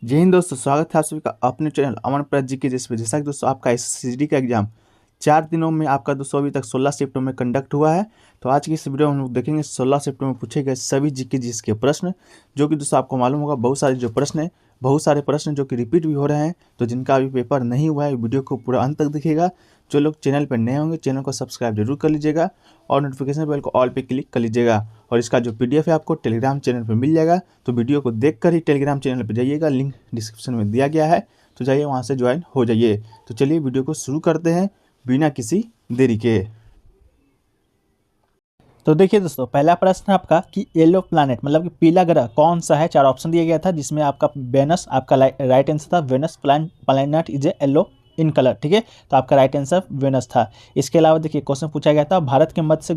जय हिंद दोस्तों, स्वागत है आप सभी का अपने चैनल अमन प्रकाश जी के जिसमें जैसा कि दोस्तों आपका एसएससी का एग्जाम 4 दिनों में आपका दोस्तों अभी तक 16 सिफ्टों में कंडक्ट हुआ है। तो आज की इस वीडियो में हम लोग देखेंगे 16 सिफ्टों में पूछे गए सभी जीके जीएस के प्रश्न, जो कि दोस्तों आपको मालूम होगा बहुत सारे जो प्रश्न है, बहुत सारे प्रश्न जो कि रिपीट भी हो रहे हैं। तो जिनका अभी पेपर नहीं हुआ है वीडियो को पूरा अंत तक देखिएगा। जो लोग चैनल पर नए होंगे चैनल को सब्सक्राइब जरूर कर लीजिएगा और नोटिफिकेशन बेल को ऑल पे क्लिक कर लीजिएगा। और इसका जो पीडीएफ है आपको टेलीग्राम चैनल पर मिल जाएगा। तो वीडियो को देखकर ही टेलीग्राम चैनल पर जाइएगा, लिंक डिस्क्रिप्शन में दिया गया है। तो जाइए वहाँ से ज्वाइन हो जाइए। तो चलिए वीडियो को शुरू करते हैं बिना किसी देरी के। तो देखिए दोस्तों, पहला प्रश्न आपका कि येलो प्लैनेट मतलब कि पीला ग्रह कौन सा है। 4 ऑप्शन दिया गया था जिसमें आपका वेनस आपका राइट आंसर था। Venus planet is a yellow in colour, ठीक है। तो आपका राइट आंसर वेनस था। इसके अलावा देखिए क्वेश्चन पूछा गया था भारत के मध्य से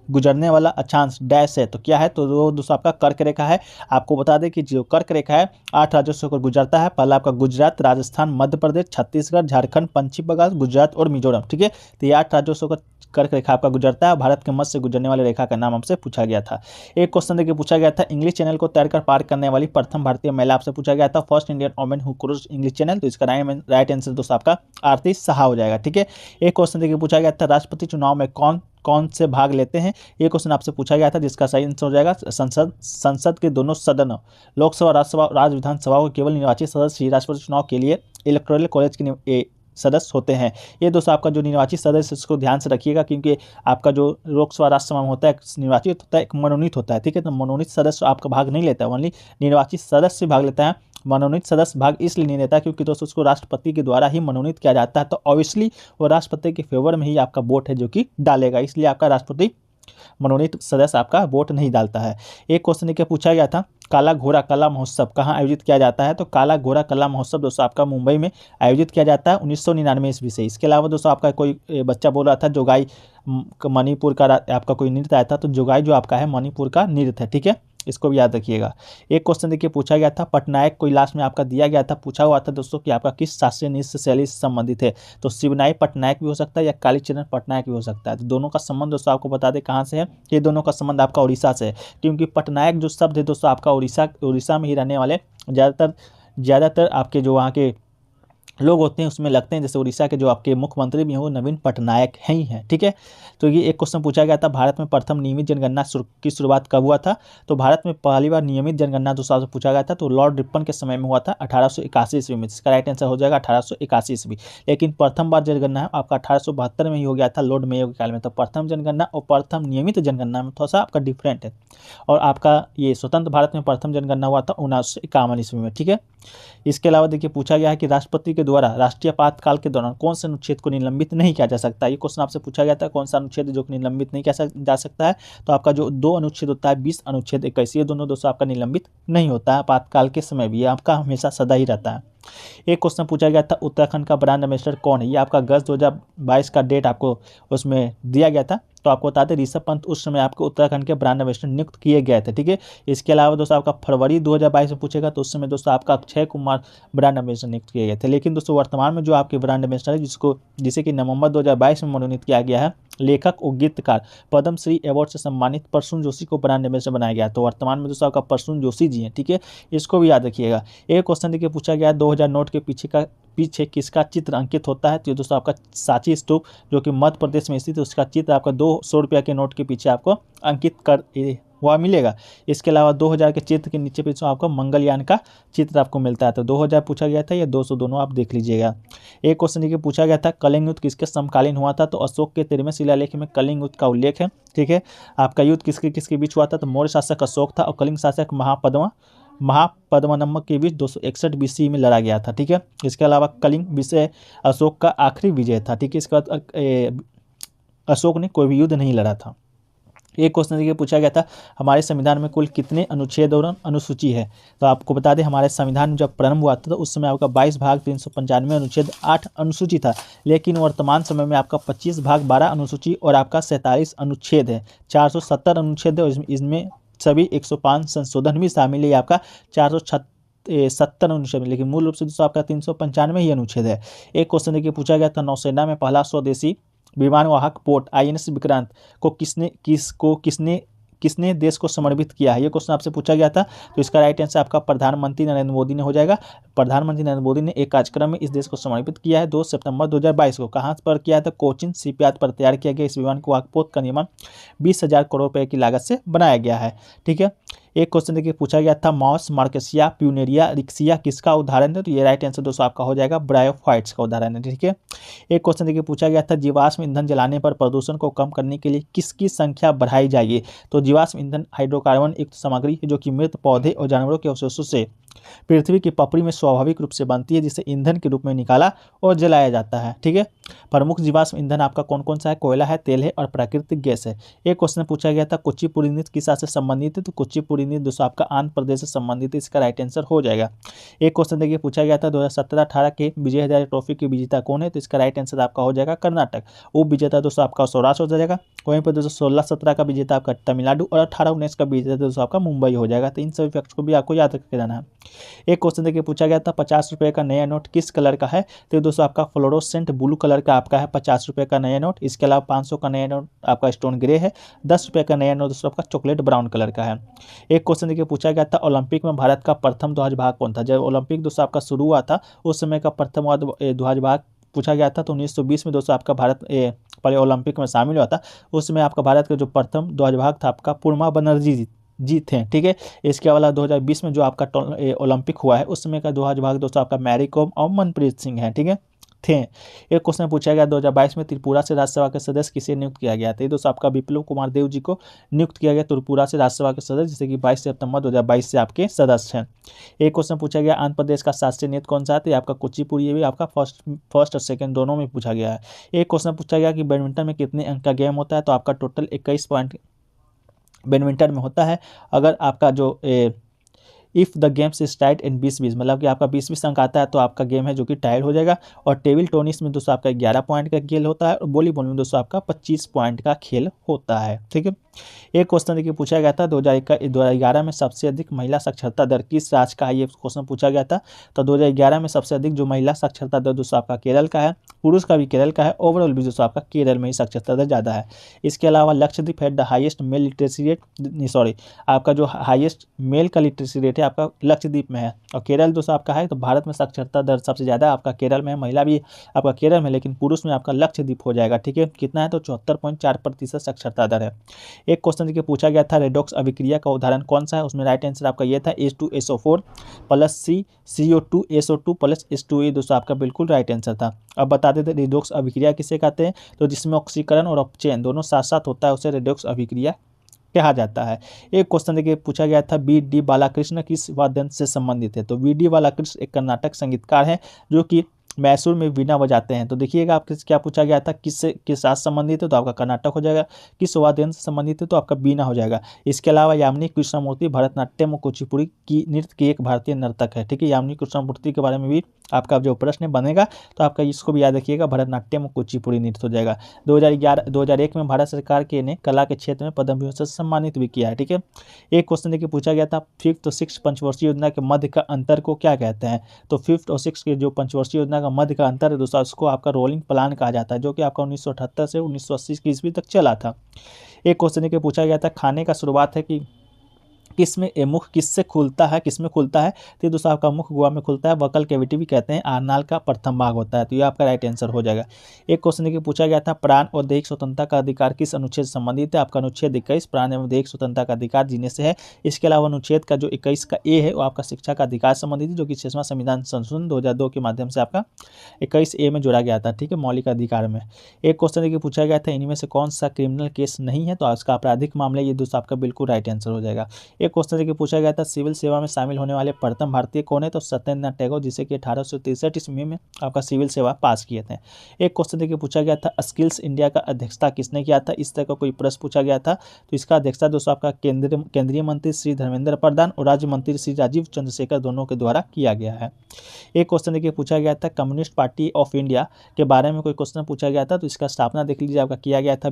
गुजरने वाला अक्षांश डैश है, तो क्या है। तो वो दोस्तों आपका कर्क रेखा है। आपको बता दें कि जो कर्क रेखा है 8 राज्यों से होकर गुजरता है। पहला आपका गुजरात, राजस्थान, मध्य प्रदेश, छत्तीसगढ़, झारखंड, पश्चिम बंगाल, गुजरात और मिजोरम, ठीक है। तो ये 8 राज्यों से होकर कर्क रेखा आपका गुजरता है। भारत के मध्य से गुजरने वाली रेखा का नाम हमसे पूछा गया था। एक क्वेश्चन देखिए पूछा गया था इंग्लिश चैनल को तैरकर पार करने वाली प्रथम भारतीय महिला आपसे पूछा गया था। First Indian woman who crossed English channel. तो इसका राइट आंसर दोस्तों आपका आरती साहा हो जाएगा, ठीक है। एक क्वेश्चन देखिए पूछा गया था राष्ट्रपति चुनाव में कौन कौन से भाग लेते हैं। ये क्वेश्चन आपसे पूछा गया था जिसका सही आंसर हो जाएगा संसद के दोनों सदनों लोकसभा, राज्यसभा, राज्य विधानसभा को केवल निर्वाचित सदस्य ही राष्ट्रपति चुनाव के लिए इलेक्टोरल कॉलेज के सदस्य होते हैं। ये दोस्तों आपका जो निर्वाचित सदस्य इसको ध्यान से रखिएगा, क्योंकि आपका जो लोकसभा राज्यसभा में होता है निर्वाचित होता है, एक मनोनीत होता है, ठीक है। तो मनोनीत सदस्य आपका भाग नहीं लेता है, ओनली निर्वाचित सदस्य भाग लेता है। मनोनीत सदस्य भाग इसलिए नहीं लेता क्योंकि दोस्तों उसको राष्ट्रपति के द्वारा ही मनोनीत किया जाता है। तो ऑब्वियसली वो राष्ट्रपति के फेवर में ही आपका वोट है जो कि डालेगा, इसलिए आपका राष्ट्रपति मनोनीत सदस्य आपका वोट नहीं डालता है। एक क्वेश्चन क्या पूछा गया था काला घोड़ा कला महोत्सव कहाँ आयोजित किया जाता है। तो काला घोड़ा कला महोत्सव दोस्तों आपका मुंबई में आयोजित किया जाता है 1999 ईस्वी से। इसके अलावा दोस्तों आपका कोई बच्चा बोल रहा था जोगाई मणिपुर का आपका कोई नृत्य आया था। तो जोगाई जो आपका है मणिपुर का नृत्य है, ठीक है। इसको भी याद रखिएगा। एक क्वेश्चन देखिए पूछा गया था पटनायक कोई लास्ट में आपका दिया गया था, पूछा हुआ था दोस्तों कि आपका किस शास्त्रीय नृत्य शैली से संबंधित है। तो शिवनाई पटनायक भी हो सकता है या कालीचरण पटनायक भी हो सकता है। तो दोनों का संबंध दोस्तों आपको बता दें कहाँ से है। ये दोनों का संबंध आपका उड़ीसा से है, क्योंकि पटनायक जो शब्द है दोस्तों आपका उड़ीसा में ही रहने वाले ज़्यादातर आपके जो वहाँ के लोग होते हैं उसमें लगते हैं। जैसे उड़ीसा के जो आपके मुख्यमंत्री भी हैं वो नवीन पटनायक ही हैं, ठीक है। तो ये एक क्वेश्चन पूछा गया था भारत में प्रथम नियमित जनगणना की शुरुआत कब हुआ था। तो भारत में पहली बार नियमित जनगणना दोस्तों से पूछा गया था तो लॉर्ड रिपन के समय में हुआ था 1881 ईस्वी में। इसका राइट आंसर हो जाएगा 1881 ईस्वी। लेकिन प्रथम बार जनगणना है आपका 1872 में ही हो गया था लॉर्ड मेयो के काल में। तो प्रथम जनगणना और प्रथम नियमित जनगणना में थोड़ा सा आपका डिफरेंट है। और आपका ये स्वतंत्र भारत में प्रथम जनगणना हुआ था 1951 ईस्वी में, ठीक है। इसके अलावा देखिए पूछा गया है कि राष्ट्रपति के द्वारा राष्ट्रीय आपातकाल के दौरान कौन से अनुच्छेद को निलंबित नहीं किया जा सकता। ये क्वेश्चन आपसे पूछा गया था कौन सा अनुच्छेद जो कि निलंबित नहीं किया जा सकता है। तो आपका जो 2 अनुच्छेद होता है 20 अनुच्छेद 21, ये दोनों दोस्तों आपका निलंबित नहीं होता है आपातकाल के समय भी, ये आपका हमेशा सदा ही रहता है। एक क्वेश्चन पूछा गया था उत्तराखंड का ब्रांड एम्बेसडर कौन है। ये आपका अगस्त 2022 का डेट आपको उसमें दिया गया था। तो आपको बता दें ऋषभ पंत उस समय आपको उत्तराखंड के ब्रांड एम्बेसडर नियुक्त किए गए थे, ठीक है। इसके अलावा दोस्तों आपका फरवरी 2022 में पूछेगा तो उस समय दोस्तों आपका अक्षय कुमार ब्रांड एम्बेसडर नियुक्त किए गए थे। लेकिन दोस्तों वर्तमान में जो आपके ब्रांड एम्बेसडर है जिसे कि नवंबर 2022 में मनोनीत किया गया है लेखक और गीतकार पद्मश्री अवार्ड से सम्मानित प्रसून जोशी को ब्रांड एम्बेसडर बनाया गया। तो वर्तमान में दोस्तों आपका प्रसून जोशी जी हैं, ठीक है। इसको भी याद रखिएगा। एक क्वेश्चन देखिए पूछा गया 2000 नोट के पीछे किसका चित्र अंकित होता है। तो दोस्तों आपका सांची स्तूप जो कि मध्य प्रदेश में स्थित है उसका चित्र आपका 200 रुपया के नोट के पीछे आपको अंकित कर हुआ मिलेगा। इसके अलावा 2000 के चित्र के नीचे पीछे आपको मंगलयान का चित्र आपको मिलता है। तो 2000 पूछा गया था या 200 दोनों आप देख लीजिएगा। एक क्वेश्चन देखिए पूछा गया था कलिंग युद्ध किसके समकालीन हुआ था। तो अशोक के 13वें शिलालेख में कलिंग युद्ध का उल्लेख है, ठीक है। आपका युद्ध किसके बीच हुआ था। तो मौर्य शासक अशोक था और कलिंग शासक महापद्मनम्म के बीच 261 BC में लड़ा गया था, ठीक है। इसके अलावा कलिंग विजय अशोक का आखिरी विजय था, ठीक है। इसके बाद अशोक ने कोई भी युद्ध नहीं लड़ा था। एक क्वेश्चन देखिए पूछा गया था हमारे संविधान में कुल कितने अनुच्छेद और अनुसूची है। तो आपको बता दें हमारे संविधान जब प्रारंभ हुआ था तो उस समय आपका 22 भाग 395 अनुच्छेद 8 अनुसूची था। लेकिन वर्तमान समय में आपका 25 भाग 12 अनुसूची और आपका 47 अनुच्छेद है, 470 अनुच्छेद है। इसमें सभी 105 संशोधन भी शामिल है। आपका 470 अनुच्छेद, लेकिन मूल रूप से दोस्तों आपका 395 ही अनुच्छेद है। एक क्वेश्चन देखिए पूछा गया था नौसेना में पहला स्वदेशी विमानवाहक पोत INS विक्रांत को किसने किसने देश को समर्पित किया है, ये क्वेश्चन आपसे पूछा गया था। तो इसका राइट आंसर आपका प्रधानमंत्री नरेंद्र मोदी ने हो जाएगा। प्रधानमंत्री नरेंद्र मोदी ने एक कार्यक्रम में इस देश को समर्पित किया है 2 सितंबर 2022 को। कहाँ पर किया था? कोचिन शिपयार्ड पर तैयार किया गया। इस विमान को वाकपोत का निर्माण 20,000 करोड़ रुपए की लागत से बनाया गया है। ठीक है, एक क्वेश्चन देखिए पूछा गया था मॉस मार्केसिया प्यूनेरिया रिक्सिया किसका उदाहरण है? तो ये राइट आंसर दोस्तों आपका हो जाएगा ब्रायोफाइट्स का उदाहरण है। ठीक है, एक क्वेश्चन देखिए पूछा गया था जीवाश्म ईंधन जलाने पर प्रदूषण को कम करने के लिए किसकी संख्या बढ़ाई जाएगी? तो जीवाश्म ईंधन हाइड्रोकार्बन युक्त सामग्री है जो कि मृत पौधे और जानवरों के अवशेषों से पृथ्वी की पपड़ी में स्वाभाविक रूप से बनती है, जिसे ईंधन के रूप में निकाला और जलाया जाता है। ठीक है, प्रमुख जीवाश्म ईंधन आपका कौन कौन सा है? कोयला है, तेल है और प्राकृतिक गैस है। एक क्वेश्चन पूछा गया था कुचिपुड़ी नृत्य किस राज्य से संबंधित है? तो कुचिपुड़ी नृत्य दोस्तों आपका आंध्र प्रदेश से संबंधित है। इसका राइट आंसर हो जाएगा। एक क्वेश्चन देखिए पूछा गया था 2017-18 के विजय हजारे ट्रॉफी के विजेता कौन है? तो इसका राइट आंसर आपका हो जाएगा कर्नाटक। उप विजेता दोस्तों आपका सौराष्ट्र हो जाएगा। वहीं पर दोस्तों 16-17 का विजेता आपका तमिलनाडु और 18-19 का विजेता दोस्तों आपका मुंबई हो जाएगा। तो इन सभी फैक्ट्स को भी आपको याद रखके जाना है। एक क्वेश्चन देखिए पूछा गया था 50 रुपये का नया नोट किस कलर का है? तो दोस्तों आपका फ्लोरोसेंट ब्लू कलर का आपका है 50 रुपये का नया नोट। इसके अलावा 500 का नया नोट आपका स्टोन ग्रे है। 10 रुपये का नया नोट दोस्तों आपका चॉकलेट ब्राउन कलर का है। एक क्वेश्चन देखिए पूछा गया था ओलंपिक में भारत का प्रथम ध्वजभाग कौन था? जब ओलंपिक दोस्तों आपका शुरू हुआ था उस समय का प्रथम ध्वजभाग पूछा गया था। तो 1920 में दोस्तों आपका भारत पहले ओलंपिक में शामिल हुआ था। उस समय आपका भारत का जो प्रथम ध्वजभाग था आपका पूर्णा बनर्जी जी थे। ठीक है, इसके अलावा 2020 में जो आपका ओलंपिक हुआ है उस समय का ध्वजभाग दोस्तों आपका मैरी कॉम और मनप्रीत सिंह है। ठीक है, थे। एक क्वेश्चन पूछा गया 2022 में त्रिपुरा से राज्यसभा के सदस्य किसे नियुक्त किया गया था? ये दोस्तों आपका विप्लव कुमार देव जी को नियुक्त किया गया त्रिपुरा से राज्यसभा के सदस्य, जिसे कि 22 सितंबर 2022 से आपके सदस्य हैं। एक क्वेश्चन पूछा गया आंध्र प्रदेश का शास्त्रीय नृत्य कौन सा है? तो ये आपका कुचिपुड़ी, ये भी आपका फर्स्ट और सेकंड दोनों में पूछा गया है। एक क्वेश्चन पूछा गया कि बैडमिंटन में कितने अंक का गेम होता है? तो आपका टोटल 21 पॉइंट बैडमिंटन में होता है। अगर आपका जो if the games is tied in 20-20 मतलब कि आपका 20-20 अंक आता है तो आपका गेम है जो कि टाइड हो जाएगा। और टेबल टेनिस में दोस्तों आपका 11 पॉइंट का खेल होता है और वॉलीबॉल में दोस्तों आपका 25 पॉइंट का खेल होता है। ठीक है, एक क्वेश्चन देखिए पूछा गया था 2011 में सबसे अधिक महिला साक्षरता दर किस राज्य का है? ये क्वेश्चन पूछा गया था। तो 2011 में सबसे अधिक जो महिला साक्षरता दर दोस्तों आपका केरल का है, पुरुष का भी केरल का है, ओवरऑल भी दोस्तों आपका केरल में ही साक्षरता दर ज़्यादा है। इसके अलावा लक्षद्वीप है the highest mail literacy rate, sorry आपका जो हाईएस्ट मेल का लिटरेसी रेट है आपका लक्षद्वीप में है। और केरल दोस्तों आपका है, तो भारत में साक्षरता दर सबसे ज़्यादा आपका केरल में है, महिला भी आपका केरल में, लेकिन पुरुष में आपका लक्षद्वीप हो जाएगा। ठीक है, कितना है? तो 74.4% साक्षरता दर है। एक क्वेश्चन देखिए पूछा गया था रेडॉक्स अभिक्रिया का उदाहरण कौन सा है? उसमें राइट आंसर आपका ये था H2SO4 plus CO2SO2 plus H2A दोस्तों आपका बिल्कुल राइट आंसर था। अब बता देते रेडॉक्स अभिक्रिया किसे कहते हैं? तो जिसमें ऑक्सीकरण और अपचयन दोनों साथ साथ होता है उसे रेडॉक्स अभिक्रिया कहा जाता है। एक क्वेश्चन देखिए पूछा गया था बी.डी. बालाकृष्ण किस वाद्य यंत्र से संबंधित है? तो बी.डी. बालाकृष्ण एक कर्नाटक संगीतकार है जो कि मैसूर में वीणा बजाते हैं। तो देखिएगा आपके क्या पूछा गया था किस साथ संबंधित है? तो आपका कर्नाटक हो जाएगा। किस वाद्य यंत्र से संबंधित है? तो आपका बीना हो जाएगा। इसके अलावा यामिनी कृष्णमूर्ति भरतनाट्यम और कुचिपुड़ी की नृत्य की एक भारतीय नर्तक है। ठीक है, यामिनी कृष्णमूर्ति के बारे में भी आपका जो प्रश्न बनेगा तो आपका इसको भी याद रखिएगा, भरतनाट्यम और कुचिपुड़ी नृत्य हो जाएगा। 2001 में भारत सरकार के ने कला के क्षेत्र में पद्म विभूषण से सम्मानित भी किया है। ठीक है, एक क्वेश्चन देखिए पूछा गया था 5th और 6th पंचवर्षीय योजना के मध्य का अंतर को क्या कहते हैं? तो 5th और 6th के जो पंचवर्षीय योजना का मध्य का अंतर है दोस्तों उसको आपका रोलिंग प्लान कहा जाता है, जो कि आपका 1978 से 1980 की ईस्वी तक चला था। एक क्वेश्चन देखिए पूछा गया था खाने का शुरुआत है कि किसमें मुख किससे खुलता है, किसमें खुलता है? तो दोस्तों आपका मुख गुहा में खुलता है, वकल कैविटी भी कहते हैं, आरनाल का प्रथम भाग होता है। तो ये आपका राइट आंसर हो जाएगा। एक क्वेश्चन देखिए पूछा गया था प्राण और दैहिक स्वतंत्रता का अधिकार किस अनुच्छेद से संबंधित है? आपका अनुच्छेद 21 प्राण एवं दैहिक स्वतंत्रता का अधिकार जीने से है। इसके अलावा अनुच्छेद का जो 21 का ए है वो आपका शिक्षा का अधिकार संबंधित है, जो कि 6वां संविधान संशोधन 2002 के माध्यम से आपका 21A में जोड़ा गया था। ठीक है, मौलिक अधिकार में। एक क्वेश्चन देखिए पूछा गया था इनमें से कौन सा क्रिमिनल केस नहीं है? तो उसका आपराधिक मामला, ये दोस्तों आपका बिल्कुल राइट आंसर हो जाएगा। एक क्वेश्चन देखिए पूछा गया था सिविल सेवा में शामिल होने वाले प्रथम भारतीय कौन है? तो सत्येंद्रनाथ टैगोर, जिसे कि 1863 ईस्वी में आपका सिविल सेवा पास किए थे। एक क्वेश्चन देखिए पूछा गया था स्किल्स इंडिया का अध्यक्षता किसने किया था? इस तरह का कोई प्रश्न पूछा गया था। तो इसका अध्यक्षता दोस्तों आपका केंद्रीय मंत्री श्री धर्मेंद्र प्रधान और राज्य मंत्री श्री राजीव चंद्रशेखर दोनों के द्वारा किया गया है। एक क्वेश्चन देखिए पूछा गया था कम्युनिस्ट पार्टी ऑफ इंडिया के बारे में कोई क्वेश्चन पूछा गया था। तो इसका स्थापना देख लीजिए आपका किया गया था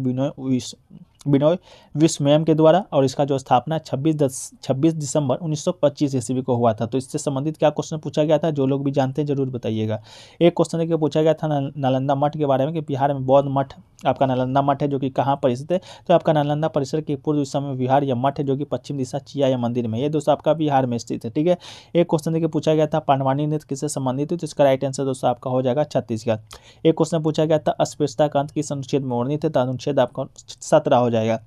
बिनोय विश्वमैम के द्वारा, और इसका जो स्थापना 26 दिसंबर 1925 ईस्वी को हुआ था। तो इससे संबंधित क्या क्वेश्चन पूछा गया था, जो लोग भी जानते हैं जरूर बताइएगा। एक क्वेश्चन देखिए पूछा गया था नालंदा मठ के बारे में कि बिहार में बौद्ध मठ आपका नालंदा मठ है जो कि कहाँ पर स्थित है, तो आपका नालंदा परिसर के पूर्व दिशा में विहार या मठ है जो कि पश्चिम दिशा चिया मंदिर में, ये दोस्तों आपका बिहार में स्थित है। ठीक है। एक क्वेश्चन देखिए पूछा गया था पांडवानी नृत्य किससे संबंधित है, तो इसका राइट आंसर दोस्तों आपका हो जाएगा छत्तीसगढ़। एक क्वेश्चन पूछा गया था अस्पृश्यता का अंत किस अनुच्छेद में वर्णित है, तो अनुच्छेद आपका 17 हो जाएगा।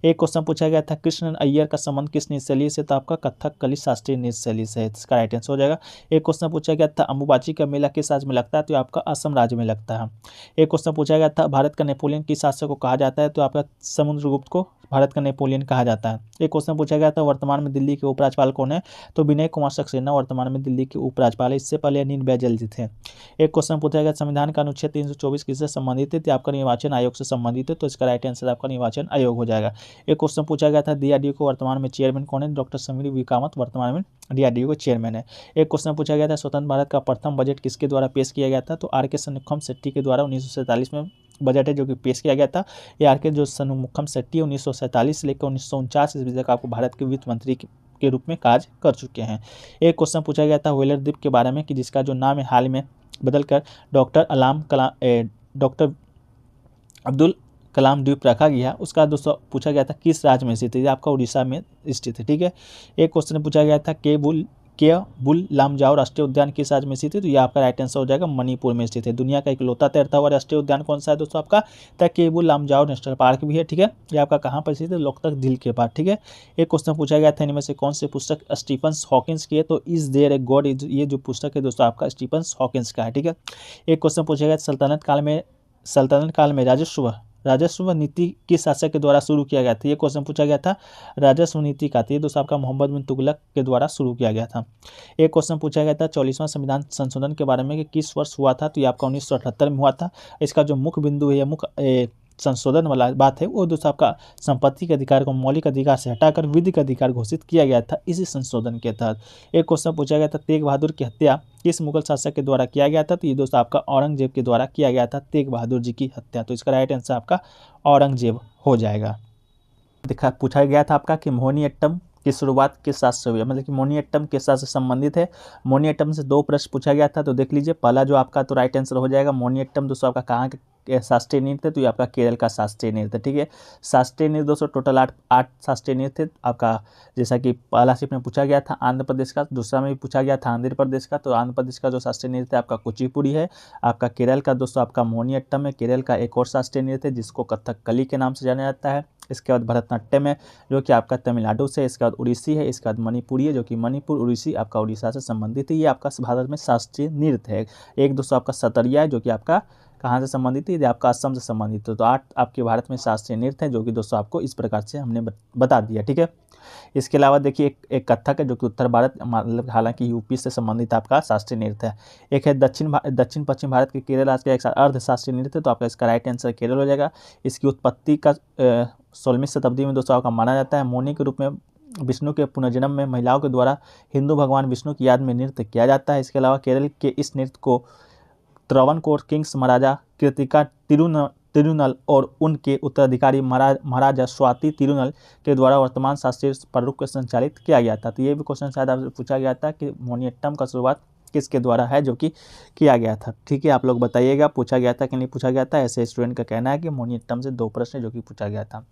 एक क्वेश्चन पूछा गया था कृष्ण अय्यर का संबंध किस नृत्य शैली से, तो आपका कथकली शास्त्रीय नृत्य शैली से है, इसका राइट आंसर हो जाएगा। एक क्वेश्चन पूछा गया था अंबुबाची का मेला किस राज्य में लगता है, तो आपका असम राज्य में लगता है। एक क्वेश्चन पूछा गया था भारत का नेपोलियन किस शासक को कहा जाता है, तो आपका समुद्रगुप्त को भारत का नेपोलियन कहा जाता है। एक क्वेश्चन पूछा गया था वर्तमान में दिल्ली के उपराज्यपाल कौन है, तो विनय कुमार सक्सेना वर्तमान में दिल्ली के उपराज्यपाल है, इससे पहले अनिल बैजल जी थे। एक क्वेश्चन पूछा गया संविधान का अनुच्छेद 324 किससे संबंधित है, तो आपका निर्वाचन आयोग से संबंधित है, तो इसका राइट आंसर आपका निर्वाचन आयोग हो जाएगा। एक क्वेश्चन पूछा गया था डीआरडीओ को वर्तमान में चेयरमैन कौन है, डॉक्टर समीर वी कामत वर्तमान में डीआरडीओ के चेयरमैन है। एक क्वेश्चन पूछा गया था स्वतंत्र भारत का प्रथम बजट किसके द्वारा पेश किया गया था, तो आर के सन्मुखम शेट्टी के द्वारा 1947 में बजट है जो कि पेश किया गया था। ये आर के जो सन्मुखम शेट्टी 1947 से लेकर 1949 ईस्वी तक आपको भारत के वित्त मंत्री के रूप में कार्य कर चुके हैं। एक क्वेश्चन पूछा गया था व्हेलर द्वीप के बारे में कि जिसका जो नाम है हाल में बदलकर डॉक्टर अब्दुल कलाम द्वीप रखा गया, उसका दोस्तों पूछा गया था किस राज्य में स्थित है, आपका उड़ीसा में स्थित है। ठीक है। एक क्वेश्चन पूछा गया था केबुल लामजाओ राष्ट्रीय उद्यान किस राज्य में स्थित है, तो ये आपका राइट आंसर हो जाएगा मणिपुर में स्थित है। दुनिया का इकलौता तैरता हुआ राष्ट्रीय उद्यान कौन सा है दोस्तों आपका, तो केबुल लामजाओ नेशनल पार्क भी है। ठीक है। ये आपका कहाँ पर स्थित है, लोकतक झील के पास। ठीक है। एक क्वेश्चन पूछा गया था इनमें से कौन सी पुस्तक स्टीफन हॉकिंस की है, तो इज देयर ए गॉड, ये जो पुस्तक है दोस्तों आपका स्टीफन हॉकिंस का है। ठीक है। एक क्वेश्चन पूछा गया सल्तनत काल में राजस्व नीति किस शासक के द्वारा शुरू किया गया था, ये क्वेश्चन पूछा गया था राजस्व नीति का, तो ये दोस्तों आपका मोहम्मद बिन तुगलक के द्वारा शुरू किया गया था। एक क्वेश्चन पूछा गया था 44वां संविधान संशोधन के बारे में कि किस वर्ष हुआ था, तो ये आपका 1978 में हुआ था। इसका जो मुख्य बिंदु है या मुख्य संशोधन वाला बात है वो दोस्तों आपका संपत्ति के अधिकार को मौलिक अधिकार से हटाकर विधिक अधिकार घोषित किया गया था इसी संशोधन के तहत। एक क्वेश्चन पूछा गया था तेग बहादुर की हत्या किस मुगल शासक के द्वारा किया गया था, तो ये दोस्तों आपका औरंगजेब के द्वारा किया गया था तेग बहादुर जी की हत्या, तो इसका राइट आंसर आपका औरंगजेब हो जाएगा। पूछा गया था आपका कि मोहिनीअट्टम की शुरुआत किस शास्त्र से हुई, मतलब कि मोहिनीअट्टम किस शास्त्र से संबंधित है। मोहिनीअट्टम से 2 प्रश्न पूछा गया था, तो देख लीजिए पहला जो आपका तो राइट आंसर हो जाएगा मोहिनीअट्टम दोस्तों आपका कहाँ के शास्त्रीय नृत्य है, तो ये आपका केरल का शास्त्रीय नृत्य। ठीक है। शास्त्रीय नृत्य दोस्तों टोटल 8 शास्त्रीय नृत्य आपका, जैसा कि पहला शिफ्ट में पूछा गया था आंध्र प्रदेश का, दूसरा में भी पूछा गया था आंध्र प्रदेश का, तो आंध्र प्रदेश का जो शास्त्रीय नृत्य आपका कुचिपुड़ी है। आपका केरल का दोस्तों आपका मोहिनीअट्टम है, केरल का एक और शास्त्रीय नृत्य है जिसको कथकली के नाम से जाना जाता है। इसके बाद भरतनाट्यम है जो कि आपका तमिलनाडु से, इसके बाद उड़ीसी है, इसके बाद मणिपुरी है जो कि मणिपुर उड़ीसी आपका उड़ीसा से संबंधित है। ये आपका भारत में शास्त्रीय नृत्य है। एक दोस्तों आपका सतरिया है जो कि आपका कहाँ से संबंधित है, ये आपका असम से संबंधित है। तो 8 आपके भारत में शास्त्रीय नृत्य है जो कि दोस्तों आपको इस प्रकार से हमने बता दिया। ठीक है। इसके अलावा देखिए एक कथक है जो कि उत्तर भारत मतलब हालांकि यूपी से संबंधित आपका शास्त्रीय नृत्य है। एक है दक्षिण पश्चिम भारत के केरल राज्य का एक अर्ध शास्त्रीय नृत्य, तो आपका इसका राइट आंसर केरल हो जाएगा। इसकी उत्पत्ति का 16वीं शताब्दी में दोस्तों आपका माना जाता है। मौनी के रूप में विष्णु के पुनर्जन्म में महिलाओं के द्वारा हिंदू भगवान विष्णु की याद में नृत्य किया जाता है। इसके अलावा केरल के इस नृत्य को त्रावणकोर किंग्स महाराजा कृतिका तिरुनल और उनके उत्तराधिकारी महाराजा स्वाति तिरुनल के द्वारा वर्तमान शास्त्रीय प्रारूप को संचालित किया गया था। तो ये भी क्वेश्चन शायद आपसे पूछा गया था कि मोहिनीअट्टम का शुरुआत किसके द्वारा है जो कि किया गया था। ठीक है। आप लोग बताइएगा पूछा गया था कि नहीं पूछा गया था। ऐसे स्टूडेंट का कहना है कि मोहिनीअट्टम से 2 प्रश्न है जो कि पूछा गया था।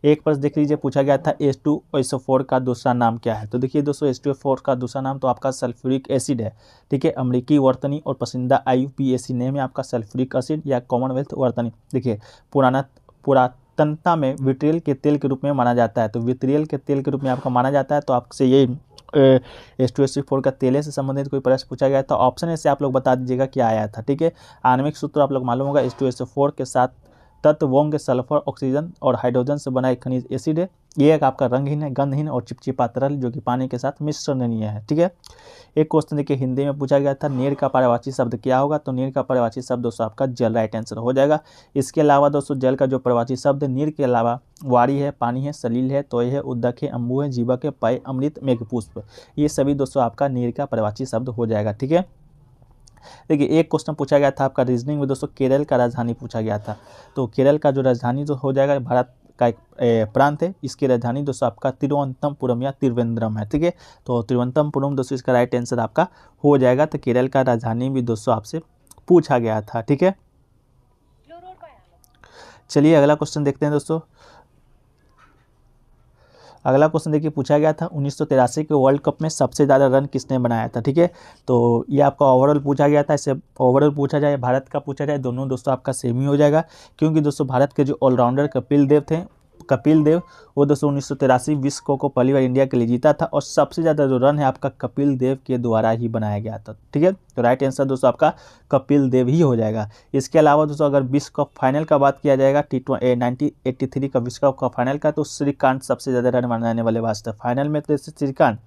एक प्रश्न देख लीजिए पूछा गया था H2SO4 का दूसरा नाम क्या है, तो देखिए दोस्तों H2SO4 का दूसरा नाम तो आपका सल्फ्यूरिक एसिड है। ठीक है। अमेरिकी वर्तनी और पसंदीदा IUPAC नेम है आपका सल्फ्यूरिक एसिड या कॉमनवेल्थ वर्तनी। देखिए पुरातनता में विट्रियल के तेल के रूप में माना जाता है, तो विट्रियल के तेल के रूप में आपका माना जाता है। तो आपसे ये H2SO4 का तेल से संबंधित कोई प्रश्न पूछा गया था, ऑप्शन ए से आप लोग बता दीजिएगा क्या आया था। ठीक है। आणविक सूत्र आप लोग मालूम होगा H2SO4 के साथ तत्व वोंग सल्फर ऑक्सीजन और हाइड्रोजन से बना एक खनिज एसिड है। ये एक आपका रंगहीन है, गंधहीन और चिपचिपा तरल जो कि पानी के साथ मिश्रणीय है। ठीक है। एक क्वेश्चन देखिए हिंदी में पूछा गया था नीर का पर्यायवाची शब्द क्या होगा, तो नीर का पर्यायवाची शब्द दोस्तों आपका जल राइट आंसर हो जाएगा। इसके अलावा दोस्तों जल का जो पर्यायवाची शब्द नीर के अलावा वारी है, पानी है, सलील है, तोय है, उद्दक है, अम्बु है, जीवक है, पय, अमृत, मेघपुष्प, ये सभी दोस्तों आपका नीर का पर्यायवाची शब्द हो जाएगा। ठीक है। देखिए एक क्वेश्चन पूछा गया था आपका रीजनिंग में दोस्तों केरल का राजधानी पूछा गया था, तो केरल का जो राजधानी जो हो जाएगा भारत का एक प्रांत है। इसकी राजधानी दोस्तों आपका तिरुवनंतपुरम या त्रिवेंद्रम है, ठीक है। तो त्रिवेंद्रपुरम दोस्तों इसका राइट आंसर आपका हो जाएगा। तो केरल का राजधानी भी दोस्तों आपसे पूछा गया था, ठीक है। चलिए अगला क्वेश्चन देखते हैं दोस्तों। अगला क्वेश्चन देखिए पूछा गया था 1983 के वर्ल्ड कप में सबसे ज़्यादा रन किसने बनाया था, ठीक है। तो ये आपका ओवरऑल पूछा गया था। इसे ओवरऑल पूछा जाए, भारत का पूछा जाए, दोनों दोस्तों आपका सेम ही हो जाएगा, क्योंकि दोस्तों भारत के जो ऑलराउंडर कपिल देव वो दोस्तों 1983 विश्व कप को पहली बार इंडिया के लिए जीता था, और सबसे ज़्यादा जो रन है आपका कपिल देव के द्वारा ही बनाया गया था, ठीक है। तो राइट आंसर दोस्तों आपका कपिल देव ही हो जाएगा। इसके अलावा दोस्तों अगर विश्व कप फाइनल का बात किया जाएगा 1983 का विश्व कप का फाइनल का, तो श्रीकांत सबसे ज़्यादा रन बनाने वाले वास्ते फाइनल में तो श्रीकांत,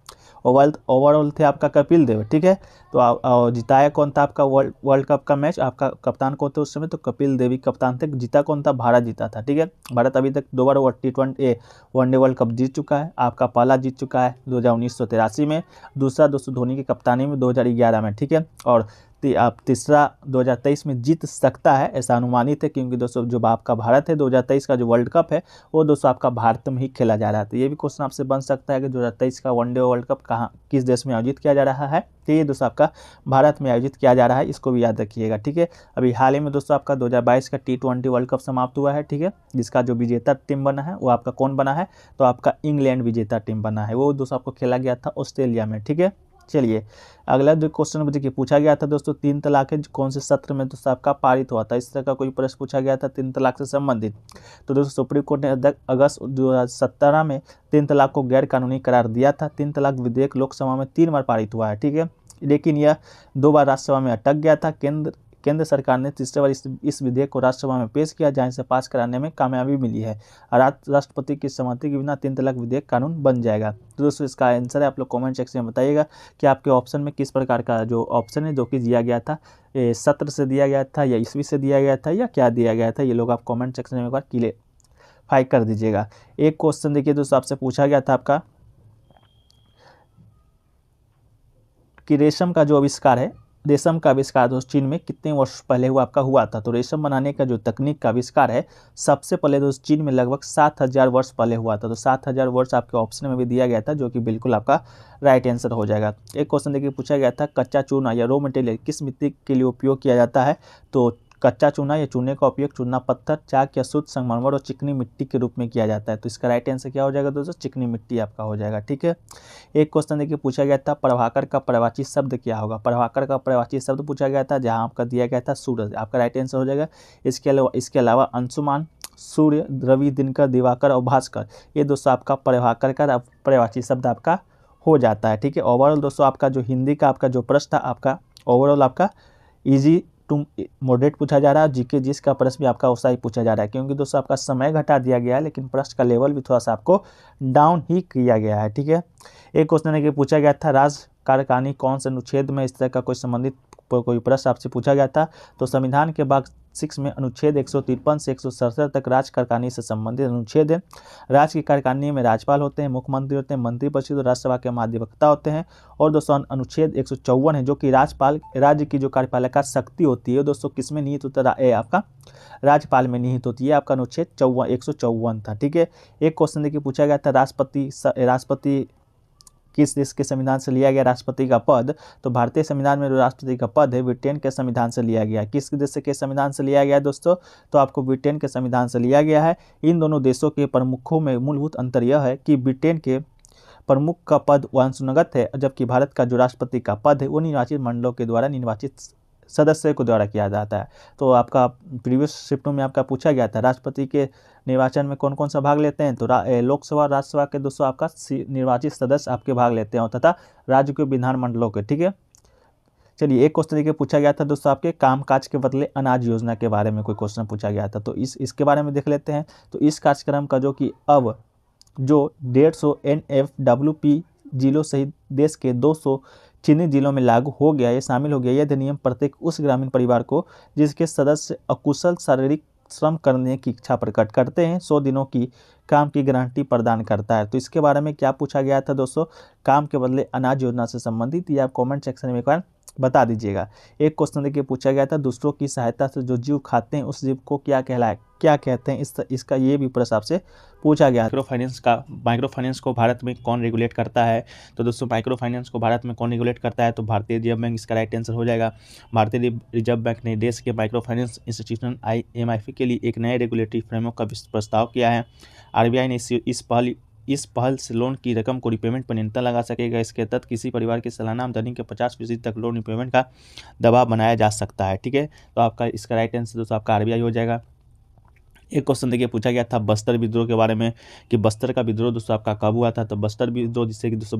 ओवरऑल थे आपका कपिल देव, ठीक है। तो जिताया कौन था आपका वर्ल्ड कप का मैच, आपका कप्तान कौन थे उस समय, तो कपिल देव ही कप्तान थे। जीता कौन था, भारत जीता था, ठीक है। भारत अभी तक 2 बार T20 वनडे वर्ल्ड कप जीत चुका है। आपका पहला जीत चुका है 1983 में, दूसरा दोस्तों धोनी की कप्तानी में 2011 में, ठीक है। और आप तीसरा 2023 में जीत सकता है, ऐसा अनुमानित है, क्योंकि दोस्तों जो आपका भारत है 2023 का जो वर्ल्ड कप है वो दोस्तों आपका भारत में ही खेला जा रहा है। तो ये भी क्वेश्चन आपसे बन सकता है कि 2023 का वनडे वर्ल्ड कप किस देश में आयोजित किया जा रहा है, तो ये दोस्तों आपका भारत में आयोजित किया जा रहा है, इसको भी याद रखिएगा, ठीक है। अभी हाल ही में दोस्तों आपका 2022 का T20 वर्ल्ड कप समाप्त हुआ है, ठीक है, जिसका जो विजेता टीम बना है वो आपका कौन बना है, तो आपका इंग्लैंड विजेता टीम बना है, वो दोस्तों आपको खेला गया था ऑस्ट्रेलिया में, ठीक है। चलिए अगला जो क्वेश्चन देखिए पूछा गया था दोस्तों, 3 तलाक है कौन से सत्र में दोस्तों आपका पारित हुआ था, इस तरह का कोई प्रश्न पूछा गया था 3 तलाक से संबंधित। तो दोस्तों सुप्रीम कोर्ट ने अगस्त 2017 में 3 तलाक को गैर कानूनी करार दिया था। 3 तलाक विधेयक लोकसभा में 3 बार पारित हुआ है, ठीक है, लेकिन यह 2 बार राज्यसभा में अटक गया था। केंद्र सरकार ने तीसरे बार इस विधेयक को राज्यसभा में पेश किया, जहां से पास कराने में कामयाबी मिली है। राष्ट्रपति की सहमति के बिना 3 तलाक विधेयक कानून बन जाएगा। तो दोस्तों इसका आंसर है, आप लोग कमेंट सेक्शन में बताइएगा कि आपके ऑप्शन में किस प्रकार का जो ऑप्शन है जो कि दिया गया था, सत्र से दिया गया था या ईस्वी से दिया गया था या क्या दिया गया था, ये लोग आप कॉमेंट सेक्शन में एक बार क्लियर कर दीजिएगा। एक क्वेश्चन देखिए दोस्तों आपसे पूछा गया था आपका कि रेशम का जो आविष्कार है, रेशम का आविष्कार दोस्तों चीन में कितने वर्ष पहले आपका हुआ था। तो रेशम बनाने का जो तकनीक का आविष्कार है सबसे पहले दोस्तों चीन में लगभग 7000 वर्ष पहले हुआ था। तो 7000 वर्ष आपके ऑप्शन में भी दिया गया था, जो कि बिल्कुल आपका राइट आंसर हो जाएगा। एक क्वेश्चन देखिए पूछा गया था कच्चा चूना या रॉ मटेरियल किस मिट्टी के लिए उपयोग किया जाता है। तो कच्चा चूना या चूने का उपयोग चूना पत्थर, चाक या शुद्ध संगमरमर और चिकनी मिट्टी के रूप में किया जाता है। तो इसका राइट आंसर क्या हो जाएगा दोस्तों, चिकनी मिट्टी आपका हो जाएगा, ठीक है। एक क्वेश्चन देखिए पूछा गया था प्रभाकर का पर्यायवाची शब्द क्या होगा। प्रभाकर का पर्यायवाची शब्द पूछा गया था, जहां आपका दिया गया था सूरज, आपका राइट आंसर हो जाएगा। इसके अलावा अंशुमान, सूर्य, रवि, दिनकर, दिवाकर और भास्कर, ये दोस्तों आपका प्रभाकर का पर्यायवाची शब्द आपका हो जाता है, ठीक है। ओवरऑल दोस्तों आपका जो हिंदी का आपका जो प्रश्न था आपका ओवरऑल आपका इजी टू मॉडरेट पूछा जा रहा है। जीके जिसका प्रश्न भी आपका वैसा ही पूछा जा रहा है, क्योंकि दोस्तों आपका समय घटा दिया गया है, लेकिन प्रश्न का लेवल भी थोड़ा सा आपको डाउन ही किया गया है, ठीक है। एक क्वेश्चन है कि पूछा गया था राज कार्यकारिणी कौन से अनुच्छेद में, इस तरह का कोई संबंधित कोई प्रश्न आपसे पूछा गया था। तो संविधान के भाग 6 में अनुच्छेद 153 से 167 तक राज्य कार्यकारिणी से संबंधित अनुच्छेद है। राज्य की कार्यकारिणी में राज्यपाल होते हैं, मुख्यमंत्री होते हैं, मंत्रिपरिषद और राज्यसभा के महाधिवक्ता होते हैं। और दोस्तों अनुच्छेद 154 है, जो कि राज्य की जो कार्यपालिका शक्ति होती है दोस्तों किसमें निहित होता है, आपका राज्यपाल में निहित होती है। आपका अनुच्छेद 154 था, ठीक है। एक क्वेश्चन देखिए पूछा गया था राष्ट्रपति किस देश के संविधान से लिया गया राष्ट्रपति का पद। तो भारतीय संविधान में जो राष्ट्रपति का पद है ब्रिटेन के संविधान से लिया गया। किस देश के संविधान से लिया गया है दोस्तों, तो आपको ब्रिटेन के संविधान से लिया गया है। इन दोनों देशों के प्रमुखों में मूलभूत अंतर यह है कि ब्रिटेन के प्रमुख का पद वंशानुगत है, जबकि भारत का जो राष्ट्रपति का पद है वो निर्वाचित मंडलों के द्वारा निर्वाचित सदस्य को द्वारा किया जाता है। तो आपका प्रीवियस शिफ्टों में आपका पूछा गया था राष्ट्रपति के निर्वाचन में कौन कौन सा भाग लेते हैं। तो लोकसभा राज्यसभा के दोस्तों आपका निर्वाचित सदस्य आपके भाग लेते हैं तथा राज्य के विधानमंडलों के, ठीक है। चलिए एक क्वेश्चन देखिए पूछा गया था दोस्तों आपके कामकाज के बदले अनाज योजना के बारे में कोई क्वेश्चन पूछा गया था। तो इसके बारे में देख लेते हैं। तो इस कार्यक्रम का जो कि अब जो 150 NFWP जिलों सहित देश के 200 चीनी जिलों में लागू हो गया, ये शामिल हो गया। यह अधिनियम प्रत्येक उस ग्रामीण परिवार को जिसके सदस्य अकुशल शारीरिक श्रम करने की इच्छा प्रकट करते हैं 100 दिनों की काम की गारंटी प्रदान करता है। तो इसके बारे में क्या पूछा गया था दोस्तों, काम के बदले अनाज योजना से संबंधित, ये आप कमेंट सेक्शन में एक बार बता दीजिएगा। एक क्वेश्चन देखिए पूछा गया था, दूसरों की सहायता से जो जीव खाते हैं उस जीव को क्या कहते हैं, इसका ये भी प्रश्न आपसे पूछा गया। माइक्रो फाइनेंस को भारत में कौन रेगुलेट करता है? तो दोस्तों माइक्रो फाइनेंस को भारत में कौन रेगुलेट करता है? तो भारतीय रिजर्व बैंक इसका राइट आंसर हो जाएगा। भारतीय रिजर्व बैंक ने देश के माइक्रो फाइनेंस इंस्टीट्यूशन MIF के लिए एक नए रेगुलेटरी फ्रेमवर्क का प्रस्ताव किया है। RBI ने इस पहल से लोन की रकम को रिपेमेंट पर नियंत्रण लगा सकेगा। इसके तहत किसी परिवार की सालाना आमदनी के 50% तक लोन रिपेमेंट का दबाव बनाया जा सकता है। ठीक है, तो आपका इसका राइट आंसर दोस्तों आपका RBI हो जाएगा। एक क्वेश्चन देखिए पूछा गया था बस्तर विद्रोह के बारे में कि बस्तर का विद्रोह दोस्तों आपका कब हुआ था? तो बस्तर विद्रोह जिसे कि दोस्तों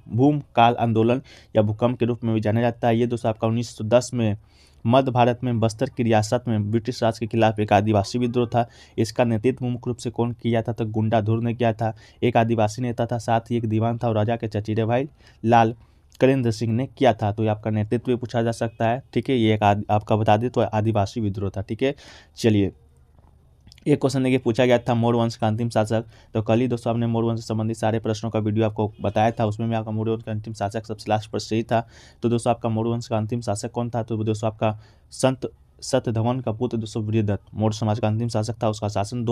भूमकाल आंदोलन या भूकंप के रूप में भी जाना जाता है, ये दोस्तों आपका 1910 में मध्य भारत में बस्तर की रियासत में ब्रिटिश राज के खिलाफ एक आदिवासी विद्रोह था। इसका नेतृत्व मुख्य रूप से कौन किया था? तो गुंडा धुर ने किया था। एक आदिवासी नेता था, साथ ही एक दीवान था और राजा के चचेरे भाई लाल करेंद्र सिंह ने किया था। तो ये आपका नेतृत्व भी पूछा जा सकता है। ठीक है, ये एक आपका बता दें तो आदिवासी विद्रोह था। ठीक है, चलिए एक क्वेश्चन देखिए पूछा गया था मोर वंश का अंतिम शासक। तो कल ही दोस्तों आपने मोर वंश से संबंधित सारे प्रश्नों का वीडियो आपको बताया था, उसमें भी आपका मोर वंश का अंतिम शासक सबसे लास्ट प्रश्न ही था। तो दोस्तों आपका मोर वंश का अंतिम शासक कौन था? तो दोस्तों आपका संत सत्यधमन का पुत्र दोस्तों वीरदत्त मोर समाज का अंतिम शासक था। उसका शासन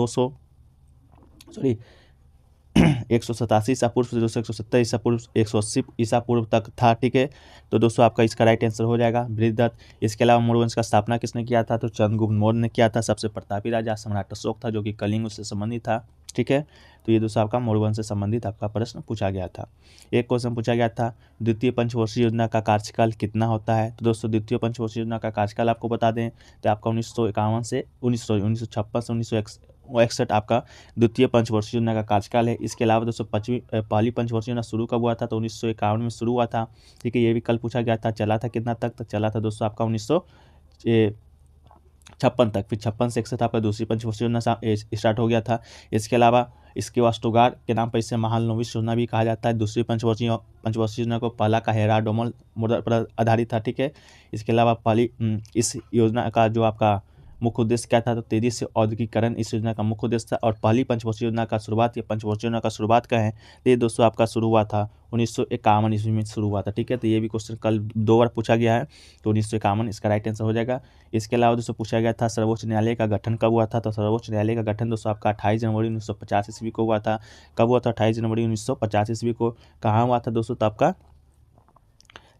187 ईसा पूर्व से 170 ईसा पूर्व 180 ईसा पूर्व तक था। ठीक है, तो दोस्तों आपका इसका राइट आंसर हो जाएगा बृहदत्त। इसके अलावा मोर वंश का स्थापना किसने किया था? तो चंद्रगुप्त मौर्य ने किया था। सबसे प्रतापी राजा सम्राट अशोक था जो कि कलिंग से संबंधित था। ठीक है, तो ये दोस्तों आपका मोर वंश से संबंधित आपका प्रश्न पूछा गया था। एक क्वेश्चन पूछा गया था द्वितीय पंचवर्षीय योजना का कार्यकाल कितना होता है? तो दोस्तों द्वितीय पंचवर्षीय योजना का कार्यकाल आपको बता दें तो आपका 1956 से 1961 आपका द्वितीय पंचवर्षीय योजना का कार्यकाल है। इसके अलावा दोस्तों पहली पंचवर्षीय योजना शुरू कब हुआ था? तो 1951 में शुरू हुआ था। ठीक है, ये भी कल पूछा गया था। चला था कितना तक? तो चला था दोस्तों आपका 1956 तक। फिर 56 से 61 आपका दूसरी पंचवर्षीय योजना स्टार्ट हो गया था। इसके अलावा इसके वास्तुकार के नाम पर इसे महालनोबिस योजना भी कहा जाता है। दूसरी पंचवर्षीय योजना को पहला का हेराडोमल मॉडल पर आधारित था। ठीक है, इसके अलावा पहली इस योजना का जो आपका मुख्य उद्देश्य क्या था? तो तेजी से औद्योगिकरण इस योजना का मुख्य उद्देश्य था। और पहली पंचवर्षीय योजना का शुरुआत या पंचवर्षीय योजना का शुरुआत का है तो ये दोस्तों आपका शुरू हुआ था 1951 ईस्वी में शुरू हुआ था। ठीक है, तो ये भी क्वेश्चन कल 2 बार पूछा गया है, तो 1951 इसका राइट आंसर हो जाएगा। इसके अलावा दोस्तों पूछा गया था सर्वोच्च न्यायालय का गठन कब हुआ था? तो सर्वोच्च न्यायालय का गठन दोस्तों आपका 28 जनवरी 1950 ईस्वी को हुआ था। कब हुआ था? 28 जनवरी 1950 ईस्वी को। कहाँ हुआ था दोस्तों? तो आपका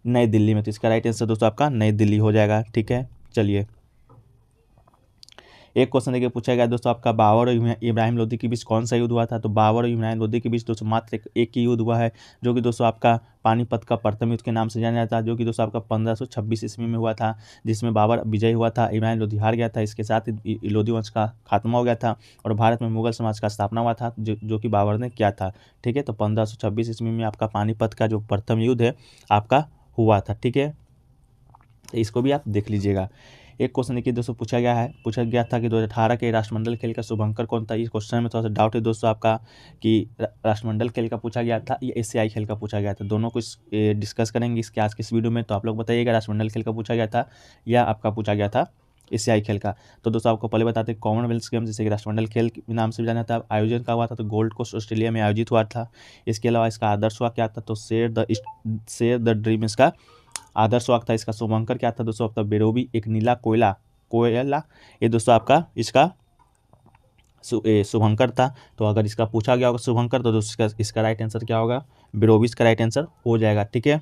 नई दिल्ली में। तो इसका राइट आंसर दोस्तों आपका नई दिल्ली हो जाएगा। ठीक है, चलिए एक क्वेश्चन देखिए पूछा गया दोस्तों आपका बाबर और इब्राहिम लोदी के बीच कौन सा युद्ध हुआ था? तो बाबर और इब्राहिम लोदी के बीच दोस्तों मात्र एक ही युद्ध हुआ है जो कि दोस्तों आपका पानीपत का प्रथम युद्ध के नाम से जाना जाता है, जो कि दोस्तों आपका 1526 ईस्वी में हुआ था, जिसमें बाबर विजयी हुआ था, इब्राहिम लोदी हार गया था। इसके साथ ही लोदी वंश का खात्मा हो गया था और भारत में मुगल समाज का स्थापना हुआ था जो कि बाबर ने किया था। ठीक है, तो 1526 ईस्वी में आपका पानीपत का जो प्रथम युद्ध है आपका हुआ था। ठीक है, तो इसको भी आप देख लीजिएगा। एक क्वेश्चन देखिए दोस्तों पूछा गया था कि 2018 के राष्ट्रमंडल खेल का शुभंकर कौन था? इस क्वेश्चन में थोड़ा सा डाउट है दोस्तों आपका कि राष्ट्रमंडल खेल का पूछा गया था या एशियाई खेल का पूछा गया था। दोनों को डिस्कस करेंगे इसके आज के इस वीडियो में। तो आप लोग बताइएगा राष्ट्रमंडल खेल का पूछा गया था या आपका पूछा गया था एशियाई खेल का। तो दोस्तों आपको पहले बताते हैं कॉमनवेल्थ गेम जैसे कि राष्ट्रमंडल खेल के नाम से जाना था, आयोजन का हुआ था तो गोल्ड कोस्ट ऑस्ट्रेलिया में आयोजित हुआ था। इसके अलावा इसका आदर्श वाक्य क्या था? तो शेयर द ड्रीम इसका आदर्श वाक्य था। इसका शुभंकर क्या था दोस्तों? आपका बेरोबी एक नीला कोयला ये दोस्तों आपका इसका शुभंकर था। तो अगर इसका पूछा गया होगा शुभंकर तो दोस्तों इसका राइट आंसर क्या होगा? बेरोबी इसका राइट आंसर हो जाएगा। ठीक है,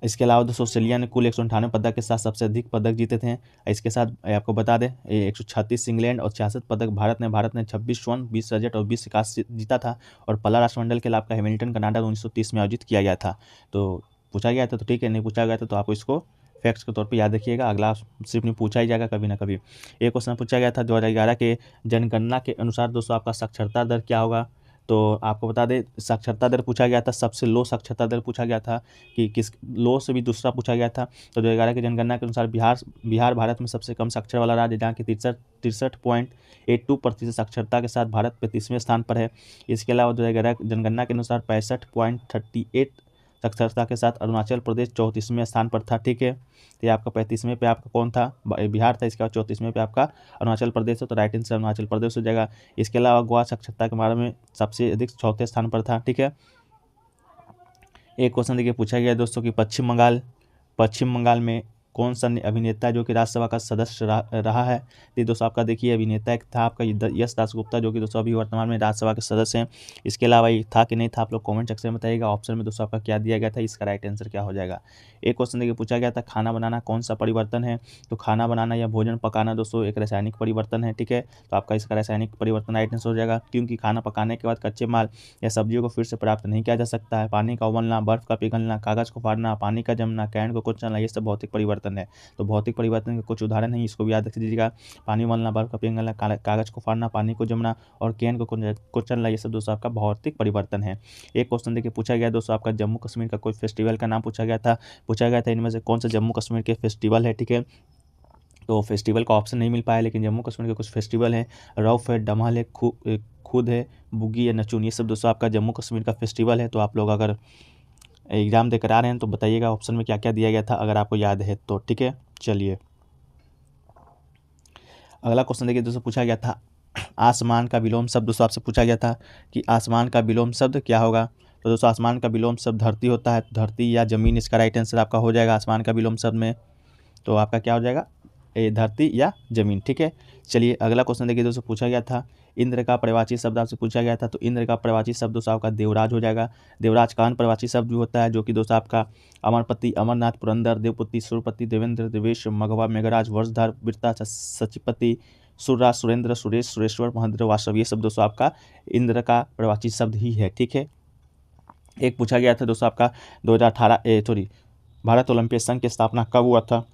इसके अलावा दोस्तों ऑस्ट्रेलिया ने कुल 198 पदक के साथ सबसे अधिक पदक जीते थे। इसके साथ आपको बता दें 136 इंग्लैंड और 66 पदक भारत ने 26 स्वर्ण 20 रजत और 20 कांस्य जीता था। और पहला राष्ट्रमंडल खेल आपका हैमिल्टन कनाडा 1930 में आयोजित किया गया था। तो पूछा गया था तो ठीक है, नहीं पूछा गया था तो आपको इसको फैक्ट्स के तौर पे याद रखिएगा, अगला सिर्फ नहीं पूछा ही जाएगा कभी ना कभी। एक क्वेश्चन पूछा गया था 2011 के जनगणना के अनुसार दोस्तों आपका साक्षरता दर क्या होगा? तो आपको बता दें साक्षरता दर पूछा गया था, सबसे लो साक्षरता दर पूछा गया था कि किस लो से भी दूसरा पूछा गया था। तो 2011 की जनगणना के अनुसार बिहार भारत में सबसे कम साक्षर वाला राज्य, जहाँ की 63.82% साक्षरता के साथ भारत 35वें स्थान पर है। इसके अलावा 2011 जनगणना के अनुसार 65.38 साक्षरता के साथ अरुणाचल प्रदेश 34वें स्थान पर था। ठीक है, तो ये आपका 35वें पे आपका कौन था? बिहार था। इसके बाद 34वें पे आपका अरुणाचल प्रदेश है, तो राइट आंसर अरुणाचल प्रदेश हो जाएगा। इसके अलावा गोवा साक्षरता के बारे में सबसे अधिक 4थे स्थान पर था। ठीक है, एक क्वेश्चन देखिए पूछा गया है दोस्तों कि पश्चिम बंगाल में कौन सा अभिनेता जो कि राज्यसभा का सदस्य रहा है। ये दोस्तों आपका देखिए अभिनेता एक था आपका यश दासगुप्ता, जो कि दोस्तों अभी वर्तमान में राज्यसभा के सदस्य हैं। इसके अलावा ये था कि नहीं था, आप लोग कमेंट सेक्शन में बताइएगा। ऑप्शन में दोस्तों आपका क्या दिया गया था, इसका राइट आंसर क्या हो जाएगा। एक क्वेश्चन देखिए पूछा गया था खाना बनाना कौन सा परिवर्तन है। तो खाना बनाना या भोजन पकाना दोस्तों एक रासायनिक परिवर्तन है, ठीक है। तो आपका इसका रासायनिक परिवर्तन राइट आंसर हो जाएगा, क्योंकि खाना पकाने के बाद कच्चे माल या सब्जियों को फिर से प्राप्त नहीं किया जा सकता है। पानी का उबलना, बर्फ का पिघलना, कागज को फाड़ना, पानी का जमना, कैंड को कुचलना, ये सब भौतिक परिवर्तन है। तो भौतिक परिवर्तन के कुछ उदाहरण हैं, इसको भी याद रख लीजिएगा। पानी उबलना, बर्फ का पिघलना, कागज को फाड़ना, पानी को जमना और कैन को कुचलना, ये सब दोस्तों आपका भौतिक परिवर्तन है। एक क्वेश्चन देखिए पूछा गया दोस्तों आपका जम्मू कश्मीर का कोई फेस्टिवल का नाम पूछा गया था इनमें से कौन सा जम्मू कश्मीर के फेस्टिवल है, ठीक है। तो फेस्टिवल का ऑप्शन नहीं मिल पाया, लेकिन जम्मू कश्मीर के कुछ फेस्टिवल हैं, रौफ है, डमहल है, खुद है, बुगी या नचून, ये सब दोस्तों आपका जम्मू कश्मीर का फेस्टिवल है। तो आप लोग अगर एग्जाम देकर आ रहे हैं तो बताइएगा ऑप्शन में क्या क्या दिया गया था, अगर आपको याद है तो, ठीक है। चलिए अगला क्वेश्चन देखिए दोस्तों पूछा गया था आसमान का विलोम शब्द। दोस्तों आपसे पूछा गया था कि आसमान का विलोम शब्द क्या होगा। तो दोस्तों आसमान का विलोम शब्द धरती होता है, धरती या जमीन इसका राइट आंसर आपका हो जाएगा आसमान का विलोम शब्द में। तो आपका क्या हो जाएगा, धरती या जमीन, ठीक है। चलिए अगला क्वेश्चन देखिए दोस्तों पूछा गया था इंद्र का प्रवाची शब्द आपसे पूछा गया था। तो इंद्र का प्रवाची शब्द दोस्तों आपका देवराज हो जाएगा। देवराज कान प्रवाची शब्द भी होता है, जो कि दोस्तों आपका अमरपति, अमरनाथ, पुरंदर, देवपुति, सुरपति, देवेंद्र, देवेश, मघवा, मेघराज, वर्षधर, वृत्ता, सचिपति, सुरराज, सुरेंद्र, सुरेश, सुरेश्वर, महेंद्र, वासव, ये सब दोस्तों आपका इंद्र का प्रवाची शब्द ही है, ठीक है। एक पूछा गया था दोस्तों आपका 2018 भारत ओलंपिक संघ की स्थापना कब हुआ था।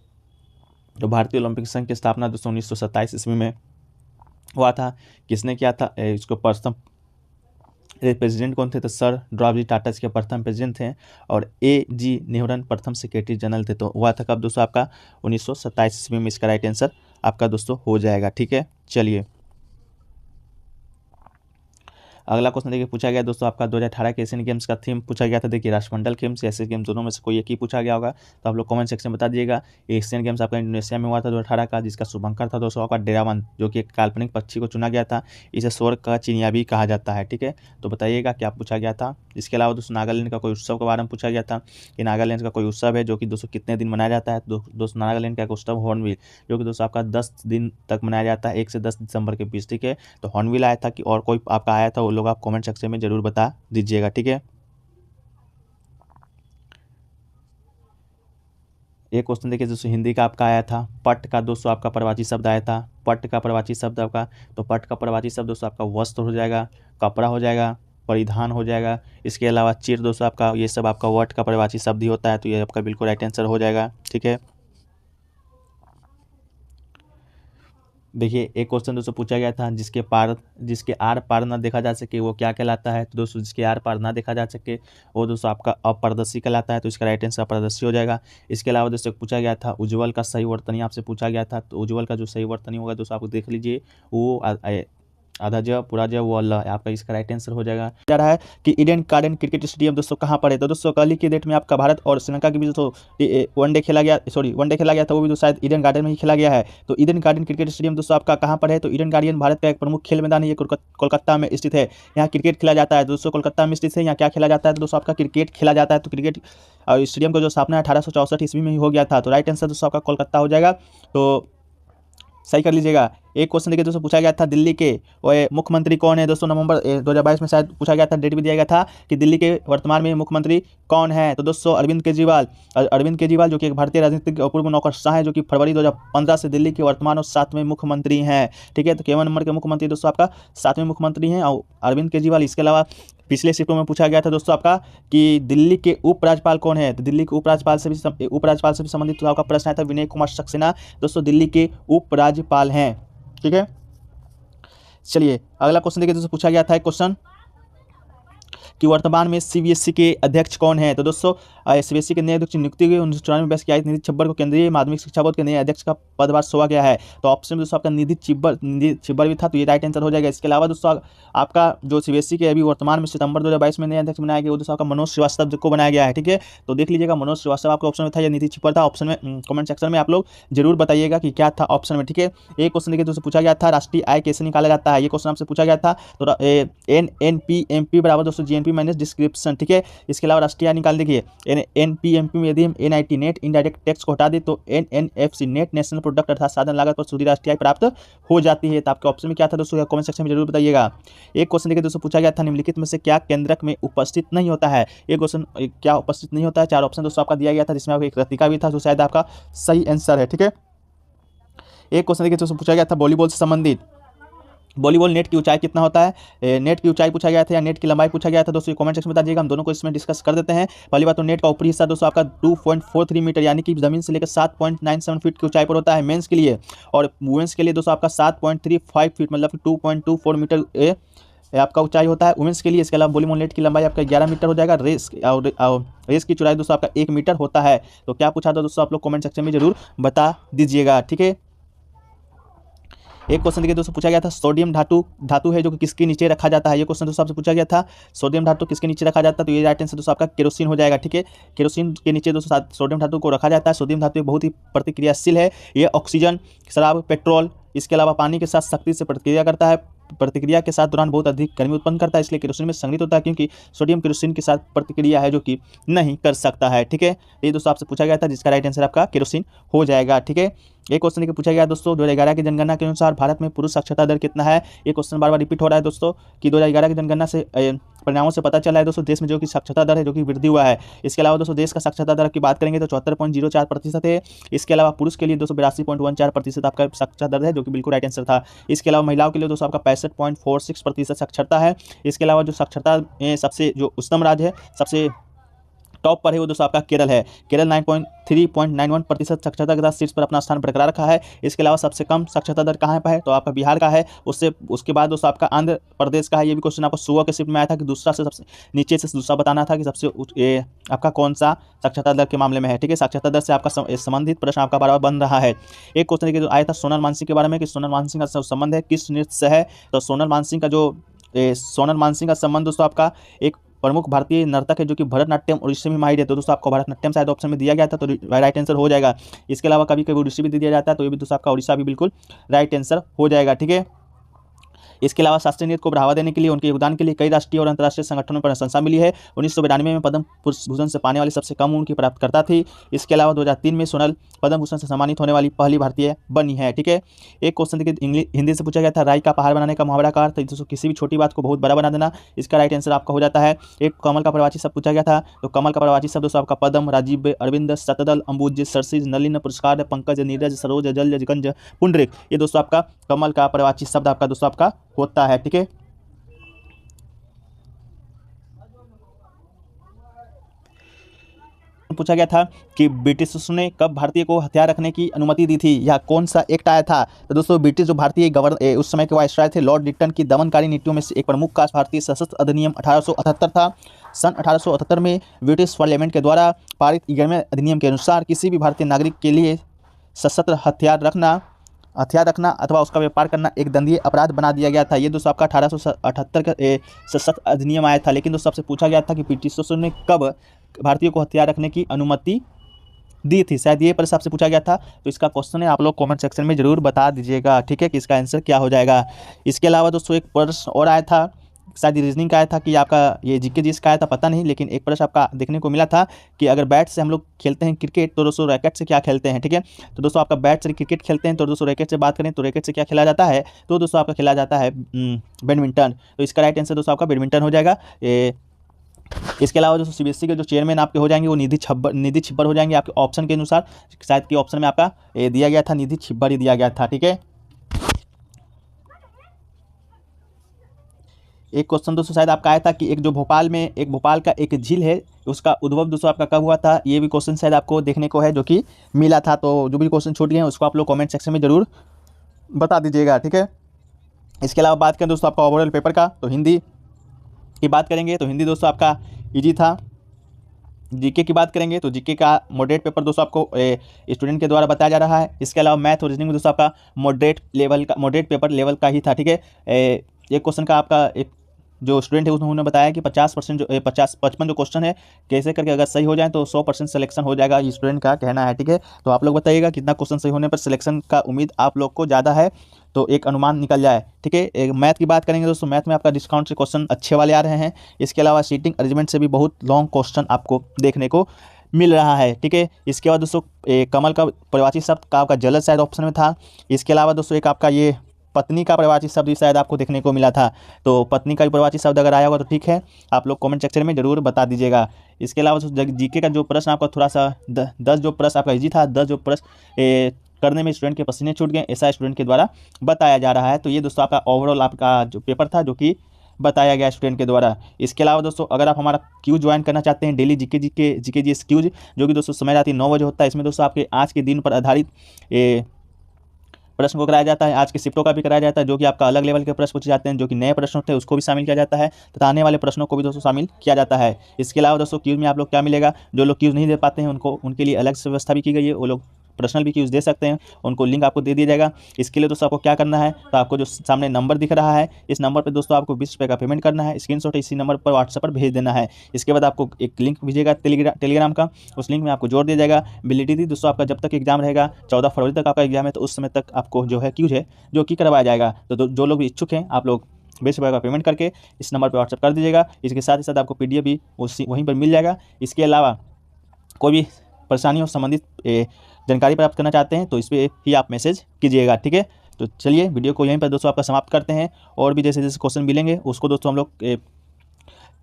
तो भारतीय ओलंपिक संघ की स्थापना दोस्तों 1927 ईस्वी में हुआ था। किसने किया था इसको, प्रथम प्रेसिडेंट कौन थे, तो सर ड्रॉबजी टाटा इसके प्रथम प्रेसिडेंट थे, और A.G. नेहरन प्रथम सेक्रेटरी जनरल थे। तो हुआ था कब दोस्तों आपका 1927 ईस्वी में, इसका राइट आंसर आपका दोस्तों हो जाएगा, ठीक है। चलिए अगला क्वेश्चन देखिए पूछा गया दोस्तों आपका 2018 के एशियन गेम्स का थीम पूछा गया था। देखिए राष्ट्रमंडल गेम्स या एशियन गेम्स दोनों में से कोई एक ही पूछा गया होगा, तो आप लोग कमेंट सेक्शन में बता दीजिएगा। एशियन गेम्स आपका इंडोनेशिया में हुआ था 2018 का, जिसका शुभंकर था दोस्तों आपका डेरावन, जो कि एक काल्पनिक पक्षी को चुना गया था। इसे स्वर्ग का चिड़िया भी कहा जाता है, ठीक है। तो बताइएगा क्या पूछा गया था। इसके अलावा दोस्तों नागालैंड का कोई उत्सव के बारे में पूछा गया था कि नागालैंड का कोई उत्सव है जो कि दोस्तों कितने दिन मनाया जाता है। दोस्तों नागालैंड का एक उत्सव हॉर्नबिल, जो कि दोस्तों आपका 10 दिन तक मनाया जाता है, 1 से 10 दिसंबर के बीच, ठीक है। तो हॉर्नबिल आया था कि और कोई आपका आया था, वो लोग आप कमेंट सेक्शन में जरूर बता दीजिएगा, ठीक है। एक क्वेश्चन देखिए दोस्तों हिंदी का आपका आया था पट का दोस्तों आपका प्रवाची शब्द आया था। पट का प्रवाची शब्द आपका, तो पट का प्रवाची शब्द दोस्तों आपका वस्त्र हो जाएगा, कपड़ा हो जाएगा, परिधान हो जाएगा। इसके अलावा चिर दोस्तों आपका, ये सब आपका वर्ड का प्रवाची शब्द ही होता है। तो ये आपका बिल्कुल राइट आंसर हो जाएगा, ठीक है। देखिए एक क्वेश्चन दोस्तों पूछा गया था जिसके आर पार ना देखा जा सके वो क्या कहलाता है। तो दोस्तों जिसके आर पार ना देखा जा सके वो दोस्तों आपका अपारदर्शी कहलाता है। तो इसका राइट आंसर अपारदर्शी हो जाएगा। इसके अलावा दोस्तों पूछा गया था उज्ज्वल का सही वर्तनी आपसे पूछा गया था। तो उज्ज्वल का जो सही वर्तनी होगा दोस्तों आप देख लीजिए, वो आधा ज पूरा ज वो अल्लाह, आपका इसका राइट आंसर हो जाएगा। जा रहा है कि ईडन गार्डन क्रिकेट स्टेडियम दोस्तों कहाँ पर है। तो दोस्तों कल ही की डेट में आपका भारत और श्रीलंका के बीच दोस्तों वनडे खेला गया था, वो भी शायद ईडन गार्डन में ही खेला गया है। तो ईडन गार्डन क्रिकेट स्टेडियम दोस्तों आपका कहाँ पर है। तो ईडन गार्डन भारत का एक प्रमुख खेल मैदान है, ये कोलकाता में स्थित है। यहाँ क्रिकेट खेला जाता है दोस्तों, कोलकाता में स्थित है। यहाँ क्या खेला जाता है तो दोस्तों आपका क्रिकेट खेला जाता है। तो क्रिकेट स्टेडियम का जो स्थापना 1864 ईस्वी में ही हो गया था। तो राइट आंसर दोस्तों आपका कोलकाता हो जाएगा, तो सही कर लीजिएगा। एक क्वेश्चन देखिए दोस्तों पूछा गया था दिल्ली के मुख्यमंत्री कौन है। दोस्तों नवंबर 2022 में शायद पूछा गया था, डेट भी दिया गया था कि दिल्ली के वर्तमान में मुख्यमंत्री कौन है। तो दोस्तों अरविंद केजरीवाल जो कि एक भारतीय राजनीतिक पूर्व नौकरशाह है, जो कि फरवरी 2015 से दिल्ली के वर्तमान और 7वें मुख्यमंत्री हैं, ठीक है। तो 51 नंबर के मुख्यमंत्री दोस्तों आपका 7वें मुख्यमंत्री हैं और अरविंद केजरीवाल। इसके अलावा पिछले शिफ्टों में पूछा गया था दोस्तों आपका कि दिल्ली के उपराज्यपाल कौन है। तो दिल्ली के उपराज्यपाल से भी संबंधित आपका प्रश्न आया था, विनय कुमार सक्सेना दोस्तों दिल्ली के उपराज्यपाल हैं, ठीक है। चलिए अगला क्वेश्चन देखिए दोस्तों पूछा गया था एक क्वेश्चन कि वर्तमान में सीबीएसई के अध्यक्ष कौन है। तो दोस्तों सीबीएसई के नए अध्यक्ष नियुक्ति हुई 1994 की आई निधि छिब्बर को केंद्रीय माध्यमिक शिक्षा बोर्ड के नए अध्यक्ष का पदभार सौंपा गया है। तो ऑप्शन में दोस्तों आपका निधि छिब्बर भी था, तो ये राइट आंसर हो जाएगा। इसके अलावा दोस्तों आपका जो सीबीएसई के अभी वर्तमान में सितंबर 2022 में नए अध्यक्ष बनाया गया वो दोस्तों आपका मनोज श्रीवास्तव को बनाया गया है, ठीक है। तो देख लीजिएगा मनोज श्रीवास्तव आपका ऑप्शन में था या निधि छिब्बर था। ऑप्शन में कमेंट सेक्शन में आप लोग जरूर बताइएगा कि क्या था ऑप्शन में, ठीक है। एक क्वेश्चन देखिए दोस्तों पूछा गया था राष्ट्रीय आय कैसे निकाला जाता है, ये क्वेश्चन आपसे पूछा गया था। तो NNP MP बराबर दोस्तों GNP NPMP माइनस डिस्क्रिप्शन, ठीक है। इसके अलावा राष्ट्रीय आय निकाल देखिए, NPMP में यदि हम NIT नेट इनडायरेक्ट टैक्स को हटा दे तो NNFC नेट नेशनल प्रोडक्ट अर्थात साधन लागत पर सूदी राष्ट्रीय आय प्राप्त हो जाती है। तो आपके ऑप्शन में क्या था दोस्तों, कमेंट सेक्शन में जरूर बताइएगा। एक क्वेश्चन देखिए दोस्तों, पूछा गया था निम्नलिखित में से क्या केंद्रक में उपस्थित नहीं होता है। एक क्वेश्चन क्या उपस्थित नहीं होता है, 4 ऑप्शन दोस्तों आपका दिया गया था, जिसमें आपको एक रतिका भी था जो शायद आपका सही आंसर है, ठीक है। एक क्वेश्चन देखिए दोस्तों, पूछा गया था वॉलीबॉल से संबंधित, वॉलीबॉल नेट की ऊंचाई कितना होता है, नेट की ऊंचाई पूछा गया था या नेट की लंबाई पूछा गया था दोस्तों, कमेंट सेक्शन में बता दीजिएगा। हम दोनों को इसमें डिस्कस कर देते हैं। पहली बात तो नेट का ऊपरी हिस्सा दोस्तों आपका 2.43 मीटर यानी कि जमीन से लेकर 7.97 फीट की ऊंचाई पर होता है मेंस के लिए, और वुमेन्स के लिए दोस्तों आपका 7.35 फीट मतलब 2.24 मीटर आपका ऊंचाई होता है वुमेन्स के लिए। इसके अलावा वॉलीबॉल नेट की लंबाई आपका 11 मीटर हो जाएगा, रेस की चौड़ाई दोस्तों आपका 1 मीटर होता है। तो क्या पूछा था दोस्तों, आप लोग कमेंट सेक्शन में जरूर बता दीजिएगा, ठीक है। एक क्वेश्चन देखिए दोस्तों, पूछा गया था सोडियम धातु है जो कि किसके नीचे रखा जाता है। ये क्वेश्चन दोस्तों आपसे पूछा गया था, सोडियम धातु किसके नीचे रखा जाता है, तो ये राइट आंसर दोस्तों आपका केरोसिन हो जाएगा, ठीक है। केरोसिन के नीचे दोस्तों सोडियम धातु को रखा जाता है। सोडियम धातु बहुत ही प्रतिक्रियाशील है, ये ऑक्सीजन, शराब, पेट्रोल, इसके अलावा पानी के साथ सख्ती से प्रतिक्रिया करता है, प्रतिक्रिया के साथ दौरान बहुत अधिक गर्मी उत्पन्न करता है, इसलिए केरोसिन में संग्रहित होता है, क्योंकि सोडियम केरोसिन के साथ प्रतिक्रिया है जो कि नहीं कर सकता है, ठीक है। ये दोस्तों आपसे पूछा गया था, जिसका राइट आंसर आपका केरोसिन हो जाएगा, ठीक है। एक क्वेश्चन के पूछा गया दोस्तों, 2011 की जनगणना के अनुसार भारत में पुरुष साक्षरता दर कितना है। ये क्वेश्चन बार बार रिपीट हो रहा है दोस्तों कि 2011 की जनगणना से परिणामों से पता चला है दोस्तों देश में जो कि साक्षरता दर है जो कि वृद्धि हुआ है। इसके अलावा दोस्तों देश का साक्षरता दर की बात करेंगे तो 74.04% है। इसके अलावा पुरुष के लिए 82.14% आपका साक्षरता दर है जो कि बिल्कुल राइट आंसर था। इसके अलावा महिलाओं के लिए दोस्तों आपका 65.46% साक्षरता है। इसके अलावा जो साक्षरता सबसे जो उच्चतम राज्य है, सबसे टॉप पर है वो दोस्तों आपका केरल है। केरल 3.91% साक्षरता के साथ शीर्ष पर अपना स्थान बरकरार रखा है। इसके अलावा सबसे कम साक्षरता दर कहाँ पर है, तो आपका बिहार का है। उसके बाद दोस्तों आपका आंध्र प्रदेश का है। ये भी क्वेश्चन आपको सुबह के शिफ्ट में आया था कि दूसरा से सबसे नीचे से दूसरा बताना था कि सबसे आपका कौन सा साक्षरता दर के मामले में है, ठीक है। साक्षरता दर से आपका संबंधित प्रश्न आपका बार बार बन रहा है। एक क्वेश्चन देखिए आया था सोनल मानसिंह के बारे में कि सोनल मानसिंह का संबंध है किस नृत्य से है। तो सोनल मानसिंह का संबंध दोस्तों आपका एक प्रमुख भारतीय नर्तक है जो कि भरतनाट्यम उड़ीसी में माहिर है। तो दोस्तों आपको भरतनाट्यम शायद ऑप्शन में दिया गया था, तो राइट आंसर हो जाएगा। इसके अलावा कभी कभी उड़ीसी भी दिया जाता है, तो ये भी दोस्तों आपका उड़ीसा भी बिल्कुल राइट आंसर हो जाएगा, ठीक है। इसके अलावा शास्त्रीय नृत्य को बढ़ावा देने के लिए उनके योगदान के लिए कई राष्ट्रीय और अंतर्राष्ट्रीय संगठनों पर प्रशंसा मिली है। 1992 में पद्म भूषण से पाने वाली सबसे कम उम्र की प्राप्तकर्ता थी। इसके अलावा 2003 में सोनल पद्म भूषण से सम्मानित होने वाली पहली भारतीय बनी है, ठीक है। एक क्वेश्चन देखिए हिंदी से पूछा गया था, राई का पहाड़ बनाने का मुहावरा का अर्थ दोस्तों किसी भी छोटी बात को बहुत बड़ा बना देना। इसका राइट आंसर आपका हो जाता है। एक कमल का प्रवाची शब्द पूछा गया था, तो कमल का प्रवाची शब्द दोस्तों आपका पद्म, राजीव, अरविंद, शतदल, अंबुज, सरसिज, नलिन, पुरस्कार, पंकज, नीरज, सरोज, जल, गंज, पुंडरिक, ये दोस्तों आपका कमल का प्रवाची शब्द आपका दोस्तों आपका होता है, ठीक है। पूछा गया था कि ब्रिटिश ने कब भारतीय को हथियार रखने की अनुमति दी थी, या कौन सा एक्ट आया था। तो दोस्तों ब्रिटिश जो भारतीय गवर्नर उस समय के वाइसराय थे लॉर्ड लिटन की दमनकारी नीतियों में से एक प्रमुख का भारतीय सशस्त्र अधिनियम 1878 था। सन 1878 में ब्रिटिश पार्लियामेंट के द्वारा पारित 11वें अधिनियम के अनुसार किसी भी भारतीय नागरिक के लिए सशस्त्र हथियार रखना अथवा उसका व्यापार करना एक दंडनीय अपराध बना दिया गया था। ये दोस्तों आपका 1878 का सशस्त्र अधिनियम आया था। लेकिन दोस्तों आपसे पूछा गया था कि ब्रिटिशों ने कब भारतीयों को हथियार रखने की अनुमति दी थी, शायद ये प्रश्न आपसे पूछा गया था। तो इसका क्वेश्चन है, आप लोग कमेंट सेक्शन में जरूर बता दीजिएगा, ठीक है, कि इसका आंसर क्या हो जाएगा। इसके अलावा दोस्तों एक प्रश्न और आया था, शायद रीजनिंग का आया था कि आपका ये जीके जिसका आया था पता नहीं, लेकिन एक प्रश्न आपका देखने को मिला था कि अगर बैट से हम लोग खेलते हैं क्रिकेट तो दोस्तों रैकेट से क्या खेलते हैं, ठीक है। तो दोस्तों आपका बैट से क्रिकेट खेलते हैं, तो दोस्तों रैकेट से बात करें तो रैकेट से क्या खेला जाता है, तो दोस्तों आपका खेला जाता है बैडमिंटन। तो इसका राइट आंसर दोस्तों आपका बैडमिंटन हो जाएगा। इसके अलावा दोस्तों सीबीएसई के जो चेयरमैन आपके हो जाएंगे वो निधि छिब्बर हो जाएंगे आपके ऑप्शन के अनुसार। शायद कि ऑप्शन में आपका दिया गया था निधि छिब्बर ही दिया गया था, ठीक है। एक क्वेश्चन दोस्तों शायद आपका आया था कि भोपाल का एक झील है, उसका उद्भव दोस्तों आपका कब हुआ था। ये भी क्वेश्चन शायद आपको देखने को है जो कि मिला था। तो जो भी क्वेश्चन छूट गए हैं उसको आप लोग कमेंट सेक्शन में जरूर बता दीजिएगा, ठीक है। इसके अलावा बात करें दोस्तों आपका ओवरऑल पेपर का, तो हिंदी की बात करेंगे तो हिंदी दोस्तों आपका इजी था। जीके की बात करेंगे तो जीके का मॉडरेट पेपर दोस्तों आपको स्टूडेंट के द्वारा बताया जा रहा है। इसके अलावा मैथ और रीजनिंग में दोस्तों आपका मॉडरेट पेपर लेवल का ही था, ठीक है। एक क्वेश्चन का आपका एक जो स्टूडेंट है उन्होंने बताया कि 50% जो 55 जो क्वेश्चन है कैसे करके अगर सही हो जाए तो 100% सिलेक्शन हो जाएगा, ये स्टूडेंट का कहना है। ठीक है, तो आप लोग बताइएगा कितना क्वेश्चन सही होने पर सिलेक्शन का उम्मीद आप लोग को ज़्यादा है, तो एक अनुमान निकल जाए। ठीक है, एक मैथ की बात करेंगे दोस्तों, मैथ में आपका डिस्काउंट से क्वेश्चन अच्छे वाले आ रहे हैं। इसके अलावा सीटिंग अरेंजमेंट से भी बहुत लॉन्ग क्वेश्चन आपको देखने को मिल रहा है। ठीक है, इसके बाद दोस्तों कमल का परिवाची शब्द का आपका जलद शायद ऑप्शन में था। इसके अलावा दोस्तों एक आपका ये पत्नी का परिवाची शब्द भी शायद आपको देखने को मिला था, तो पत्नी का भी परिवाची शब्द अगर आया होगा तो ठीक है, आप लोग कमेंट सेक्शन में जरूर बता दीजिएगा। इसके अलावा जीके का जो प्रश्न आपका थोड़ा सा 10 जो प्रश्न आपका इजी था, 10 जो प्रश्न करने में स्टूडेंट के पसीने छूट गए, ऐसा स्टूडेंट के द्वारा बताया जा रहा है। तो ये दोस्तों आपका ओवरऑल आपका जो पेपर था जो कि बताया गया स्टूडेंट के द्वारा। इसके अलावा दोस्तों अगर आप हमारा क्यूज ज्वाइन करना चाहते हैं, डेली जीके जीएस क्यूज, जो कि दोस्तों समय रात 9 बजे होता है, इसमें दोस्तों आपके आज के दिन पर आधारित प्रश्न को कराया जाता है, आज के शिफ्टों का भी कराया जाता है, जो कि आपका अलग लेवल के प्रश्न पूछे जाते हैं, जो कि नए प्रश्न होते हैं उसको भी शामिल किया जाता है, तथा आने वाले प्रश्नों को भी दोस्तों शामिल किया जाता है। इसके अलावा दोस्तों क्यूज में आप लोग क्या मिलेगा, जो लोग क्यूज नहीं दे पाते हैं उनके लिए अलग से व्यवस्था भी की गई है, वो लोग पर्सनल भी क्यूज दे सकते हैं, उनको लिंक आपको दे दिया जाएगा। इसके लिए दोस्तों आपको क्या करना है, तो आपको जो सामने नंबर दिख रहा है, इस नंबर पर दोस्तों आपको 20 रुपये का पेमेंट करना है, स्क्रीनशॉट इसी नंबर पर व्हाट्सएप पर भेज देना है। इसके बाद आपको एक लिंक भेजेगा टेलीग्राम का, उस लिंक में आपको जोड़ दिया जाएगा। वैलिडिटी दोस्तों आपका जब तक एग्जाम रहेगा, 14 फरवरी तक आपका एग्जाम है, तो उस समय तक आपको जो है क्यूज है जो कि करवाया जाएगा। तो जो लोग भी इच्छुक हैं, आप लोग 20 रुपये का पेमेंट करके इस नंबर पर व्हाट्सएप कर दीजिएगा। इसके साथ ही साथ आपको PDF भी वहीं पर मिल जाएगा। इसके अलावा कोई भी परेशानियों संबंधित जानकारी प्राप्त करना चाहते हैं तो इस पर ही आप मैसेज कीजिएगा। ठीक है, तो चलिए वीडियो को यहीं पर दोस्तों आपका समाप्त करते हैं, और भी जैसे जैसे क्वेश्चन मिलेंगे उसको दोस्तों हम लोग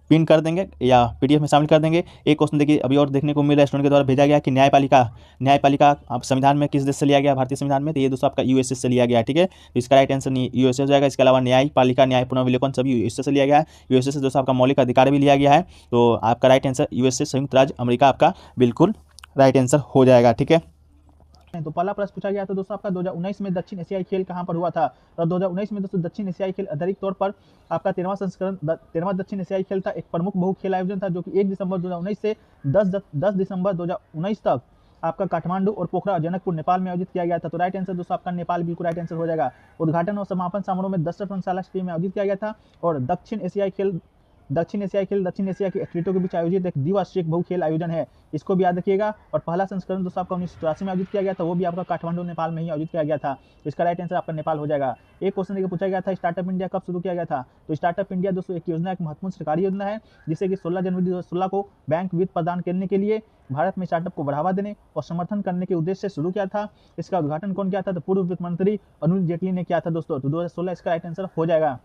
पिन कर देंगे या PDF में शामिल कर देंगे। एक क्वेश्चन देखिए अभी और देखने को मिल रहा है, स्टूडेंट के द्वारा भेजा गया कि न्यायपालिका आप संविधान में किस देश से लिया गया, भारतीय संविधान में, तो ये दोस्तों आपका USA से लिया गया है। ठीक है, तो इसका राइट आंसर USA हो जाएगा। इसके अलावा न्यायपालिका, न्याय पुनर्विलोकन सभी USA से लिया गया है। USA से दोस्तों आपका मौलिक अधिकार भी लिया गया है, तो आपका राइट आंसर USA संयुक्त राज्य अमेरिका आपका बिल्कुल राइट आंसर हो जाएगा। ठीक है, तो पहला प्रश्न पूछा गया था दोस्तों आपका 2019 में दक्षिण एशियाई खेल कहां पर हुआ था। तो 2019 में दोस्तों दक्षिण एशियाई खेल आधारित तौर पर आपका 13वां दक्षिण एशियाई खेल था, एक प्रमुख बहु खेल आयोजन था, जो कि 1 दिसंबर 2019 से 10 दिसंबर 2019 तक आपका काठमांडू और पोखरा जनकपुर नेपाल में आयोजित किया गया था। तो राइट आंसर दोस्तों आपका नेपाल बिल्कुल राइट आंसर हो जाएगा। उद्घाटन और समापन समारोह में 10 रंगशाला स्टेडियम में आयोजित किया गया था, और दक्षिण एशिया दक्षिण एशिया के एथलीटों के बीच आयोजित एक द्विवार्षिक बहु खेल आयोजन है, इसको भी याद रखिएगा। और पहला संस्करण दोस्तों आपका 1984 में आयोजित किया गया था, वो भी आपका काठमांडू नेपाल में ही आयोजित किया गया था। इसका राइट आंसर आपका नेपाल हो जाएगा। एक क्वेश्चन देखिए पूछा गया था स्टार्टअप इंडिया कब शुरू किया गया था। तो स्टार्टअप इंडिया दोस्तों एक योजना, एक महत्वपूर्ण सरकारी योजना है, जिससे कि 16 जनवरी 2016 को बैंक वित्त प्रदान करने के लिए भारत में स्टार्टअप को बढ़ावा देने और समर्थन करने के उद्देश्य से शुरू किया था। इसका उद्घाटन कौन किया था, तो पूर्व वित्त मंत्री अरुण जेटली ने किया था दोस्तों। तो 2016 इसका राइट आंसर हो जाएगा।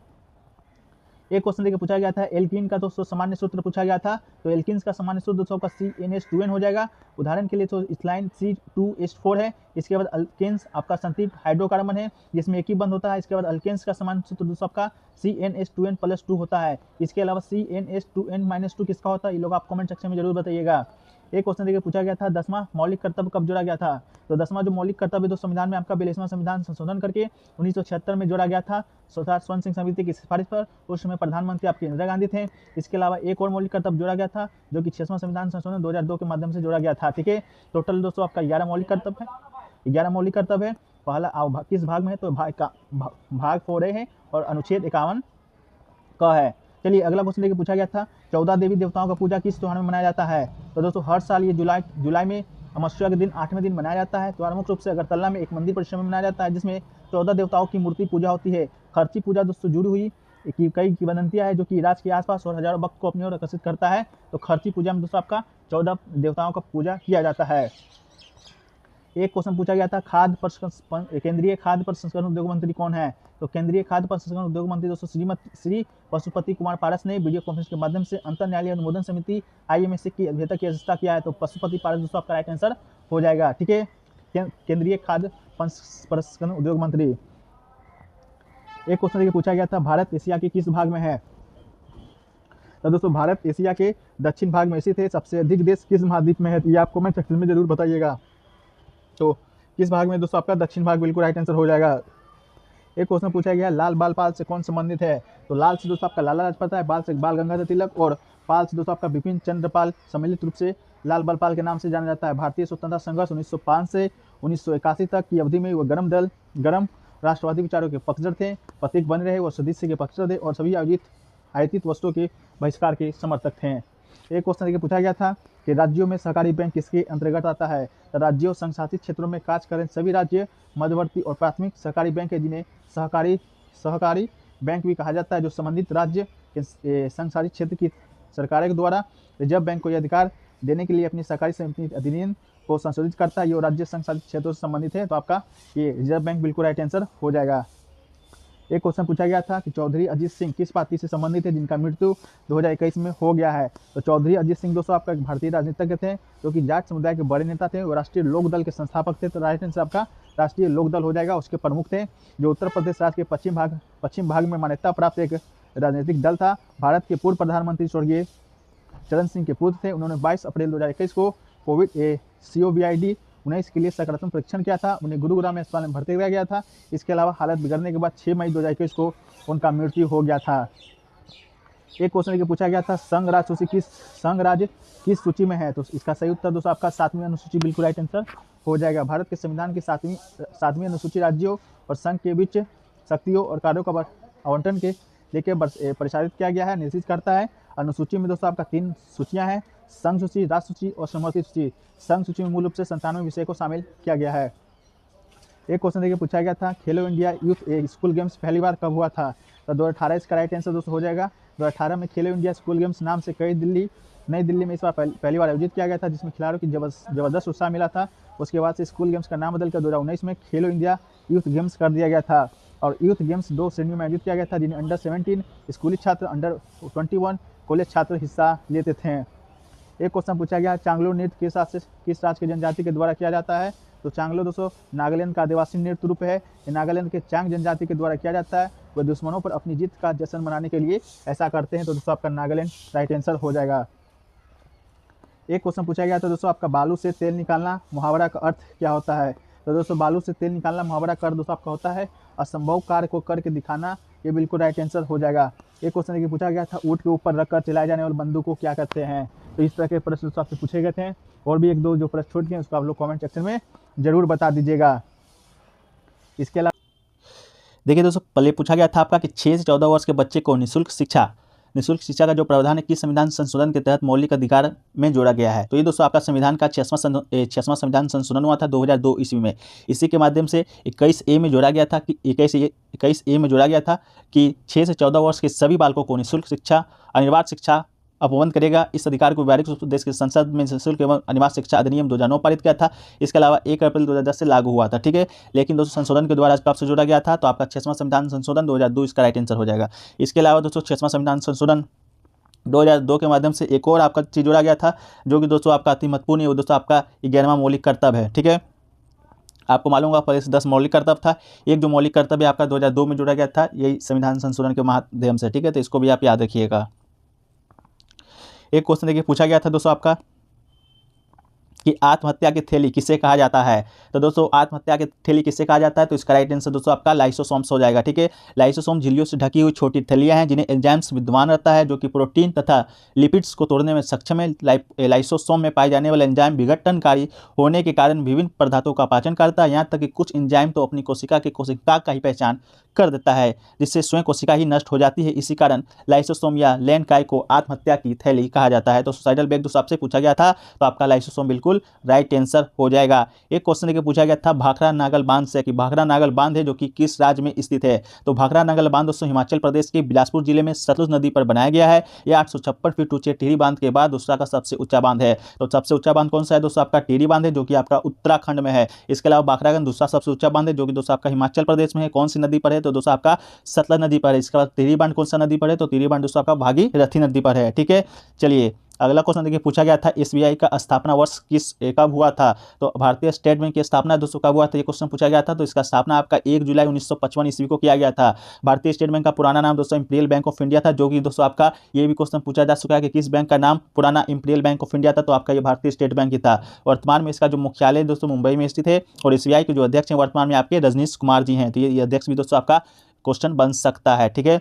एक क्वेश्चन देखिए पूछा गया था एल्कीन का दोस्तों सामान्य सूत्र पूछा गया था। तो एल्कीन्स का सामान्य सूत्र दोस्तों का CnH2n हो जाएगा। उदाहरण के लिए तो इथाइल C2H4 है। इसके बाद अल्केन्स आपका संतृप्त हाइड्रोकार्बन है, जिसमें एक ही बंध होता है। इसके बाद अल्केन्स का सामान्य सूत्र दोस्तों आपका CnH2n+2 होता है। इसके अलावा CnH2n-2 किसका होता है, ये लोग आप कमेंट सेक्शन में जरूर बताइएगा। एक क्वेश्चन देखिए पूछा गया था 10वां मौलिक कर्तव्य कब जोड़ा गया था। तो 10वां जो मौलिक कर्तव्य तो संविधान में आपका 42वां संविधान संशोधन करके 1976 में जोड़ा गया था, स्वर्ण सिंह समिति की सिफारिश पर। उस समय प्रधानमंत्री आपके इंदिरा गांधी थे। इसके अलावा एक और मौलिक कर्तव्य जोड़ा गया था, जो कि 6वां संविधान संशोधन 2002 के माध्यम से जोड़ा गया था। ठीक है, टोटल दोस्तों आपका 11 मौलिक कर्तव्य है, 11 मौलिक कर्तव्य है। पहला किस भाग में है, तो भाग 4A है और अनुच्छेद 51 का है। चलिए अगला क्वेश्चन देखिए पूछा गया था 14 देवी देवताओं का पूजा किस त्योहार में मनाया जाता है। तो दोस्तों हर साल ये जुलाई में अमावस्या के दिन 8वें दिन मनाया जाता है। त्योहार मुख्य रूप से अगरतला में एक मंदिर परिसर में मनाया जाता है, जिसमें 14 देवताओं की मूर्ति पूजा होती है। खर्ची पूजा दोस्तों जुड़ी हुई कई किंवदंतियां है, जो कि राज्य के आसपास और हजारों भक्त को अपनी ओर आकर्षित करता है। तो खर्ची पूजा में दोस्तों आपका 14 देवताओं का पूजा किया जाता है। एक क्वेश्चन पूछा गया था केंद्रीय खाद्य प्रसंस्करण उद्योग मंत्री कौन है। तो केंद्रीय खाद्य प्रसंस्करण उद्योग मंत्री दोस्तों श्री पशुपति कुमार पारस ने वीडियो कॉन्फ्रेंस के माध्यम से अंतर न्यायालय अनुमोदन समिति IMSC की अध्यक्षता की अध्यक्षता किया है। तो पशुपति पारस दोस्तों आपका राइट आंसर हो जाएगा। ठीक है, केंद्रीय खाद्य प्रसंस्करण उद्योग मंत्री। एक क्वेश्चन देखिए पूछा गया था भारत एशिया के किस भाग में है। तो दोस्तों भारत एशिया के दक्षिण भाग में स्थित है। सबसे अधिक देश किस महाद्वीप में है, ये आप कमेंट सेक्शन में जरूर बताइएगा। तो किस भाग में दोस्तों आपका दक्षिण भाग बिल्कुल राइट आंसर हो जाएगा। एक क्वेश्चन पूछा गया लाल बाल पाल से कौन संबंधित है। तो लाल से दोस्तों आपका लाला लाजपत राय, बाल से बाल गंगाधर तिलक, और पाल से दोस्तों आपका बिपिन चंद्र पाल। सम्मिलित रूप से लाल बाल पाल के नाम से जाना जाता है। भारतीय स्वतंत्रता संघर्ष 1905 से 1981 तक की अवधि में वो गरम राष्ट्रवादी विचारों के पक्षधर थे, प्रतीक बने रहे, वो सदिस्य के पक्षधर थे और सभी आयोजित आयातित वस्तुओं के बहिष्कार के समर्थक थे। एक क्वेश्चन देखिए पूछा गया था कि राज्यों में सहकारी बैंक किसके अंतर्गत आता है। तो राज्यों संघ शासित क्षेत्रों में कार्य करें सभी राज्य मध्यवर्ती और प्राथमिक सहकारी बैंक है, जिन्हें सहकारी बैंक भी कहा जाता है, जो संबंधित राज्य के संघ शासित क्षेत्र की सरकारों के द्वारा रिजर्व बैंक को यह अधिकार देने के लिए अपनी सहकारी समिति अधिनियम को संशोधित करता है। ये राज्य संघ शासित क्षेत्रों से संबंधित है, तो आपका ये रिजर्व बैंक बिल्कुल राइट आंसर हो जाएगा। एक क्वेश्चन पूछा गया था कि चौधरी अजीत सिंह किस पार्टी से संबंधित है जिनका मृत्यु 2021 में हो गया है। तो चौधरी अजीत सिंह दोस्तों आपका एक भारतीय राजनीतिज्ञ थे, जो कि जाट समुदाय के बड़े नेता थे। वो राष्ट्रीय लोक दल के संस्थापक थे, तो राइट आंसर आपका राष्ट्रीय लोक दल हो जाएगा। उसके प्रमुख थे, जो उत्तर प्रदेश राज्य के पश्चिम भाग में मान्यता प्राप्त एक राजनीतिक दल था। भारत के पूर्व प्रधानमंत्री स्वर्गीय चरण सिंह के पुत्र थे। उन्होंने 22 अप्रैल 2021 को COVID-19 के लिए सकारात्मक परीक्षण किया था। उन्हें गुरुग्राम अस्पताल में भर्ती किया गया था। इसके अलावा हालत बिगड़ने के बाद 6 मई 2021 को उनका मृत्यु हो गया था। एक क्वेश्चन के पूछा गया था संघ राज्य किस सूची में है। तो इसका सही उत्तर दोस्तों आपका 7वीं अनुसूची बिल्कुल राइट आंसर हो जाएगा। भारत के संविधान की 7वीं अनुसूची राज्यों और संघ के बीच शक्तियों और कार्यों का आवंटन के लेके परिचालित किया गया है, निर्देशित करता है। अनुसूची में दोस्तों आपका 3 सूचियां हैं, संघ सूची, राज्य सूची और समवर्ती सूची। संघ सूची में मूल रूप से 97 विषय को शामिल किया गया है। एक क्वेश्चन देखिए पूछा गया था खेलो इंडिया यूथ स्कूल गेम्स पहली बार कब हुआ था। तो 2018 इसका राइट आंसर दोस्तों हो जाएगा। 2018 में खेलो इंडिया स्कूल गेम्स नाम से नई दिल्ली में इस बार पहली बार आयोजित किया गया था, जिसमें खिलाड़ियों की जबरदस्त उत्साह मिला था। उसके बाद से स्कूल गेम्स का नाम बदलकर 2019 में खेलो इंडिया यूथ गेम्स कर दिया गया था। और यूथ गेम्स 2 श्रेणियों में आयोजित किया गया था, जिन्हें अंडर 17 स्कूली छात्र, अंडर 21 कॉलेज छात्र हिस्सा लेते थे। एक क्वेश्चन पूछा गया चांगलो नृत्य किस राज्य की जनजाति के द्वारा किया जाता है। तो चांगलो दोस्तों नागालैंड का आदिवासी नृत्य रूप है। ये नागालैंड के चांग जनजाति के द्वारा किया जाता है। वह दुश्मनों पर अपनी जीत का जश्न मनाने के लिए ऐसा करते हैं। तो दोस्तों आपका नागालैंड राइट आंसर हो जाएगा। एक क्वेश्चन पूछा गया था दोस्तों आपका बालू से तेल निकालना मुहावरा का अर्थ क्या होता है। तो दोस्तों बालू से तेल निकालना मुहावरा का अर्थ दोस्तों आपका होता है असंभव कार्य को करके दिखाना। ये बिल्कुल राइट आंसर हो जाएगा। एक क्वेश्चन देखिए पूछा गया था ऊँट के ऊपर रखकर चलाए जाने वाले बंदूक को क्या कहते हैं। तो इस तरह के प्रश्न दोस्तों आपसे पूछे गए थे। और भी 1-2 जो प्रश्न छूट गए उसको आप लोग कमेंट सेक्शन में जरूर बता दीजिएगा। इसके अलावा देखिए दोस्तों पहले पूछा गया था आपका कि 6 से 14 वर्ष के बच्चे को निःशुल्क शिक्षा का जो प्रावधान है किस संविधान संशोधन के तहत मौलिक अधिकार में जोड़ा गया है। तो ये दोस्तों आपका संविधान का 6वां संविधान संशोधन हुआ था 2002 ईस्वी में। इसी के माध्यम से 21A में जोड़ा गया था कि 21A में जोड़ा गया था कि 6 से 14 वर्ष के सभी बालकों को निःशुल्क शिक्षा अनिवार्य शिक्षा अपबंध करेगा। इस अधिकार को व्यावहारिक रूप से देश के संसद में निःशुल्क एवं अनिवार्य शिक्षा अधिनियम 2009 पारित किया था। इसके अलावा 1 अप्रैल 2010 से लागू हुआ था, ठीक है। लेकिन दोस्तों संशोधन के द्वारा कब से जोड़ा गया था। तो आपका 6वां संविधान संशोधन 2002 इसका राइट आंसर हो जाएगा। इसके अलावा दोस्तों 6वां संविधान संशोधन 2002 के माध्यम से एक और आपका चीज जोड़ा गया था, जो कि दोस्तों आपका अति महत्वपूर्ण है। वो दोस्तों आपका 11वां मौलिक कर्तव्य है, ठीक है। आपको मालूम होगा पहले से 10 मौलिक कर्तव्य था। एक जो मौलिक कर्तव्य आपका 2002 में जोड़ा गया था, यही संविधान संशोधन के माध्यम से, ठीक है। तो इसको भी आप याद रखिएगा। एक क्वेश्चन देखिए पूछा गया था दोस्तों आपका कि आत्महत्या की थैली किसे कहा जाता है। तो दोस्तों आत्महत्या की थैली किसे कहा जाता है। तो इसका राइट आंसर दोस्तों आपका लाइसोसोम्स हो जाएगा, ठीक है। लाइसोसोम झिल्लियों से ढकी हुई छोटी थैलियां हैं, जिन्हें एंजाइम्स विद्यमान रहता है, जो कि प्रोटीन तथा लिपिड्स को तोड़ने में सक्षम है। लाइसोसोम में पाए जाने वाले एंजाइम विघटनकारी होने के कारण विभिन्न पदार्थों का पाचन करता है। यहाँ तक कि कुछ एंजाइम तो अपनी कोशिका का ही पहचान कर देता है, जिससे स्वयं कोशिका ही नष्ट हो जाती है। इसी कारण लाइसोसोम या लेनकाई को आत्महत्या की थैली कहा जाता है। तो सुसाइडल बैग दोस्तों आपसे पूछा गया था, तो आपका लाइसोसोम बिल्कुल राइट आंसर हो जाएगा। एक क्वेश्चन लेके पूछा गया था भाखड़ा नागल बांध से, कि भाखड़ा नागल बांध है जो कि किस राज्य में स्थित है। तो भाखड़ा नागल बांध दोस्तों हिमाचल प्रदेश के बिलासपुर जिले में सतलुज नदी पर बनाया गया है। यह 856 फीट ऊंचे टिहरी बांध के बाद दूसरा का सबसे ऊंचा बांध है। तो सबसे ऊंचा बांध कौन सा है दोस्तों, आपका टिहरी बांध है, जो कि आपका उत्तराखंड में है। इसके अलावा भाखड़ागंज दूसरा सबसे ऊंचा बांध है, जो कि दोस्तों आपका हिमाचल प्रदेश में है। कौन सी नदी पर है, तो दोस्तों आपका सतलज नदी पर है। इसके बाद टिहरी बांध कौन सा नदी पर है, तो टिहरी बांध दोस्तों आपका भागीरथी नदी पर है, ठीक है। चलिए अगला क्वेश्चन देखिए पूछा गया था एसबीआई का स्थापना वर्ष कब हुआ था। तो भारतीय स्टेट बैंक की स्थापना दोस्तों कब हुआ था, ये क्वेश्चन पूछा गया था। तो इसका स्थापना आपका 1 जुलाई 1955 ईस्वी को किया गया था। भारतीय स्टेट बैंक का पुराना नाम दोस्तों इंपीरियल बैंक ऑफ इंडिया था, जो कि दोस्तों आपका ये भी क्वेश्चन पूछा जा चुका है कि किस बैंक का नाम पुराना इंपीरियल बैंक ऑफ इंडिया था। तो आपका ये भारतीय स्टेट बैंक ही था। वर्तमान में इसका जो मुख्यालय दोस्तों मुंबई में स्थित है। और एसबीआई के जो अध्यक्ष हैं वर्तमान में आपके रजनीश कुमार जी हैं। तो ये अध्यक्ष भी दोस्तों आपका क्वेश्चन बन सकता है, ठीक है।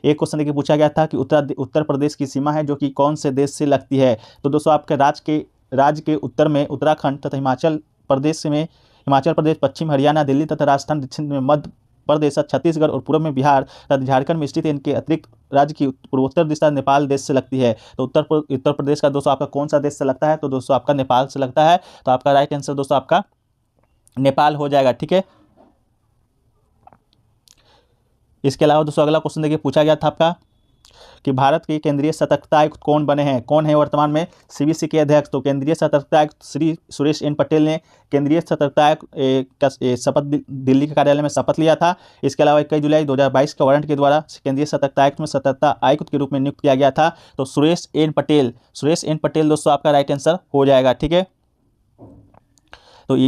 एक क्वेश्चन देखिए पूछा गया था कि उत्तर प्रदेश की सीमा है जो कि कौन से देश से लगती है। तो दोस्तों आपके राज्य के उत्तर में उत्तराखंड तथा हिमाचल प्रदेश, पश्चिम हरियाणा, दिल्ली तथा राजस्थान, दक्षिण में मध्य प्रदेश, छत्तीसगढ़ और पूर्व में बिहार तथा झारखंड में स्थित है। इनके अतिरिक्त राज्य की पूर्वोत्तर दिशा नेपाल देश से लगती है। तो उत्तर प्रदेश का दोस्तों आपका कौन सा देश से लगता है? तो दोस्तों आपका नेपाल से लगता है। तो आपका राइट आंसर दोस्तों आपका नेपाल हो जाएगा, ठीक है। इसके अलावा दोस्तों अगला क्वेश्चन देखिए, पूछा गया था आपका कि भारत के केंद्रीय सतर्कता आयुक्त कौन बने हैं? कौन है वर्तमान में सीबीसी के अध्यक्ष? तो केंद्रीय सतर्कता आयुक्त श्री सुरेश एन पटेल ने केंद्रीय सतर्कता आयुक्त का शपथ दिल्ली के कार्यालय में शपथ लिया था। इसके अलावा 21 जुलाई 2022 का वारंट के द्वारा केंद्रीय सतर्कता आयुक्त में सतर्कता आयुक्त के रूप में नियुक्त किया गया था। तो सुरेश एन पटेल दोस्तों आपका राइट आंसर हो जाएगा, ठीक है। तो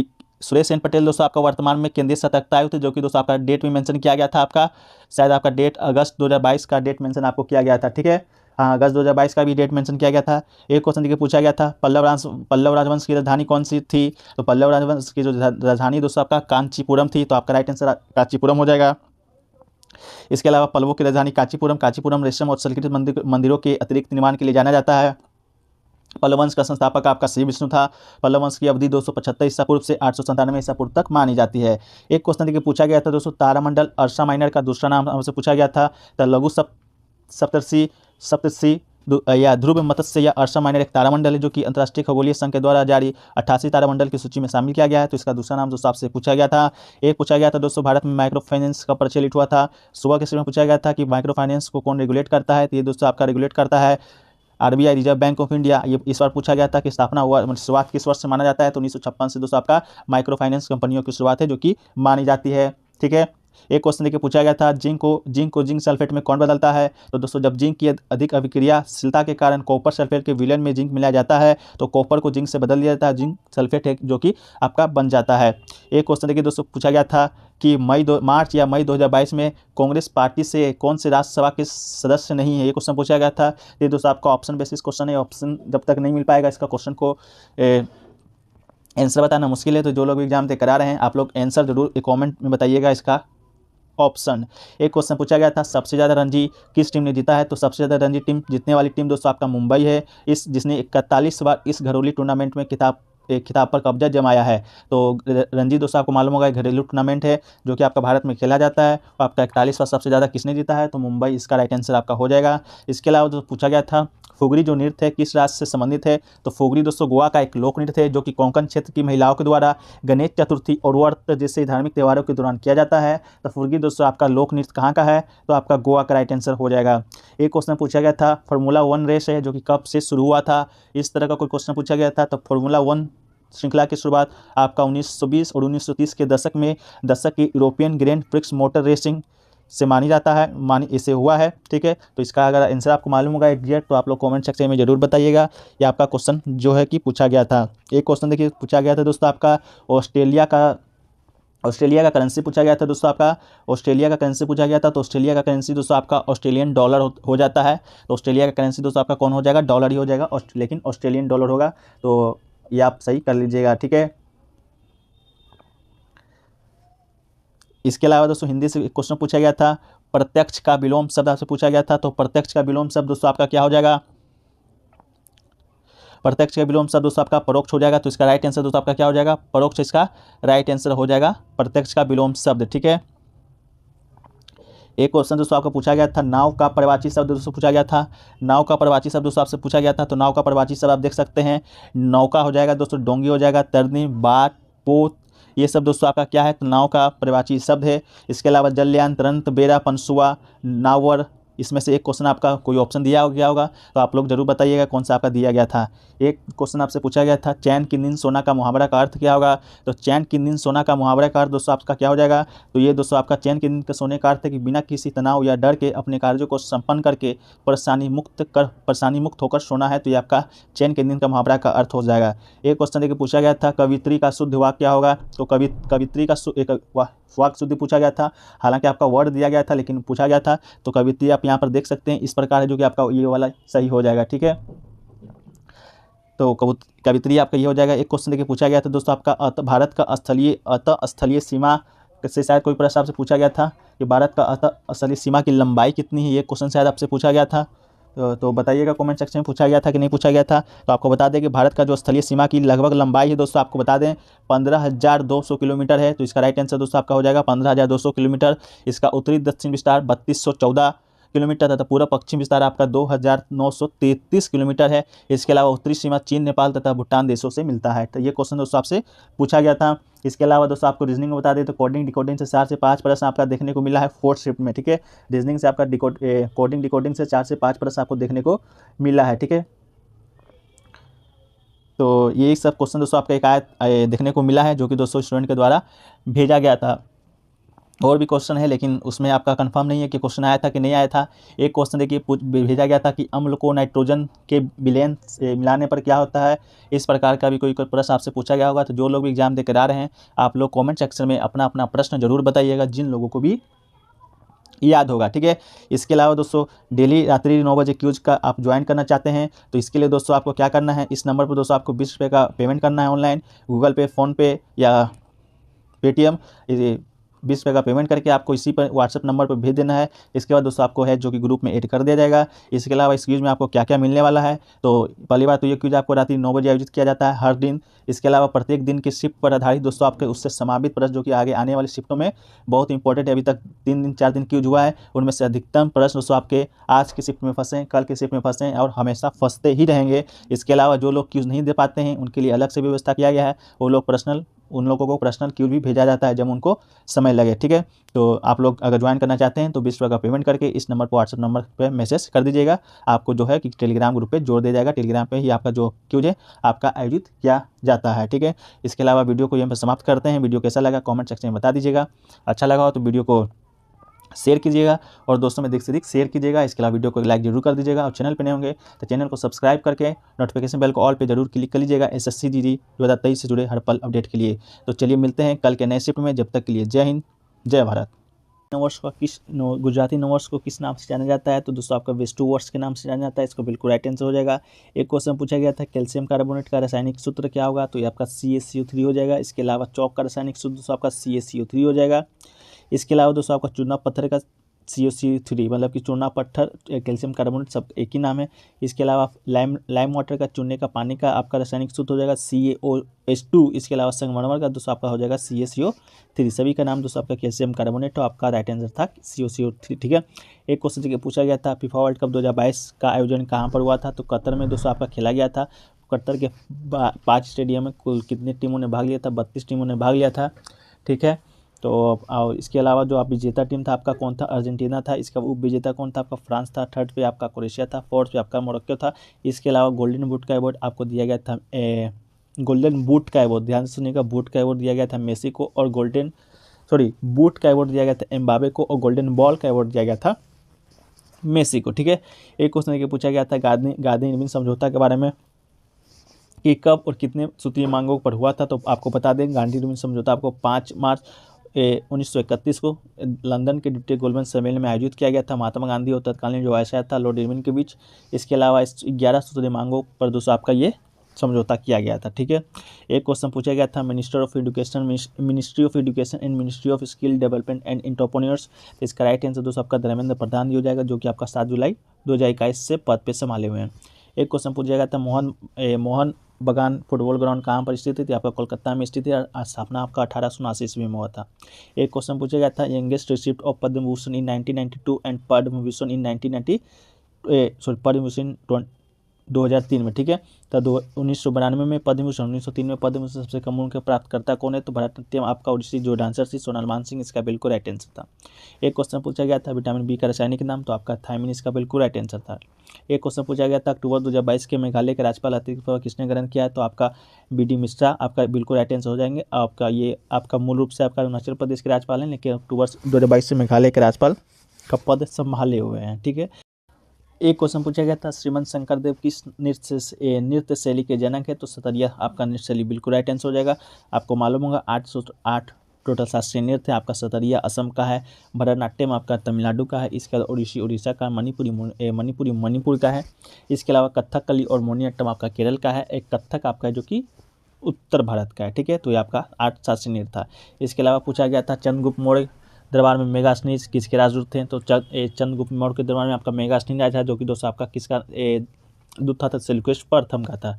सुरेश एन पटेल दोस्तों आपका वर्तमान में केंद्रीय सतर्कता आयुक्त, जो कि दोस्तों आपका डेट भी मेंशन किया गया था, आपका शायद आपका डेट अगस्त 2022 का डेट मेंशन आपको किया गया था, ठीक है। हाँ, अगस्त 2022 का भी डेट मेंशन किया गया था। एक क्वेश्चन देखिए पूछा गया था, पल्लव राजवंश की राजधानी कौन सी थी? तो पल्लव राजवंश की जो राजधानी दोस्तों आपका कांचीपुरम थी। तो आपका राइट आंसर कांचीपुरम हो जाएगा। इसके अलावा पल्लवों की राजधानी कांचीपुरम रेशम और संस्कृत मंदिरों के अतिरिक्त निर्माण के लिए जाना जाता है। पल्लव वंश का संस्थापक आपका श्री विष्णु था। पल्लव वंश की अवधि 275 ईसा पूर्व से 897 ईसा पूर्व तक मानी जाती है। एक क्वेश्चन देखिए पूछा गया था दोस्तों, तारामंडल अर्सा माइनर का दूसरा नाम हमसे पूछा गया था। तो लघु सप्तर्षि या ध्रुव मत्स्य या अर्सा माइनर एक तारामंडल है, जो कि अंतर्राष्ट्रीय खगोलीय संघ के द्वारा जारी 88 तारामंडल की सूची में शामिल किया गया है। तो इसका दूसरा नाम दोस्तों आपसे पूछा गया था। एक पूछा गया था दोस्तों, भारत में माइक्रो फाइनेंस का प्रचलित हुआ था। सुबह के समय में पूछा गया था कि माइक्रो फाइनेंस को कौन रेगुलेट करता है? तो ये दोस्तों आपका रेगुलेट करता है RBI, reserve bank of India. ये इस बार पूछा गया था कि स्थापना हुआ शुरुआत किस वर्ष से माना जाता है? तो 1956 से दोस्तों आपका माइक्रो फाइनेंस कंपनियों की शुरुआत है, जो कि मानी जाती है, ठीक है। एक क्वेश्चन देखिए पूछा गया था, जिंक को जिंक सल्फेट में कौन बदलता है? तो दोस्तों जब जिंक की अधिक अभिक्रियाशीलता के कारण कॉपर सल्फेट के विलयन में जिंक मिलाया जाता है, तो कॉपर को जिंक से बदल दिया जाता है, जिंक सल्फेट है जो कि आपका बन जाता है। एक क्वेश्चन देखिए दोस्तों पूछा गया था कि मार्च 2022 में कांग्रेस पार्टी से कौन से राज्यसभा के सदस्य नहीं है? ये क्वेश्चन पूछा गया था। ये दोस्तों आपका ऑप्शन बेसिस क्वेश्चन है। ऑप्शन जब तक नहीं मिल पाएगा इसका क्वेश्चन को आंसर बताना मुश्किल है। तो जो लोग एग्जाम दे करा रहे हैं, आप लोग आंसर जरूर कॉमेंट में बताइएगा इसका ऑप्शन। एक क्वेश्चन पूछा गया था, सबसे ज़्यादा रणजी किस टीम ने जीता है? तो सबसे ज़्यादा रणजी टीम जीतने वाली टीम दोस्तों आपका मुंबई है, जिसने 41 बार इस घरेलू टूर्नामेंट में खिताब पर कब्जा जमाया है। तो रणजी दोस्तों आपको मालूम होगा घरेलू टूर्नामेंट है जो कि आपका भारत में खेला जाता है। और आपका 41 बार सबसे ज़्यादा किसने जीता है? तो मुंबई इसका राइट आंसर आपका हो जाएगा। इसके अलावा जो पूछा गया था, फुगड़ी जो नृत्य है किस राज्य से संबंधित है? तो फुगड़ी दोस्तों गोवा का एक लोक नृत्य है, जो कि कोंकण क्षेत्र की महिलाओं के द्वारा गणेश चतुर्थी और व्रत जैसे धार्मिक त्योहारों के दौरान किया जाता है। तो फुगड़ी दोस्तों आपका लोक नृत्य कहाँ का है? तो आपका गोवा का राइट आंसर हो जाएगा। एक क्वेश्चन पूछा गया था, फार्मूला 1 रेस है जो कि कब से शुरू हुआ था? इस तरह का कोई क्वेश्चन पूछा गया था। तो फार्मूला 1 श्रृंखला की शुरुआत आपका 1920 और 1930 के दशक की European grand prix motor racing से मानी जाता है, इसे हुआ है, ठीक है। तो इसका अगर आंसर आपको मालूम होगा एग्जैक्ट, तो आप लोग कमेंट सेक्शन में जरूर बताइएगा। ये आपका क्वेश्चन जो है कि पूछा गया था। एक क्वेश्चन देखिए पूछा गया था दोस्तों आपका ऑस्ट्रेलिया का करेंसी पूछा गया था दोस्तों आपका। ऑस्ट्रेलिया का करेंसी पूछा गया था। तो ऑस्ट्रेलिया का करेंसी दोस्तों आपका ऑस्ट्रेलियन डॉलर हो जाता है। तो ऑस्ट्रेलिया का करेंसी दोस्तों आपका कौन हो जाएगा? डॉलर ही हो जाएगा, लेकिन ऑस्ट्रेलियन डॉलर होगा। तो ये आप सही कर लीजिएगा, ठीक है। इसके अलावा दोस्तों हिंदी से क्वेश्चन पूछा गया था, प्रत्यक्ष का विलोम शब्द आपसे पूछा गया था। तो प्रत्यक्ष का विलोम शब्द दोस्तों आपका क्या हो जाएगा? प्रत्यक्ष का विलोम शब्द दोस्तों आपका परोक्ष हो जाएगा। तो इसका राइट आंसर दोस्तों आपका क्या हो जाएगा? परोक्ष इसका राइट आंसर हो जाएगा, प्रत्यक्ष का विलोम शब्द, ठीक है। एक क्वेश्चन दोस्तों आपको पूछा गया था, नाव का प्रवाची शब्द दोस्तों पूछा गया था। नाव का प्रवाची शब्द दोस्तों आपसे पूछा गया था। तो नाव का प्रवाची शब्द आप देख सकते हैं, नौका हो जाएगा दोस्तों, डोंगी हो जाएगा, तरनी, बाट, पोत, ये सब दोस्तों आपका क्या है? तो नाव का प्रवाची शब्द है। इसके अलावा जलयान, तरंत, बेड़ा, पंसुआ, नावर, इसमें से एक क्वेश्चन आपका कोई ऑप्शन दिया गया होगा, तो आप लोग जरूर बताइएगा कौन सा आपका दिया गया था। एक क्वेश्चन आपसे पूछा गया था, चैन की नींद सोना का मुहावरा का अर्थ क्या होगा? तो चैन की नींद सोना का मुहावरा का अर्थ दोस्तों आपका क्या हो जाएगा? तो ये दोस्तों आपका चैन की नींद का सोने का अर्थ है कि बिना किसी तनाव या डर के अपने कार्यों को संपन्न करके परेशानी मुक्त होकर सोना है। तो ये आपका चैन की नींद का मुहावरा का अर्थ हो जाएगा। एक क्वेश्चन देखिए पूछा गया था, कवित्री का शुद्ध वाक्य क्या होगा? तो कवित्री का एक वाक्य शुद्धि पूछा गया था। हालांकि आपका वर्ड दिया गया था, लेकिन पूछा गया था। तो कवित्री आप यहाँ पर देख सकते हैं इस प्रकार है, जो कि आपका ये वाला सही हो जाएगा, ठीक है। तो कवित्री आपका ये हो जाएगा। एक क्वेश्चन देखिए पूछा गया था दोस्तों आपका, भारत का स्थलीय सीमा से शायद कोई प्रश्न आपसे पूछा गया था कि भारत का स्थलीय सीमा की लंबाई कितनी है? ये क्वेश्चन शायद आपसे पूछा गया था। तो बताइएगा कमेंट सेक्शन में पूछा गया था कि नहीं पूछा गया था। तो आपको बता दें कि भारत का जो स्थलीय सीमा की लगभग लंबाई है दोस्तों, आपको बता दें 15,200 किलोमीटर है। तो इसका राइट आंसर दोस्तों आपका हो जाएगा 15,200 किलोमीटर। इसका उत्तरी दक्षिण विस्तार 3214 किलोमीटर तथा पूरा पश्चिम विस्तार आपका 2933 किलोमीटर है। इसके अलावा उत्तरी सीमा चीन, नेपाल तथा भूटान देशों से मिलता है। तो ये क्वेश्चन दोस्तों आपसे पूछा गया था। इसके अलावा दोस्तों आपको रीजनिंग में बता दें तो कोडिंग डिकोडिंग से 4 से 5 प्रश्न आपका देखने को मिला है 4th शिफ्ट में, ठीक है। रीजनिंग से आपका कोडिंग डिकोडिंग से 4 से 5 प्रश्न आपको देखने को मिला है, ठीक है। तो ये सब क्वेश्चन दोस्तों आपका एक आया देखने को मिला है, जो कि दोस्तों स्टूडेंट के द्वारा भेजा गया था। और भी क्वेश्चन है लेकिन उसमें आपका कंफर्म नहीं है कि क्वेश्चन आया था कि नहीं आया था। एक क्वेश्चन देखिए भेजा गया था कि अम्ल को नाइट्रोजन के विलयन से मिलाने पर क्या होता है। इस प्रकार का भी कोई प्रश्न आपसे पूछा गया होगा। तो जो लोग भी एग्जाम देकर आ रहे हैं, आप लोग कमेंट सेक्शन में अपना अपना प्रश्न जरूर बताइएगा, जिन लोगों को भी याद होगा, ठीक है। इसके अलावा दोस्तों डेली रात्रि 9 बजे क्यूज का आप ज्वाइन करना चाहते हैं तो इसके लिए दोस्तों आपको क्या करना है, इस नंबर पर दोस्तों आपको 20 रुपये का पेमेंट करना है ऑनलाइन, गूगल पे, फ़ोनपे या पेटीएम। 20 रुपये का पेमेंट करके आपको इसी पर व्हाट्सएप नंबर पर भेज देना है। इसके बाद दोस्तों आपको है जो कि ग्रुप में ऐड कर दिया जाएगा। इसके अलावा इस क्यूज में आपको क्या क्या मिलने वाला है, तो पहली बात तो ये क्यूज आपको रात्रि 9 बजे आयोजित किया जाता है हर दिन। इसके अलावा प्रत्येक दिन की शिफ्ट पर आधारित दोस्तों आपके उससे संभावित प्रश्न जो कि आगे आने वाली शिफ्टों में बहुत इंपॉर्टेंट है, अभी तक 3 दिन 4 दिन क्यूज हुआ है, उनमें से अधिकतम प्रश्न दोस्तों आपके आज की शिफ्ट में फंसे, कल की शिफ्ट में फंसे और हमेशा फंसते ही रहेंगे। इसके अलावा जो लोग क्यूज नहीं दे पाते हैं उनके लिए अलग से व्यवस्था किया गया है, वो लोग उन लोगों को पर्सनल क्यूज भी भेजा जाता है जब उनको समय लगे, ठीक है। तो आप लोग अगर ज्वाइन करना चाहते हैं तो 20 रुपये का पेमेंट करके इस नंबर पर व्हाट्सएप नंबर पे मैसेज कर दीजिएगा। आपको जो है कि टेलीग्राम ग्रुप पे जोड़ दिया जाएगा, टेलीग्राम पे ही आपका जो क्यूज है आपका आयोजित किया जाता है, ठीक है। इसके अलावा वीडियो को यहाँ पर समाप्त करते हैं। वीडियो कैसा लगा कमेंट सेक्शन में बता दीजिएगा। अच्छा लगा हो तो वीडियो को शेयर कीजिएगा और दोस्तों में अधिक से अधिक शेयर कीजिएगा। इसके अलावा वीडियो को लाइक जरूर कर दीजिएगा और चैनल पर नए होंगे तो चैनल को सब्सक्राइब करके नोटिफिकेशन बेल को ऑल पे जरूर क्लिक कर लीजिएगा SSC GD 2023 से जुड़े हर पल अपडेट के लिए। तो चलिए मिलते हैं कल के नए शिफ्ट में, जब तक के लिए जय हिंद जय भारत। नववर्ष का गुजराती नववर्ष को किस नाम से जाना जाता है, तो दोस्तों आपका विष्णु वर्ष के नाम से जाना जाता है। इसको बिल्कुल राइट आंसर हो जाएगा। एक क्वेश्चन पूछा गया था कैल्शियम कार्बोनेट का रासायनिक सूत्र क्या होगा, तो ये आपका CaCO3 हो जाएगा। इसके अलावा चौक का रासायनिक सूत्र दोस्तों आपका CaCO3 हो जाएगा। इसके अलावा दोस्तों आपका चूना पत्थर का CaCO3 मतलब कि चूना पत्थर कैल्शियम कार्बोनेट सब एक ही नाम है। इसके अलावा लाइम वाटर का चूने का पानी का आपका रासायनिक सूत्र हो जाएगा CaOH2। इसके अलावा संगमरमर का दोस्तों आपका हो जाएगा CaCO3। सभी का नाम दोस्तों आपका कैल्शियम कार्बोनेट, तो आपका राइट आंसर था CaCO3, ठीक है। एक क्वेश्चन जगह पूछा गया था फीफा वर्ल्ड कप 2022 का आयोजन कहाँ पर हुआ था, तो कतर में दोस्तों आपका खेला गया था। कतर के 5 स्टेडियम में कुल कितनी टीमों ने भाग लिया था, 32 टीमों ने भाग लिया था, ठीक है। तो और इसके अलावा जो आप विजेता टीम था आपका कौन था, अर्जेंटीना था। इसका उप विजेता कौन था, आपका फ्रांस था। 3rd पे आपका क्रोएशिया था। 4th पे आपका मोरक्को था। इसके अलावा गोल्डन बूट का अवार्ड आपको दिया गया था, गोल्डन बूट का अवार्ड, ध्यान से सुनिएगा, बूट का अवार्ड दिया गया था मेसी को और बूट का अवार्ड दिया गया था एम्बाबे को और गोल्डन बॉल का अवार्ड दिया गया था मेसी को, ठीक है। एक क्वेश्चन ये पूछा गया था गांधी इरविन समझौता के बारे में कि कब और कितने सूत्रीय मांगों पर हुआ था, तो आपको बता दें गांधी इरविन समझौता आपको 5 मार्च 1931 को लंदन के ड्यूटी गोल्डमैन सम्मेलन में आयोजित किया गया था। महात्मा गांधी और तत्कालीन जो वायसराय था लॉर्ड इरविन के बीच। इसके अलावा इस 11 सूत्रीय मांगों पर दोस्तों आपका ये समझौता किया गया था, ठीक है। एक क्वेश्चन पूछा गया था ministry of education and ministry of skill development and entrepreneurs. तो इसका राइट आंसर दोस्तों आपका धर्मेंद्र प्रधान जी हो जाएगा, जो कि आपका 7 जुलाई 2021 से पद पे संभाले हुए हैं। एक क्वेश्चन पूछा गया था मोहन बगान फुटबॉल ग्राउंड कहाँ पर स्थित है, आपका कोलकाता में स्थित है। स्थापना आपका 1879 ईस्वी में हुआ था। एक क्वेश्चन पूछा गया था youngest recipient of Padma Bhushan in 1992 and Padma Bhushan in 2003 में, ठीक है। तो 1992 में पद्म भूषण, 1903 में पद्म भूषण सबसे कम उनके प्राप्तकर्ता कौन है, तो भरतनाट्यम आपका ओडिसी जो डांसर थी सोनाल मानसिंह, इसका बिल्कुल राइट आंसर था। एक क्वेश्चन पूछा गया था विटामिन बी का रासायनिक नाम, तो आपका थायमिन इसका बिल्कुल राइट आंसर था। एक क्वेश्चन पूछा गया था अक्टूबर 2022 के मेघालय के राज्यपाल अतिरिक्त पद किसने ग्रहण किया है, तो आपका BD मिश्रा आपका बिल्कुल राइट आंसर हो जाएंगे। आपका मूल रूप से आपका अरुणाचल प्रदेश के राज्यपाल हैं, लेकिन अक्टूबर 2022 से मेघालय के राज्यपाल का पद संभाले हुए हैं, ठीक है। एक क्वेश्चन पूछा गया था श्रीमंत शंकरदेव किस नृत्य शैली के जनक है, तो सतरिया आपका नृत्य शैली बिल्कुल राइट आंसर हो जाएगा। आपको मालूम होगा 808 टोटल शास्त्रीय नृत्य है। आपका सतरिया असम का है, भरतनाट्यम आपका तमिलनाडु का है, इसके अलावा ओडिसी उड़ीसा का, मणिपुरी मणिपुर का है। इसके अलावा कथकली और मोहिनीअट्टम आपका केरल का है। एक कथक आपका है जो कि उत्तर भारत का है, ठीक है। तो ये आपका 8 शास्त्रीय नृत्य था। इसके अलावा पूछा गया था चंद्रगुप्त मौर्य दरबार में मेगास्नीज किसके राजदूत थे, तो चंद्रगुप्त मौर्य के दरबार में आपका मेगास्नीज आया था, जो कि दोस्तों आपका किसका दूत था सेलुकस प्रथम का था।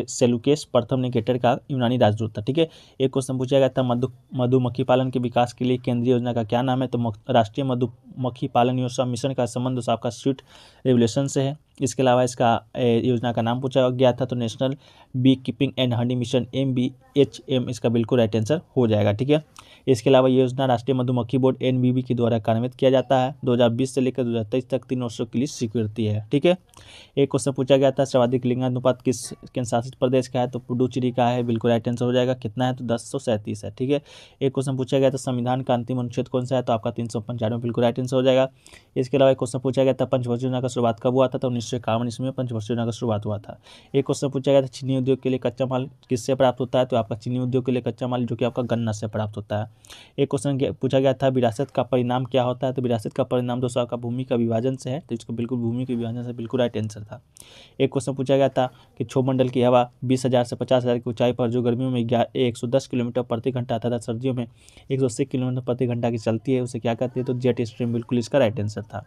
सेलुकस प्रथम निकेटर का यूनानी राजदूत था। ठीक है। एक क्वेश्चन पूछा गया था मधुमक्खी पालन के विकास के लिए केंद्रीय योजना का क्या नाम है? तो राष्ट्रीय मधुमक्खी पालन योजना मिशन का संबंध दोस्तों आपका स्वीट रेवोल्यूशन से है। इसके अलावा इसका योजना का नाम पूछा गया था तो national bee keeping and honey mission MBHM इसका बिल्कुल राइट आंसर हो जाएगा। ठीक है। इसके अलावा ये योजना राष्ट्रीय मधुमक्खी बोर्ड NBB के द्वारा कार्यान्वित किया जाता है। 2020 से लेकर 2023 तक 3 वर्षों के लिए स्वीकृति है। ठीक है। एक क्वेश्चन पूछा गया था सर्वाधिक लिंगानुपात किस केंद्र शासित प्रदेश का है? तो पुडुचेरी का है। बिल्कुल राइट आंसर हो जाएगा। कितना है? तो 1037 है। ठीक है। एक क्वेश्चन पूछा गया था संविधान का अंतिम अनुच्छेद कौन सा है? तो आपका 395 बिल्कुल राइट आंसर हो जाएगा। इसके अलावा एक क्वेश्चन पूछा गया था पंचवर्षीय योजना का शुरुआत कब हुआ था? तो 1951 ईस्वी में पंचवर्षीय योजना का शुरुआत हुआ था। एक क्वेश्चन पूछा गया था चीनी उद्योग के लिए कच्चा माल किससे प्राप्त होता है? तो आपका चीनी उद्योग के लिए कच्चा माल जो कि आपका गन्ना से प्राप्त होता है। एक क्वेश्चन पूछा गया था विरासत का परिणाम क्या होता है? तो विरासत का परिणाम दोस्तों आपका भूमि का विभाजन से है। तो इसको बिल्कुल भूमि के विभाजन से बिल्कुल राइट आंसर था। एक क्वेश्चन पूछा गया था कि क्षोभमंडल की हवा 20,000 से 50,000 की ऊंचाई पर जो गर्मियों में 110 किलोमीटर प्रति घंटा तथा सर्दियों में 180 किलोमीटर प्रति घंटा की चलती है उसे क्या कहते हैं? तो जेट स्ट्रीम बिल्कुल इसका राइट आंसर था।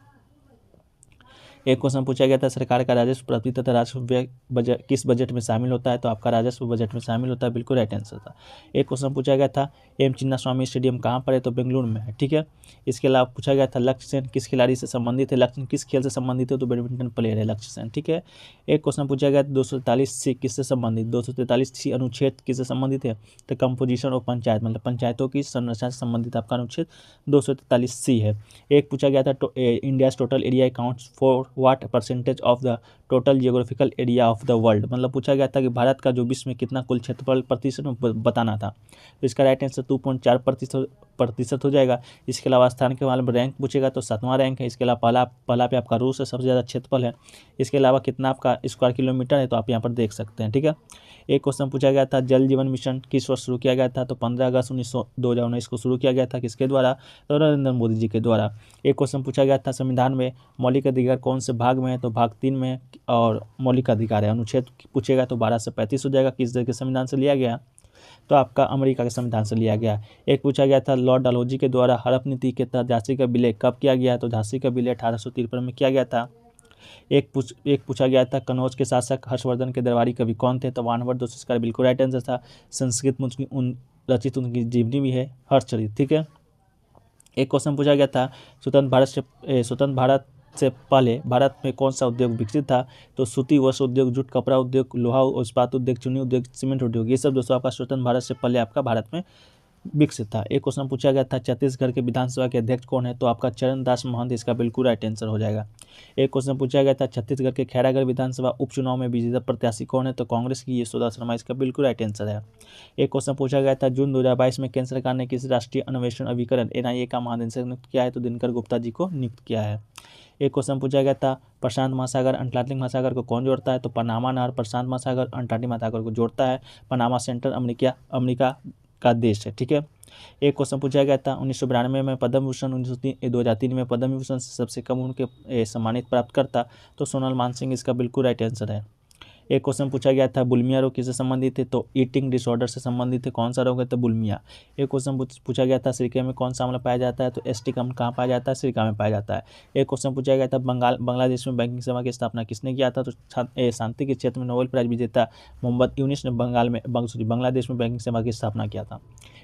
एक क्वेश्चन पूछा गया था सरकार का राजस्व प्राप्ति तथा राजस्व व्यय बजट किस बजट में शामिल होता है? तो आपका राजस्व बजट में शामिल होता है। बिल्कुल राइट आंसर था। एक क्वेश्चन पूछा गया था एम चिन्नास्वामी स्टेडियम कहाँ पर है? तो बेंगलुरु में है। ठीक है। इसके अलावा पूछा गया था लक्ष्य सेन किस खिलाड़ी से संबंधित है? लक्ष्य किस खेल से संबंधित है? तो बैडमिंटन प्लेयर है लक्ष्य सेन। ठीक है। एक क्वेश्चन पूछा गया था 243C किससे संबंधित? 243C अनुच्छेद किससे संबंधित है? तो कंपोजिशन ऑफ पंचायत मतलब पंचायतों की संरचना से संबंधित आपका अनुच्छेद 243C है। एक पूछा गया था India total area accounts for what percentage of the total geographical area of the world मतलब पूछा गया था कि भारत का जो विश्व में कितना कुल क्षेत्रफल प्रतिशत में बताना था। तो इसका राइट आंसर 2.4% हो जाएगा। इसके अलावा स्थान के मामले में रैंक पूछेगा तो 7वां रैंक है। इसके अलावा पहला पे आपका रूस है, सबसे ज़्यादा क्षेत्रफल है। इसके अलावा कितना आपका स्क्वायर किलोमीटर है तो आप यहाँ पर देख सकते हैं। ठीक है। एक क्वेश्चन पूछा गया था जल जीवन मिशन किस वर्ष शुरू किया गया था? तो 15 अगस्त 2019 को शुरू किया गया था। किसके द्वारा? तो नरेंद्र मोदी जी के द्वारा। एक क्वेश्चन पूछा गया था संविधान में मौलिक अधिकार कौन से भाग में है? तो भाग 3 में और मौलिक अधिकार है। अनुच्छेद पूछेगा तो 12 से 35 हो जाएगा। किस देश के संविधान से लिया गया? तो आपका अमेरिका के संविधान से लिया गया। एक पूछा गया था लॉर्ड डलहौजी के द्वारा हड़प नीति के तहत झांसी का विलय कब किया गया? तो झांसी का विलय 1853 में किया गया था। एक पूछा गया था कनौज के शासक हर्षवर्धन के दरबारी कवि कौन थे? तो वानवर दोस्तों इसका बिल्कुल राइट आंसर था। संस्कृत में रचित उनकी जीवनी भी है हर्षचरित। ठीक है। एक क्वेश्चन पूछा गया था स्वतंत्र भारत से पहले भारत में कौन सा उद्योग विकसित था? तो सूती वस्त्र उद्योग, जूट कपड़ा उद्योग, लोहा इस्पात उद्योग, चीनी उद्योग, सीमेंट उद्योग, ये सब दोस्तों आपका स्वतंत्र भारत से पहले आपका भारत में विकसित था। एक क्वेश्चन पूछा गया था छत्तीसगढ़ के विधानसभा के अध्यक्ष कौन है? तो आपका चरणदास महंत इसका बिल्कुल राइट आंसर हो जाएगा। एक क्वेश्चन पूछा गया था छत्तीसगढ़ के खैरागढ़ विधानसभा उपचुनाव में विजेता प्रत्याशी कौन है? तो कांग्रेस की यशोदा शर्मा इसका बिल्कुल राइट आंसर है। एक क्वेश्चन पूछा गया था जून 2022 में केंद्र सरकार ने किस राष्ट्रीय अन्वेषण अभिकरण NIA का महानिदेशक नियुक्त किया है? तो दिनकर गुप्ता जी को नियुक्त किया है। एक क्वेश्चन पूछा गया था प्रशांत महासागर अंटार्कटिक महासागर को कौन जोड़ता है? तो पनामा नहर प्रशांत महासागर अंटार्कटिक महासागर को जोड़ता है। पनामा सेंटर अमेरिका का देश है। ठीक है। एक क्वेश्चन पूछा गया था 1992 में पद्म भूषण, 2003 में पद्म विभूषण से सबसे कम उनके सम्मानित प्राप्त करता तो सोनल मानसिंह इसका बिल्कुल राइट आंसर है। एक क्वेश्चन पूछा गया था बुलिमिया रोग किससे संबंधित है? तो ईटिंग डिसऑर्डर से संबंधित है। कौन सा रोग है? तो बुलिमिया। एक क्वेश्चन पूछा गया था सिरके में कौन सा अम्ल पाया जाता है? तो एसिटिक अम्ल कहाँ पाया जाता है? सिरका में पाया जाता है। एक क्वेश्चन पूछा गया था बांग्लादेश में बैंकिंग सेवा की स्थापना किसने किया था? तो शांति के क्षेत्र में नोबेल प्राइज विजेता मोहम्मद यूनिस ने बांग्लादेश में बैंकिंग सेवा की स्थापना किया था।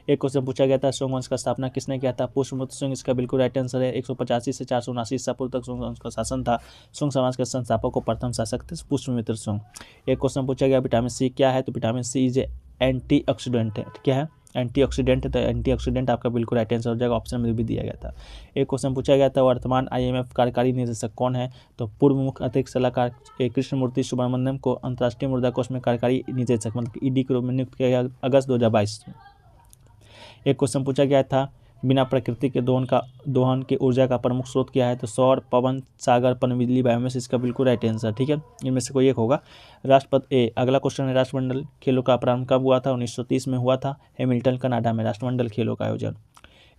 एक क्वेश्चन पूछा गया था सोंग वंश का स्थापना किसने किया था? पुष्पमित्र सोंग इसका बिल्कुल राइट आंसर है। 185 से 479 ईसा पूर्व तक सोंग वंश का शासन था। सोंग समाज के संस्थापक को प्रथम शासक थे पुष्पमित्र सोंग। एक क्वेश्चन पूछा गया विटामिन सी क्या है? तो विटामिन सी इज एंटीऑक्सीडेंट है। क्या है? एंटीऑक्सीडेंट है। तो एंटीऑक्सीडेंट आपका बिल्कुल राइट आंसर हो जाएगा। ऑप्शन में भी दिया गया था। एक क्वेश्चन पूछा गया था वर्तमान IMF कार्यकारी निदेशक कौन है? तो पूर्व मुख्य अतिरिक्त सलाहकार कृष्णमूर्ति सुब्रमण्यम को अंतर्राष्ट्रीय मुद्रा कोष में कार्यकारी निदेशक मतलब ED के रूप में नियुक्त किया गया अगस्त 2022 में। एक क्वेश्चन पूछा गया था बिना प्रकृति के दोहन के ऊर्जा का प्रमुख स्रोत क्या है? तो सौर, पवन, सागर, पनबिजली, बायोमास इसका बिल्कुल राइट आंसर। ठीक है। इनमें से कोई एक होगा। अगला क्वेश्चन है राष्ट्रमंडल खेलों का प्रारंभ कब हुआ था? 1930 में हुआ था हैमिल्टन कनाडा में राष्ट्रमंडल खेलों का आयोजन।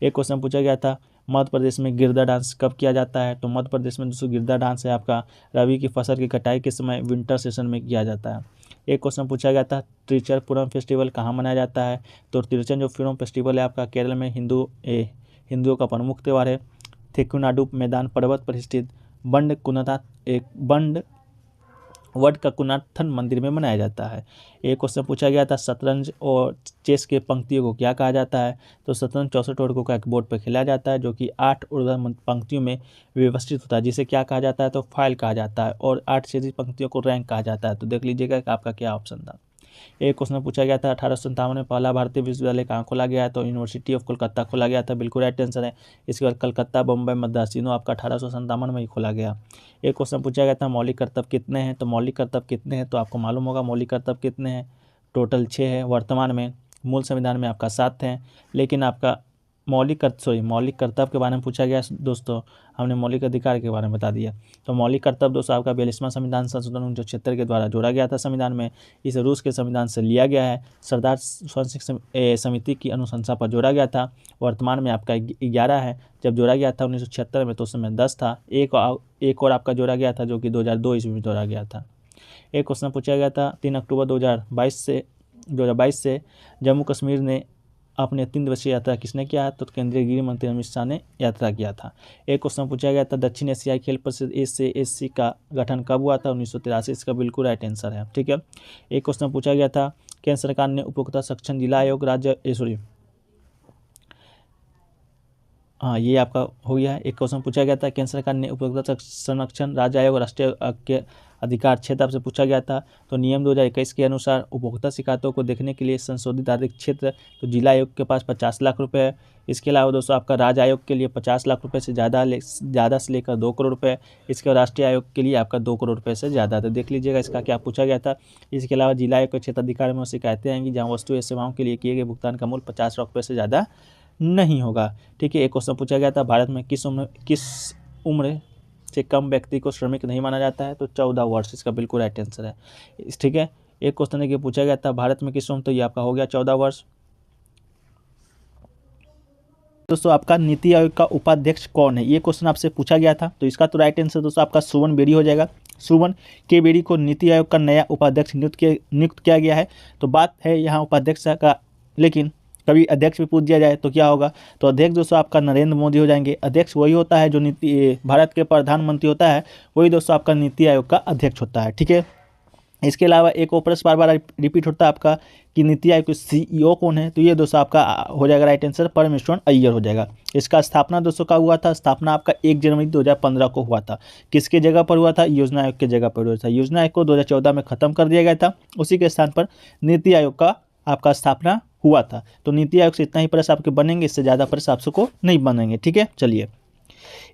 एक क्वेश्चन पूछा गया था मध्य प्रदेश में गिरदा डांस कब किया जाता है? तो मध्य प्रदेश में दोस्तों गिरदा डांस है आपका रबी की फसल की कटाई के समय विंटर सेशन में किया जाता है। एक क्वेश्चन पूछा गया था तिरुचिरपुरम फेस्टिवल कहाँ मनाया जाता है? तो तिरुचिरपुरम फेस्टिवल है आपका केरल में हिंदुओं का प्रमुख त्यौहार है। थेक्कुनाडु मैदान पर्वत पर स्थित बंड वर्ड का कुनाथन मंदिर में मनाया जाता है। एक क्वेश्चन पूछा गया था शतरंज और चेस के पंक्तियों को क्या कहा जाता है। तो शतरंज 64 वर्गों का एक बोर्ड पर खेला जाता है जो कि 8 ऊर्ध्वाधर पंक्तियों में व्यवस्थित होता है, जिसे क्या कहा जाता है, तो फाइल कहा जाता है। और 8 सीधी पंक्तियों को रैंक कहा जाता है। तो देख लीजिएगा कि आपका क्या ऑप्शन था। एक क्वेश्चन पूछा गया था 1857 में पहला भारतीय विश्वविद्यालय कहाँ खोला गया है। तो यूनिवर्सिटी ऑफ कोलकाता खोला गया था, बिल्कुल राइट आंसर है। इसके बाद कलकत्ता, बम्बई, मद्रास तीनों आपका 1857 में ही खोला गया। एक क्वेश्चन पूछा गया था मौलिक कर्तव्य कितने हैं। तो मौलिक कर्तव्य कितने हैं, तो आपको मालूम होगा मौलिक कर्तव्य कितने हैं, टोटल 6 है वर्तमान में। मूल संविधान में आपका 7 है, लेकिन आपका मौलिक कर्तव्य के बारे में पूछा गया दोस्तों, हमने मौलिक अधिकार के बारे में बता दिया। तो मौलिक कर्तव्य दोस्तों आपका 42वां संविधान संशोधन 1976 के द्वारा जोड़ा गया था संविधान में। इसे रूस के संविधान से लिया गया है। सरदार स्वयं समिति की अनुशंसा पर जोड़ा गया था। वर्तमान में आपका 11 है। जब जोड़ा गया था 1976 में तो उस समय 10 था। एक और आपका जोड़ा गया था जो कि 2002 ईस्वी में जोड़ा गया था। एक क्वेश्चन पूछा गया था 3 अक्टूबर 2022 से जम्मू कश्मीर ने अपने 3 दिवसीय यात्रा किसने किया है। तो केंद्रीय गृह मंत्री अमित शाह ने यात्रा किया था। एक क्वेश्चन पूछा गया था दक्षिण एशियाई खेल परिषद SASC का गठन कब हुआ था। 1983। इसका बिल्कुल राइट आंसर है, ठीक है। एक क्वेश्चन पूछा गया था केंद्र सरकार ने उपभोक्ता संरक्षण जिला आयोग ये आपका हो गया है। एक क्वेश्चन पूछा गया था केंद्र सरकार ने उपभोक्ता संरक्षण राज्य आयोग राष्ट्रीय के अधिकार क्षेत्र आपसे पूछा गया था। तो नियम 2021 के अनुसार उपभोक्ता शिकायतों को देखने के लिए संशोधित आर्थिक क्षेत्र तो जिला आयोग के पास 50 लाख रुपए है। इसके अलावा दोस्तों आपका राज्य आयोग के लिए 50 लाख रुपए से ज़्यादा से लेकर 2 करोड़ रुपये। इसके बाद राष्ट्रीय आयोग के लिए आपका 2 करोड़ रुपये से ज़्यादा। तो देख लीजिएगा इसका क्या पूछा गया था। इसके अलावा जिला आयोग के क्षेत्राधिकार में शिकायतें आएंगी जहाँ वस्तु या सेवाओं के लिए किए गए भुगतान का मूल्य 50 लाख रुपये से ज़्यादा नहीं होगा, ठीक है। एक क्वेश्चन पूछा गया था भारत में किस उम्र से कम व्यक्ति को श्रमिक नहीं माना जाता है। तो 14 वर्ष। इसका बिल्कुल राइट आंसर है, ठीक है। एक क्वेश्चन है कि पूछा गया था भारत में किस उम्र, तो ये आपका हो गया 14 वर्ष। दोस्तों आपका नीति आयोग का उपाध्यक्ष कौन है, ये क्वेश्चन आपसे पूछा गया था। तो इसका तो राइट आंसर दोस्तों आपका सुमन बेरी हो जाएगा। सुमन के बेरी को नीति आयोग का नया उपाध्यक्ष नियुक्त किया गया है। तो बात है यहाँ उपाध्यक्ष का, लेकिन कभी अध्यक्ष भी पूछ दिया जाए तो क्या होगा। तो अध्यक्ष दोस्तों आपका नरेंद्र मोदी हो जाएंगे। अध्यक्ष वही होता है जो भारत के प्रधानमंत्री होता है, वही दोस्तों आपका नीति आयोग का अध्यक्ष होता है, ठीक है। इसके अलावा एक और प्रश्न बार बार रिपीट होता है आपका कि नीति आयोग के CEO कौन है। तो ये दोस्तों आपका हो जाएगा राइट आंसर परमेश्वरन अय्यर हो जाएगा। इसका स्थापना दोस्तों का हुआ था, स्थापना आपका 1 जनवरी 2015 को हुआ था। किसके जगह पर हुआ था, योजना आयोग के जगह पर हुआ था। योजना आयोग को 2014 में खत्म कर दिया गया था, उसी के स्थान पर नीति आयोग का आपका स्थापना हुआ था। तो नीति आयोग से इतना ही प्रश्न आपके बनेंगे, इससे ज़्यादा प्रश्न आपको नहीं बनेंगे, ठीक है। चलिए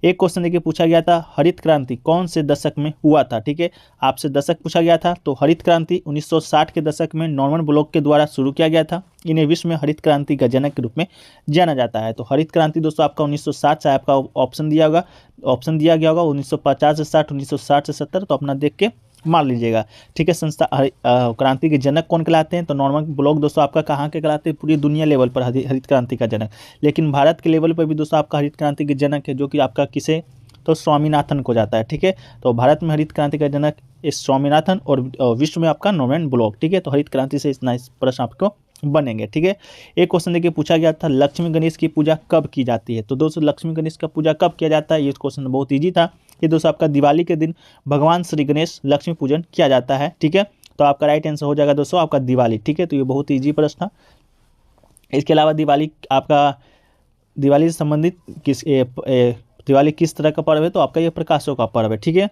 एक क्वेश्चन देखिए पूछा गया था हरित क्रांति कौन से दशक में हुआ था, ठीक है। आपसे दशक पूछा गया था। तो हरित क्रांति 1960 के दशक में नॉर्मन ब्लॉक के द्वारा शुरू किया गया था। इन्हें विश्व में हरित क्रांति का जनक के रूप में जाना जाता है। तो हरित क्रांति दोस्तों आपका 1960 से आपका ऑप्शन दिया गया होगा 1950 से 60, 1960 से 70। तो अपना देख के मान लीजिएगा, ठीक है। संस्था क्रांति के जनक कौन कहलाते हैं। तो नॉर्मन ब्लॉक दोस्तों आपका कहाँ के कहलाते हैं, पूरी दुनिया लेवल पर हरित क्रांति का जनक। लेकिन भारत के लेवल पर भी दोस्तों आपका हरित क्रांति के जनक है जो कि आपका किसे, तो स्वामीनाथन को जाता है, ठीक है। तो भारत में हरित क्रांति का जनक इस स्वामीनाथन और विश्व में आपका नॉर्मन ब्लॉक, ठीक है। तो हरित क्रांति से इतना प्रश्न आपको बनेंगे, ठीक है। एक क्वेश्चन देखिए पूछा गया था लक्ष्मी गणेश की पूजा कब की जाती है। तो दोस्तों लक्ष्मी गणेश का पूजा कब किया जाता है, ये क्वेश्चन बहुत ईजी था। ये दोस्तों आपका दिवाली के दिन भगवान श्री गणेश लक्ष्मी पूजन किया जाता है, ठीक है। तो आपका राइट आंसर हो जाएगा दोस्तों आपका दिवाली, ठीक है। तो ये बहुत ईजी प्रश्न था। इसके अलावा दिवाली से संबंधित दिवाली किस तरह का पर्व है, तो आपका ये प्रकाशों का पर्व है, ठीक है।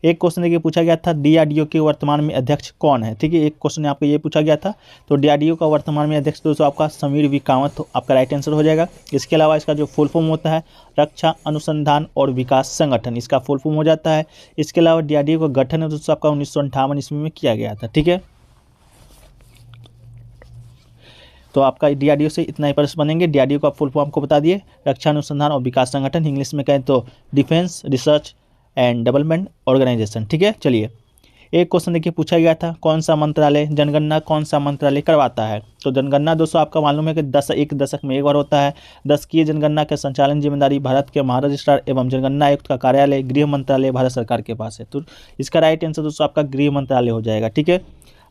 एक क्वेश्चन देखिए पूछा गया था DRDO के वर्तमान में अध्यक्ष कौन है, ठीक है। एक क्वेश्चन आपको ये पूछा गया था। तो DRDO का वर्तमान में अध्यक्ष दोस्तों आपका समीर वी कामत आपका राइट आंसर हो जाएगा। इसके अलावा इसका जो फुल फॉर्म होता है रक्षा अनुसंधान और विकास संगठन, इसका फुल फॉर्म हो जाता है। इसके अलावा DRDO का गठन दोस्तों आपका 1958 ईस्वी में किया गया था, ठीक है। तो आपका DRDO से इतना ही प्रश्न बनेंगे। DRDO का फुल फॉर्म आपको बता दिए, रक्षा अनुसंधान और विकास संगठन, इंग्लिश में कहें तो defence research and development organisation, ठीक है। चलिए एक क्वेश्चन देखिए पूछा गया था कौन सा मंत्रालय जनगणना करवाता है। तो जनगणना दोस्तों आपका मालूम है कि एक दशक में एक बार होता है। दशकीय जनगणना के संचालन जिम्मेदारी भारत के महारजिस्ट्रार एवं जनगणना आयुक्त का कार्यालय गृह मंत्रालय भारत सरकार के पास है। तो इसका राइट आंसर दोस्तों आपका गृह मंत्रालय हो जाएगा, ठीक है।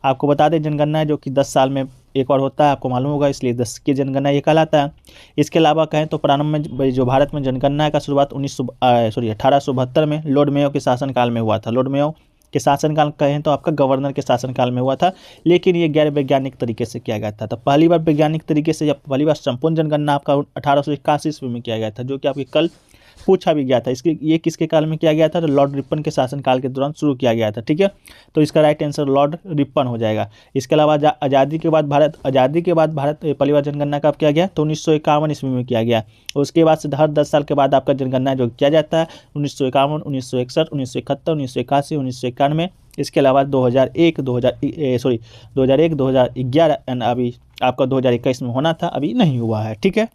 आपको बता दें जनगणना है जो कि 10 साल में एक बार होता है, आपको मालूम होगा, इसलिए 10 की जनगणना ये कहलाता है। इसके अलावा कहें तो प्रारंभ में जो भारत में जनगणना का शुरुआत 1872 में लॉर्ड मेयो के शासनकाल में हुआ था। लॉर्ड मेयो के शासनकाल कहें तो आपका गवर्नर के शासनकाल में हुआ था, लेकिन ये गैर वैज्ञानिक तरीके से किया गया था। तो पहली बार वैज्ञानिक तरीके से, जब पहली बार संपूर्ण जनगणना आपका 1881 ईस्वी में किया गया था, जो कि आपके कल पूछा भी गया था। इसके ये किसके काल में किया गया था? तो लॉर्ड रिपन के शासनकाल के दौरान शुरू किया गया था, ठीक है। तो इसका राइट आंसर लॉर्ड रिपन हो जाएगा। इसके अलावा आज़ादी के बाद भारत पहली बार जनगणना कब किया गया? तो 1951 ईस्वी में किया गया। उसके बाद से हर 10 साल के बाद आपका जनगणना जो किया जाता है 1951, 1961, 1971, 1981, 1991। इसके अलावा 2001, 2011 एंड अभी आपका 2021 में होना था, अभी नहीं हुआ है, ठीक है।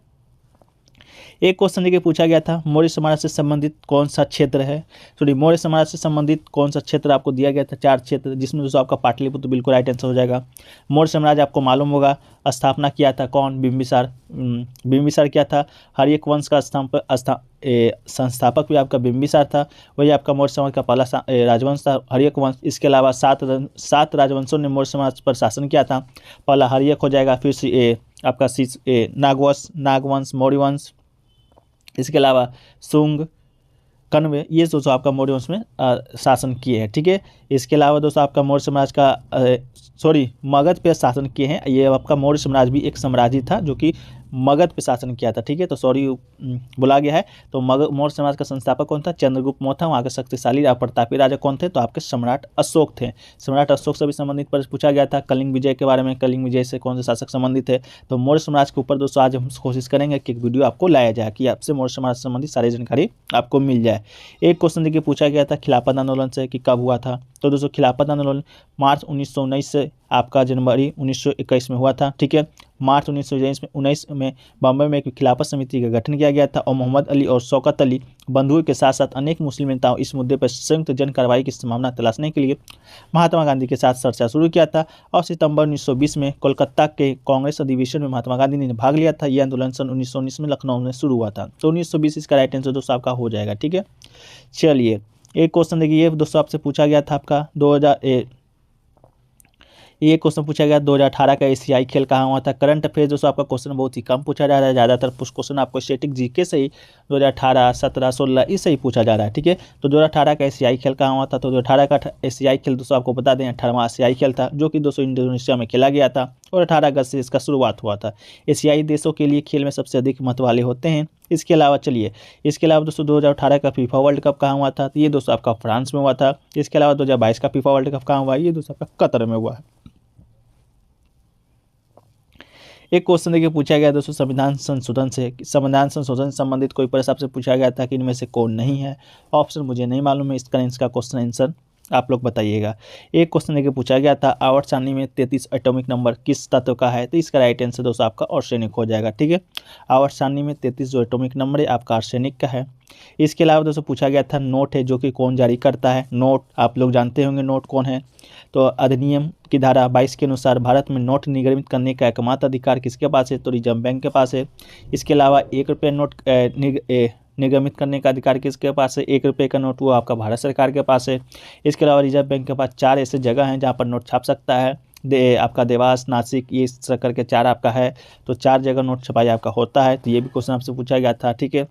एक क्वेश्चन देखिए पूछा गया था, मौर्य साम्राज्य से संबंधित कौन सा क्षेत्र है? मौर्य साम्राज्य से संबंधित कौन सा क्षेत्र आपको दिया गया था? 4 क्षेत्र, जिसमें दोस्तों आपका पाटलिपुत्र बिल्कुल राइट आंसर हो जाएगा। मौर्य साम्राज्य आपको मालूम होगा, स्थापना किया था कौन? बिंबिसार। बिंबिसार क्या था? हर्यक वंश का संस्थापक भी आपका बिंबिसार था। वही आपका मौर्य समाज का पहला राजवंश था, हर्यक वंश। इसके अलावा 7 राजवंशों ने मौर्य समाज पर शासन किया था। पहला हर्यक हो जाएगा, फिर आपका नागवंश, मौर्य वंश। इसके अलावा शुंग, कण्व, ये दोस्तों आपका मौर्य वंश में शासन किए हैं, ठीक है। इसके अलावा दोस्तों आपका मौर्य साम्राज्य का मगध पे शासन किए हैं। ये आपका मौर्य साम्राज्य भी एक साम्राज्य था जो कि मगध पे शासन किया था, ठीक है। तो बोला गया है। तो मौर्य समाज का संस्थापक कौन था? चंद्रगुप्त मौर्य था। वहाँ के शक्तिशाली और प्रतापी राजा कौन थे? तो आपके सम्राट अशोक थे। सम्राट अशोक से भी संबंधित पर पूछा गया था। कलिंग विजय के बारे में, कलिंग विजय से कौन से शासक संबंधित है? तो मौर्य समाज के ऊपर दोस्तों आज हम कोशिश करेंगे कि एक वीडियो आपको लाया जाए कि आपसे मौर्य समाज से संबंधित सारी जानकारी आपको मिल जाए। एक क्वेश्चन देखिए पूछा गया था खिलाफत आंदोलन से कि कब हुआ था? तो दोस्तों खिलाफत आंदोलन मार्च 1919 से आपका जनवरी 1921 में हुआ था, ठीक है। मार्च 1919 में बम्बई में एक खिलाफत समिति का गठन किया गया था और मोहम्मद अली और शौकत अली बंधुओं के साथ साथ अनेक मुस्लिम नेताओं इस मुद्दे पर संयुक्त जन कार्रवाई की संभावना तलाशने के लिए महात्मा गांधी के साथ चर्चा शुरू किया था। और सितंबर 1920 में कोलकाता के कांग्रेस अधिवेशन में महात्मा गांधी ने भाग लिया था। यह आंदोलन सन 1919 में लखनऊ में शुरू हुआ था। तो 1920 इसका राइट आंसर दोस्तों आपका हो जाएगा, ठीक है। चलिए एक क्वेश्चन देखिए, ये दोस्तों आपसे पूछा गया था आपका ये क्वेश्चन पूछा गया 2018 का एशियाई खेल कहाँ हुआ था? करंट अफेयर दोस्तों आपका क्वेश्चन बहुत ही कम पूछा जा रहा है। ज़्यादातर क्वेश्चन आपको स्टैटिक जीके से ही 2018, 17, 16 इससे ही पूछा जा रहा है, ठीक है। तो 2018 का एशियाई खेल कहाँ हुआ था? तो 2018 का एशियाई खेल दोस्तों आपको बता दें 18वां एशियाई खेल था, जो कि दोस्तों इंडोनेशिया में खेला गया था और 18 अगस्त से इसका शुरुआत हुआ था। एशियाई देशों के लिए खेल में सबसे अधिक महत्व वाले होते हैं। इसके अलावा दोस्तों 2018 का फीफा वर्ल्ड कप कहाँ हुआ था? तो ये दोस्तों आपका फ्रांस में हुआ था। इसके अलावा 2022 का फीफा वर्ल्ड कप कहाँ हुआ? ये दोस्तों आपका कतर में हुआ है। एक क्वेश्चन देखिए पूछा गया दोस्तों संविधान संशोधन से संबंधित कोई प्रश्न आपसे पूछा गया था कि इनमें से कौन नहीं है? ऑप्शन मुझे नहीं मालूम है, इसका क्वेश्चन आंसर आप लोग बताइएगा। एक क्वेश्चन देखिए पूछा गया था आवर्त सारणी में 33 एटॉमिक नंबर किस तत्व का है? तो इसका राइट आंसर दोस्तों आपका आर्सेनिक हो जाएगा, ठीक है। आवर्त सारणी में 33 जो एटॉमिक नंबर है आपका आर्सेनिक का है। इसके अलावा दोस्तों पूछा गया था नोट है जो कि कौन जारी करता है? नोट आप लोग जानते होंगे नोट कौन है। तो अधिनियम की धारा 22 के अनुसार भारत में नोट निर्गमित करने का एकमात्र अधिकार किसके पास है? तो रिजर्व बैंक के पास है। इसके अलावा 1 रुपये नोट निर्गमित करने का अधिकार किसके पास है? 1 रुपये का नोट वो आपका भारत सरकार के पास है। इसके अलावा रिजर्व बैंक के पास 4 ऐसे जगह हैं जहाँ पर नोट छाप सकता है। आपका देवास, नासिक, ये करके 4 आपका है। तो 4 जगह नोट छपाई आपका होता है। तो ये भी क्वेश्चन आपसे पूछा गया था, ठीक है।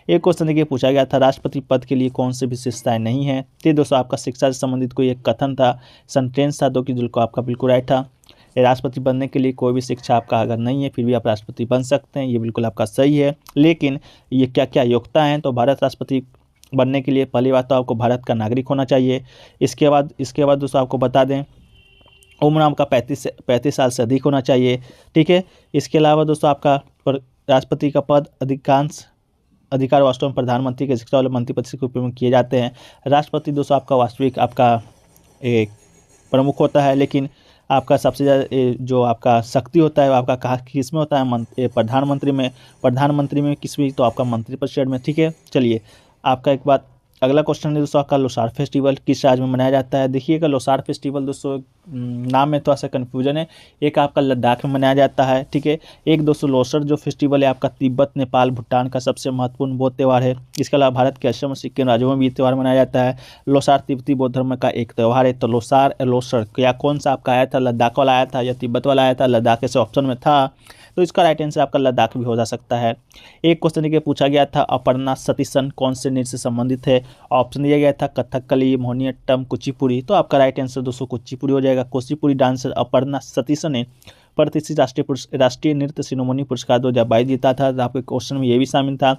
एक क्वेश्चन देखिए पूछा गया था राष्ट्रपति पद के लिए कौन सी विशेषताएं नहीं है? तो दोस्तों आपका शिक्षा से संबंधित कोई एक कथन था, सेंटेंस था, जो कि बिल्कुल आपका बिल्कुल राइट था। राष्ट्रपति बनने के लिए कोई भी शिक्षा आपका अगर नहीं है फिर भी आप राष्ट्रपति बन सकते हैं, ये बिल्कुल आपका सही है। लेकिन ये क्या क्या योग्यता हैं? तो भारत राष्ट्रपति बनने के लिए पहली बात तो आपको भारत का नागरिक होना चाहिए। इसके बाद दोस्तों आपको बता दें उम्र आपका 35 साल से अधिक होना चाहिए, ठीक है। इसके अलावा दोस्तों आपका राष्ट्रपति का पद अधिकार वास्तव में प्रधानमंत्री के शिक्षा वाले मंत्रिपद के रूप में किए जाते हैं। राष्ट्रपति दोस्तों आपका वास्तविक आपका एक प्रमुख होता है, लेकिन आपका सबसे ज़्यादा जो आपका शक्ति होता है वो आपका कहाँ किस में होता है? प्रधानमंत्री में किस में? तो आपका मंत्रिपरिषद में, ठीक है। चलिए आपका एक बात अगला क्वेश्चन है दोस्तों आपका लोसार फेस्टिवल किस राज्य में मनाया जाता है? देखिएगा लोसार फेस्टिवल दोस्तों नाम में थोड़ा सा कन्फ्यूजन है। एक आपका लद्दाख में मनाया जाता है, ठीक है। एक दोस्तों लोसर जो फेस्टिवल है आपका तिब्बत, नेपाल, भूटान का सबसे महत्वपूर्ण बौद्ध त्यौहार है। इसके अलावा भारत के असम, सिक्किम राज्यों में भी त्यौहार मनाया जाता है। लोसार तिब्बती बौद्ध धर्म का एक त्यौहार है। तो लोसार क्या कौन सा आपका आया था? लद्दाख वाला आया था या तिब्बत वाला आया था? लद्दाख ऐसे ऑप्शन में था, तो इसका राइट आंसर आपका लद्दाख भी हो जा सकता है। एक क्वेश्चन देखिए पूछा गया था, अपर्णा सतीशन कौन से नृत्य से संबंधित है? ऑप्शन दिया गया था कथकली, मोहिनीअट्टम, कुचिपुड़ी। तो आपका राइट आंसर दोस्तों कुचिपुड़ी हो जाएगा। कुचिपुड़ी डांसर अपर्णा सतीशन ने प्रतिष्ठित राष्ट्रीय नृत्य शिरोमणि पुरस्कार 2022 जीता था। तो आपके क्वेश्चन में ये भी शामिल था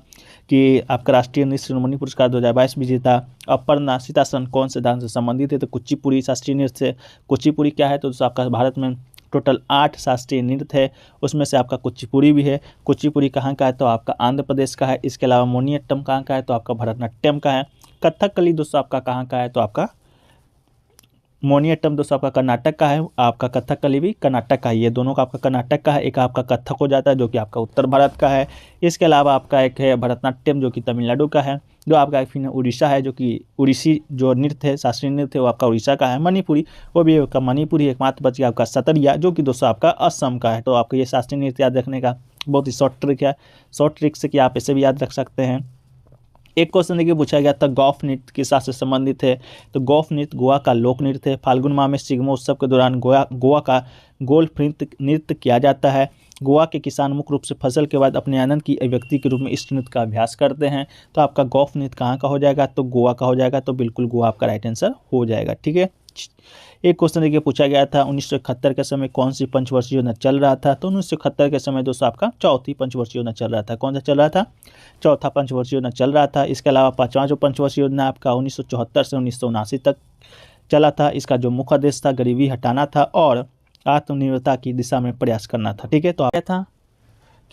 कि आपका राष्ट्रीय नृत्य शिरोमणि पुरस्कार 2022 भी जीता। अपर्णा सतीशन कौन से डांस से संबंधित है? तो कुचिपुड़ी शास्त्रीय नृत्य से। कुचिपुड़ी क्या है? तो दोस्तों आपका भारत में टोटल 8 शास्त्रीय नृत्य है, उसमें से आपका कुचिपुड़ी भी है। कुचिपुड़ी कहाँ का है? तो आपका आंध्र प्रदेश का है। इसके अलावा मोहिनीअट्टम कहाँ का है? तो आपका भरतनाट्यम का है। कथकली दोस्तों आपका कहाँ का है? तो आपका मोहिनीअट्टम दोस्तों आपका कर्नाटक का है, आपका कथकली भी कर्नाटक का है। ये दोनों का आपका कर्नाटक का है, एक आपका कथक हो जाता है जो कि आपका उत्तर भारत का है। इसके अलावा आपका एक है भरतनाट्यम जो कि तमिलनाडु का है। जो आपका एक फिर उड़ीसा है जो कि उड़ीसी जो नृत्य है, शास्त्रीय नृत्य है, वो आपका उड़ीसा का है। मणिपुरी वो भी आपका मणिपुरी। एकमात्र बच गया आपका सतरिया जो कि दोस्तों आपका असम का है। तो आपको ये शास्त्रीय नृत्य याद रखने का बहुत ही शॉर्ट ट्रिक है, शॉर्ट ट्रिक से कि आप इसे भी याद रख सकते हैं। एक क्वेश्चन देखिए पूछा गया था, गौफ नृत्य किस साल से संबंधित है? तो गौफ नृत्य गोवा का लोक नृत्य है। फाल्गुन माह में सिग्मोत्सव के दौरान गोवा का गोल्फ नृत्य किया जाता है। गोवा के किसान मुख्य रूप से फसल के बाद अपने आनंद की अभिव्यक्ति के रूप में इस नृत्य का अभ्यास करते हैं। तो आपका गौफ नृत्य कहाँ का हो जाएगा? तो गोवा का हो जाएगा। तो बिल्कुल गोवा आपका राइट आंसर हो जाएगा। ठीक है। एक क्वेश्चन देखिए पूछा गया था, 1971 के समय कौन सी पंचवर्षीय योजना चल रहा था? तो 1971 के समय दोस्तों आपका चौथी पंचवर्षीय योजना चल रहा था। कौन सा चल रहा था? चौथा पंचवर्षीय योजना चल रहा था। इसके अलावा पांचवा जो पंचवर्षीय योजना आपका 1974 से 1979 तक चला था। इसका जो मुख्य उद्देश्य था गरीबी हटाना था और आत्मनिर्भरता की दिशा में प्रयास करना था। ठीक है। तो क्या था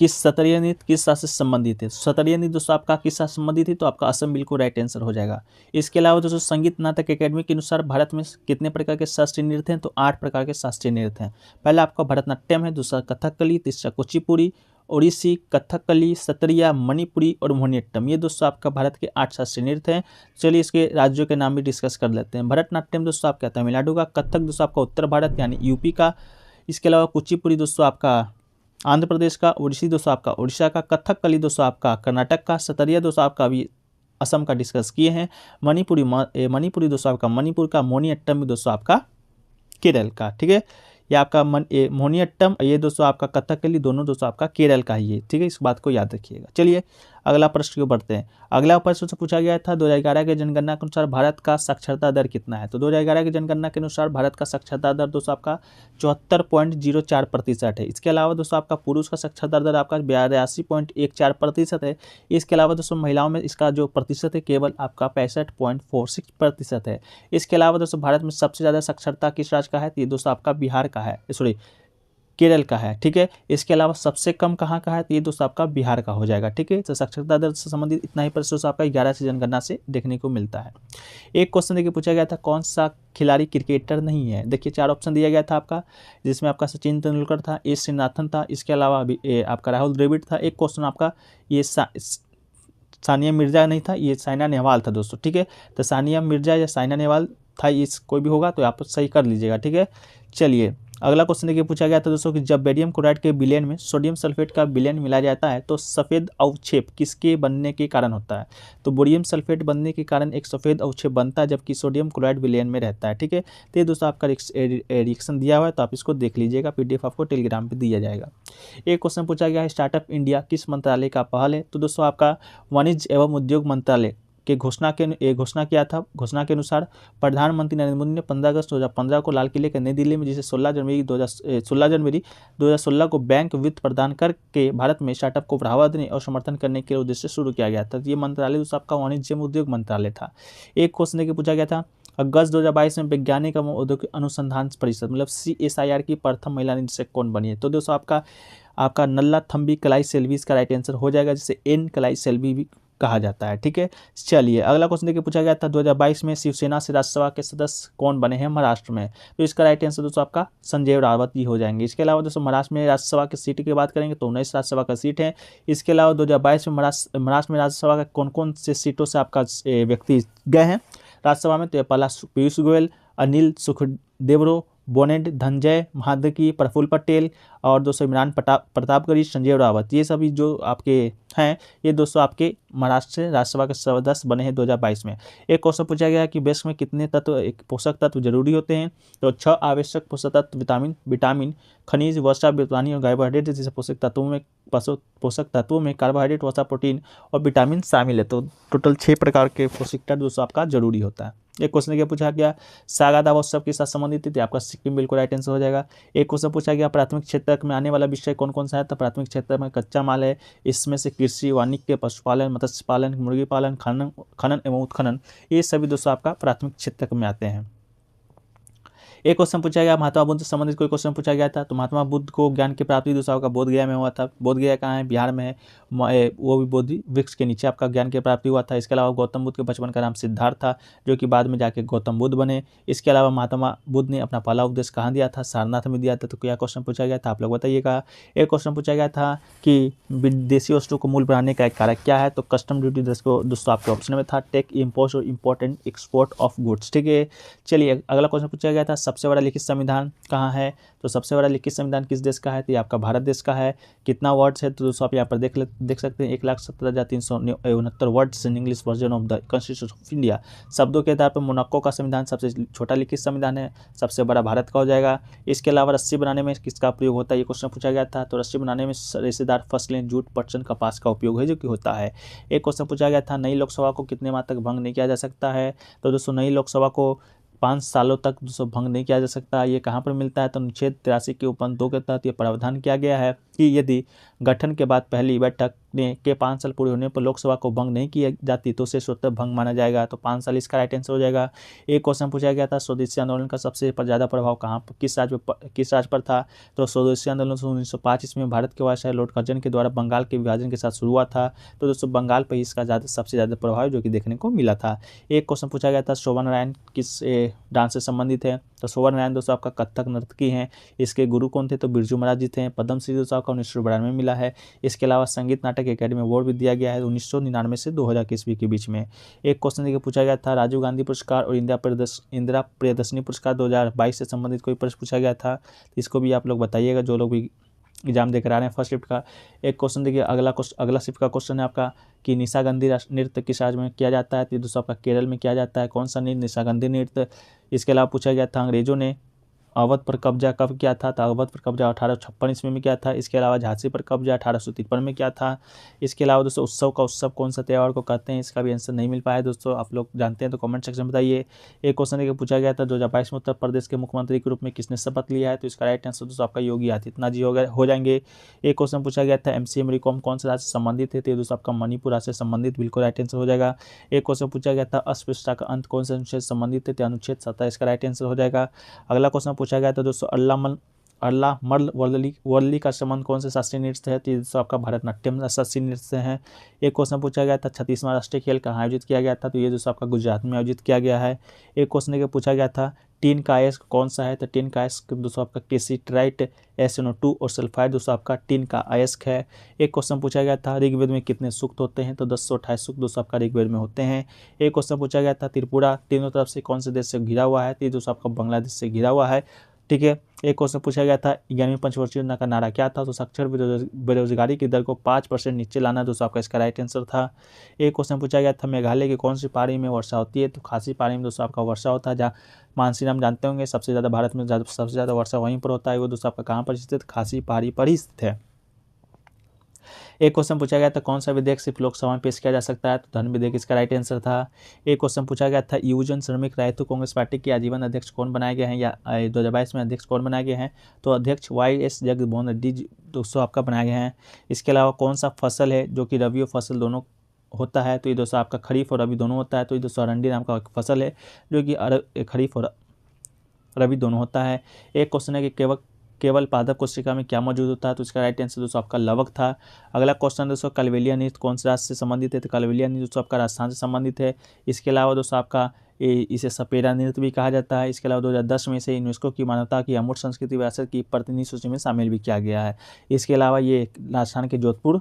कि सतरिया नृत्य किस साल से संबंधित है? सतरिया नृत्य दोस्तों आपका किस साल से संबंधित है? तो आपका असम बिल्कुल राइट आंसर हो जाएगा। इसके अलावा दोस्तों संगीत नाटक अकेडमी के अनुसार भारत में कितने प्रकार के शास्त्रीय नृत्य हैं? तो 8 प्रकार के शास्त्रीय नृत्य हैं। पहला आपका भरतनाट्यम है, दूसरा कथकली, तीसरा कुचिपुड़ी, ओडिसी, कथकली, सतरिया, मणिपुरी और मोहिनीअट्टम। ये दोस्तों आपका भारत के 8 शास्त्रीय नृत्य हैं। चलिए इसके राज्यों के नाम भी डिस्कस कर लेते हैं। भरतनाट्यम दोस्तों आपका तमिलनाडु का, कथक दोस्तों आपका उत्तर भारत यानी यूपी का, इसके अलावा कुचिपुड़ी दोस्तों आपका आंध्र प्रदेश का, ओडिसी दोस्तों आपका उड़ीसा का, कथकली दोस्तों आपका कर्नाटक का, सतरिया दोस्तों आपका अभी असम का डिस्कस किए हैं, मणिपुरी दोस्तों आपका मणिपुर का, मोहिनीअट्टम भी दोस्तों आपका केरल का। ठीक है। ये आपका मोहिनीअट्टम, ये दोस्तों आपका कथकली, दोनों दोस्तों आपका केरल का ही है। ठीक है। इस बात को याद रखिएगा। चलिए अगला प्रश्न को बढ़ते हैं। अगला प्रश्न से पूछा गया था 2011 के जनगणना के अनुसार भारत का साक्षरता दर कितना है? तो 2011 की जनगणना के अनुसार भारत का साक्षरता दर दोस्तों आपका 74.04% है। इसके अलावा दोस्तों आपका पुरुष का साक्षरता दर आपका 82.14% है। इसके अलावा दोस्तों महिलाओं में इसका जो प्रतिशत है केवल आपका 65.46% है। इसके अलावा दोस्तों भारत में सबसे ज़्यादा साक्षरता किस राज्य का है? तो ये दोस्तों आपका बिहार का है, सॉरी केरल का है। ठीक है। इसके अलावा सबसे कम कहाँ का है? तो ये दोस्तों आपका बिहार का हो जाएगा। ठीक है। तो साक्षरता दर से संबंधित इतना ही प्रश्न आपका 11 से जनगणना से देखने को मिलता है। एक क्वेश्चन देखिए पूछा गया था, कौन सा खिलाड़ी क्रिकेटर नहीं है? देखिए 4 ऑप्शन दिया गया था आपका, जिसमें आपका सचिन तेंदुलकर था, एस श्रीनाथन था, इसके अलावा अभी आपका राहुल द्रविड़ था। एक क्वेश्चन आपका ये सानिया मिर्जा नहीं था, ये साइना नेहवाल था दोस्तों। ठीक है। तो सानिया मिर्जा या साइना नेहवाल था, ये कोई भी होगा तो आप सही कर लीजिएगा। ठीक है। चलिए अगला क्वेश्चन देखिए पूछा गया था दोस्तों कि जब बेरियम क्लोराइड के विलयन में सोडियम सल्फेट का विलयन मिलाया जाता है तो सफ़ेद अवक्षेप किसके बनने के कारण होता है? तो बोरियम सल्फेट बनने के कारण एक सफ़ेद अवक्षेप बनता है जबकि सोडियम क्लोराइड विलयन में रहता है। ठीक है। तो ये दोस्तों आपका रिएक्शन दिया हुआ है, तो आप इसको देख लीजिएगा, PDF आपको टेलीग्राम पर दिया जाएगा। एक क्वेश्चन पूछा गया है, स्टार्टअप इंडिया किस मंत्रालय का पहल है? तो दोस्तों आपका वाणिज्य एवं उद्योग मंत्रालय के घोषणा किया था। घोषणा के अनुसार प्रधानमंत्री नरेंद्र मोदी ने 15 अगस्त 2015 को लाल किले के नई दिल्ली में, जिसे 16 जनवरी 2016 को बैंक वित्त प्रदान करके भारत में स्टार्टअप को बढ़ावा देने और समर्थन करने के उद्देश्य से शुरू किया गया था। ये मंत्रालय दोस्तों आपका वाणिज्य एवं उद्योग मंत्रालय था। एक क्वेश्चन देखिए पूछा गया था, अगस्त 2022 में वैज्ञानिक एवं औद्योगिक अनुसंधान परिषद मतलब CSIR की प्रथम महिला निदेशक कौन बनी है? तो दोस्तों आपका नल्ला थम्बी कलाई सेल्वी इसका राइट आंसर हो जाएगा, जिसे N कलाई सेल्वी भी कहा जाता है। ठीक है। चलिए अगला क्वेश्चन देखिए पूछा गया था 2022 में शिवसेना से राज्यसभा के सदस्य कौन बने हैं महाराष्ट्र में? तो इसका राइट आंसर दोस्तों आपका संजय रावत जी हो जाएंगे। इसके अलावा दोस्तों महाराष्ट्र में राज्यसभा की सीट की बात करेंगे तो 19 राज्यसभा का सीट है। इसके अलावा 2022 में महाराष्ट्र में राज्यसभा का कौन कौन से सीटों से आपका व्यक्ति गए हैं राज्यसभा में? तो पहला पीयूष गोयल, अनिल सुखदेवरो, बोनेट, धनंजय महादकी, प्रफुल्ल पटेल और दोस्तों इमरान प्रतापगढ़ी, संजय रावत, ये सभी जो आपके हैं ये दोस्तों आपके महाराष्ट्र से राज्यसभा के सदस्य बने हैं 2022 में। एक क्वेश्चन पूछा गया कि विश्व में कितने तत्व एक पोषक तत्व जरूरी होते हैं, तो 6 आवश्यक पोषक तत्व विटामिन, खनिज, वसा, पानी और कार्बोहाइड्रेट जैसे पोषक तत्वों में कार्बोहाइड्रेट, वसा, प्रोटीन और विटामिन शामिल है। तो टोटल 6 प्रकार के पोषक तत्व दोस्तों आपका जरूरी होता है। एक क्वेश्चन क्या पूछा गया, सागादा उत्सव के साथ संबंधित है, आपका सिक्किम बिल्कुल राइट आंसर हो जाएगा। एक क्वेश्चन पूछा गया प्राथमिक क्षेत्र में आने वाला विषय कौन कौन सा है, तो प्राथमिक क्षेत्र में कच्चा माल है, इसमें से कृषि, वाणिज्य, पशुपालन, मत्स्य पालन, मुर्गी पालन, खनन एवं उत्खनन, ये सभी दोस्तों आपका प्राथमिक क्षेत्र में आते हैं। एक क्वेश्चन पूछा गया महात्मा बुद्ध से संबंधित कोई क्वेश्चन पूछा गया था, तो महात्मा बुद्ध को ज्ञान की प्राप्ति दोस्तों आपका बोध गया में हुआ था। बोध गया कहाँ है, बिहार में है, वो भी बोधि वृक्ष के नीचे आपका ज्ञान की प्राप्ति हुआ था। इसके अलावा गौतम बुद्ध के बचपन का नाम सिद्धार्थ था, जो कि बाद में जाके गौतम बुद्ध बने। इसके अलावा महात्मा बुद्ध ने अपना पहला उपदेश कहाँ दिया था, सारनाथ में दिया था। तो क्या क्वेश्चन पूछा गया था आप लोग बताइएगा। एक क्वेश्चन पूछा गया था कि विदेशी वस्तुओं को मूल्य बढ़ाने का एक कारक क्या है, तो कस्टम ड्यूटी दोस्तों आपके ऑप्शन में था, टेक, इम्पोर्ट और इम्पोर्टेंट एक्सपोर्ट ऑफ गुड्स। ठीक है, चलिए अगला क्वेश्चन पूछा गया था सबसे बड़ा लिखित संविधान कहाँ है, तो सबसे बड़ा लिखित संविधान किस देश का है, तो ये आपका भारत देश का है। कितना वर्ड्स है, तो दोस्तों आप यहाँ पर देख सकते हैं 1,17,369 words in English version of the constitution of India. शब्दों के आधार पर मोनाको का संविधान सबसे छोटा लिखित संविधान है, सबसे बड़ा भारत का हो जाएगा। इसके अलावा रस्सी बनाने में किसका प्रयोग होता है, ये क्वेश्चन पूछा गया था, तो रस्सी बनाने में रेशेदार फसलें, जूट, पटसन, कपास का उपयोग है जो कि होता है। एक क्वेश्चन पूछा गया था नई लोकसभा को कितने माह तक भंग नहीं किया जा सकता है, तो दोस्तों नई लोकसभा को 5 सालों तक दोस्तों भंग नहीं किया जा सकता। ये कहाँ पर मिलता है, तो अनुच्छेद 83 के उपबंध 2 के तहत ये प्रावधान किया गया है कि यदि गठन के बाद पहली बैठक के 5 साल पूरे होने पर लोकसभा को भंग नहीं की जाती तो उसे स्वतः भंग माना जाएगा। तो 5 साल इसका राइट आंसर हो जाएगा। एक क्वेश्चन पूछा गया था स्वदेशी आंदोलन का सबसे ज़्यादा प्रभाव कहाँ पर किस राज्य पर था, तो स्वदेशी आंदोलन 1905 ईस्वी में भारत के वायसराय लॉर्ड कर्जन के द्वारा बंगाल के विभाजन के साथ शुरू हुआ था। तो दोस्तों बंगाल पर इसका सबसे ज़्यादा प्रभाव जो कि देखने को मिला था। एक क्वेश्चन पूछा गया था शोभा नारायण किस डांस से संबंधित है, तो शोभा नारायण दोस्तों आपका कथक नर्तकी हैं। इसके गुरु कौन थे, तो बिरजू महाराज जी थे। पद्मश्री दोस्तों आपका 1992 में मिला है। इसके अलावा संगीत नाटक अकेडमी अवार्ड भी दिया गया है 1999 से 2000 ईस्वी के बीच में। एक क्वेश्चन देखिए पूछा गया था राजीव गांधी पुरस्कार और इंदिरा प्रियदर्शनी पुरस्कार 2022 से संबंधित कोई प्रश्न पूछा गया था, इसको भी आप लोग बताइएगा जो लोग भी एग्जाम देकर आ रहे हैं फर्स्ट शिफ्ट का। एक क्वेश्चन देखिए अगला शिफ्ट का क्वेश्चन है आपका कि निशागंधी नृत्य किस राज्य में किया जाता है, तो दोस्तों आपका केरल में किया जाता है। कौन सा नृत्य, निशागंधी नृत्य। इसके अलावा पूछा गया था अंग्रेजों ने अवध पर कब्जा कब किया था, तो अवध पर कब्जा 1856 ईस्वी में किया था। इसके अलावा झांसी पर कब्जा 1853 में किया था। इसके अलावा दोस्तों उत्सव कौन सा त्यौहार को कहते हैं, इसका भी आंसर नहीं मिल पाया दोस्तों, आप लोग जानते हैं तो कमेंट सेक्शन में बताइए। एक क्वेश्चन देखिए पूछा गया था 2022 में उत्तर प्रदेश के मुख्यमंत्री के रूप में किसने शपथ लिया है, तो इसका राइट आंसर दोस्तों आपका योगी आदित्यनाथ जी हो जाएंगे। एक क्वेश्चन पूछा गया था एमसीए मेरीकॉम कौन से राज्य से संबंधित है, तो दोस्तों आपका मणिपुर राज्य से संबंधित बिल्कुल राइट आंसर हो जाएगा। एक क्वेश्चन पूछा गया था अस्पृश्यता का अंत कौन से अनुच्छेद से संबंधित है, तो अनुच्छेद 17 इसका राइट आंसर हो जाएगा। अगला क्वेश्चन पूछा गया था दोस्तों अल्लाह मर्ल वर्ली का संबंध कौन से शास्त्रीय नृत्य से है, तो आपका भरतनाट्यम शास्त्रीय नृत्य से है। एक क्वेश्चन पूछा गया था 36वां राष्ट्रीय खेल कहाँ आयोजित किया गया था, तो ये दोस्तों आपका गुजरात में आयोजित किया गया है। एक क्वेश्चन के पूछा गया था टीन का अयस्क कौन सा है, तो टीन का अयस्क दोस्तों आपका केसिट्राइट SnO2 और सल्फाइड दोस्तों आपका टीन का अयस्क है। एक क्वेश्चन पूछा गया था ऋग्वेद में कितने सूक्त होते हैं, तो 1028 सूक्त दोस्तों आपका ऋग्वेद में होते हैं। एक क्वेश्चन पूछा गया था त्रिपुरा तीनों तरफ से कौन से देश से घिरा हुआ है, तो ये दोस्तों आपका बांग्लादेश से घिरा हुआ है। ठीक है, एक क्वेश्चन पूछा गया था 11वीं पंचवर्षीय योजना का नारा क्या था, तो साक्षर बेरोजगारी की दर को 5% नीचे लाना दोस्तों आपका इसका राइट आंसर था। एक क्वेश्चन पूछा गया था मेघालय की कौन सी पहाड़ी में वर्षा होती है, तो खासी पहाड़ी में दोस्तों आपका वर्षा होता है, जहाँ मानसीराम जानते होंगे सबसे ज़्यादा भारत में सबसे ज़्यादा वर्षा वहीं पर होता है, वो दोस्तों आपका कहाँ पर स्थित, खासी पहाड़ी पर ही स्थित है। एक क्वेश्चन पूछा गया था कौन सा विधेयक सिर्फ लोकसभा में पेश किया जा सकता है, तो धन विधेयक इसका राइट आंसर था। एक क्वेश्चन पूछा गया था युवजन श्रमिक रायतु कांग्रेस पार्टी के आजीवन अध्यक्ष कौन बनाए गए हैं, या 2022 में अध्यक्ष कौन बनाए गए हैं, तो अध्यक्ष YS जगमोहन रेड्डी दोस्तों आपका बनाए गए हैं। इसके अलावा कौन सा फसल है जो कि रबी और फसल दोनों होता है, तो ये दोस्तों आपका खरीफ और रबी दोनों होता है, तो ये दोस्तों अरंडी नाम का फसल है जो कि खरीफ और रबी दोनों होता है। एक क्वेश्चन है कि केवल पादप कोशिका में क्या मौजूद होता है, तो इसका राइट आंसर दोस्तों आपका लवक था। अगला क्वेश्चन दोस्तों कलवेलिया नृत्य कौन से राज्य से संबंधित है, तो कलवेलिया नृत्य दोस्तों आपका राजस्थान से संबंधित है। इसके अलावा दोस्तों आपका इसे सपेरा नृत्य भी कहा जाता है। इसके अलावा 2010 में इसे यूनेस्को की मानवता की अमूर्त संस्कृति विरासत की प्रतिनिधि सूची में शामिल भी किया गया है। इसके अलावा ये राजस्थान के जोधपुर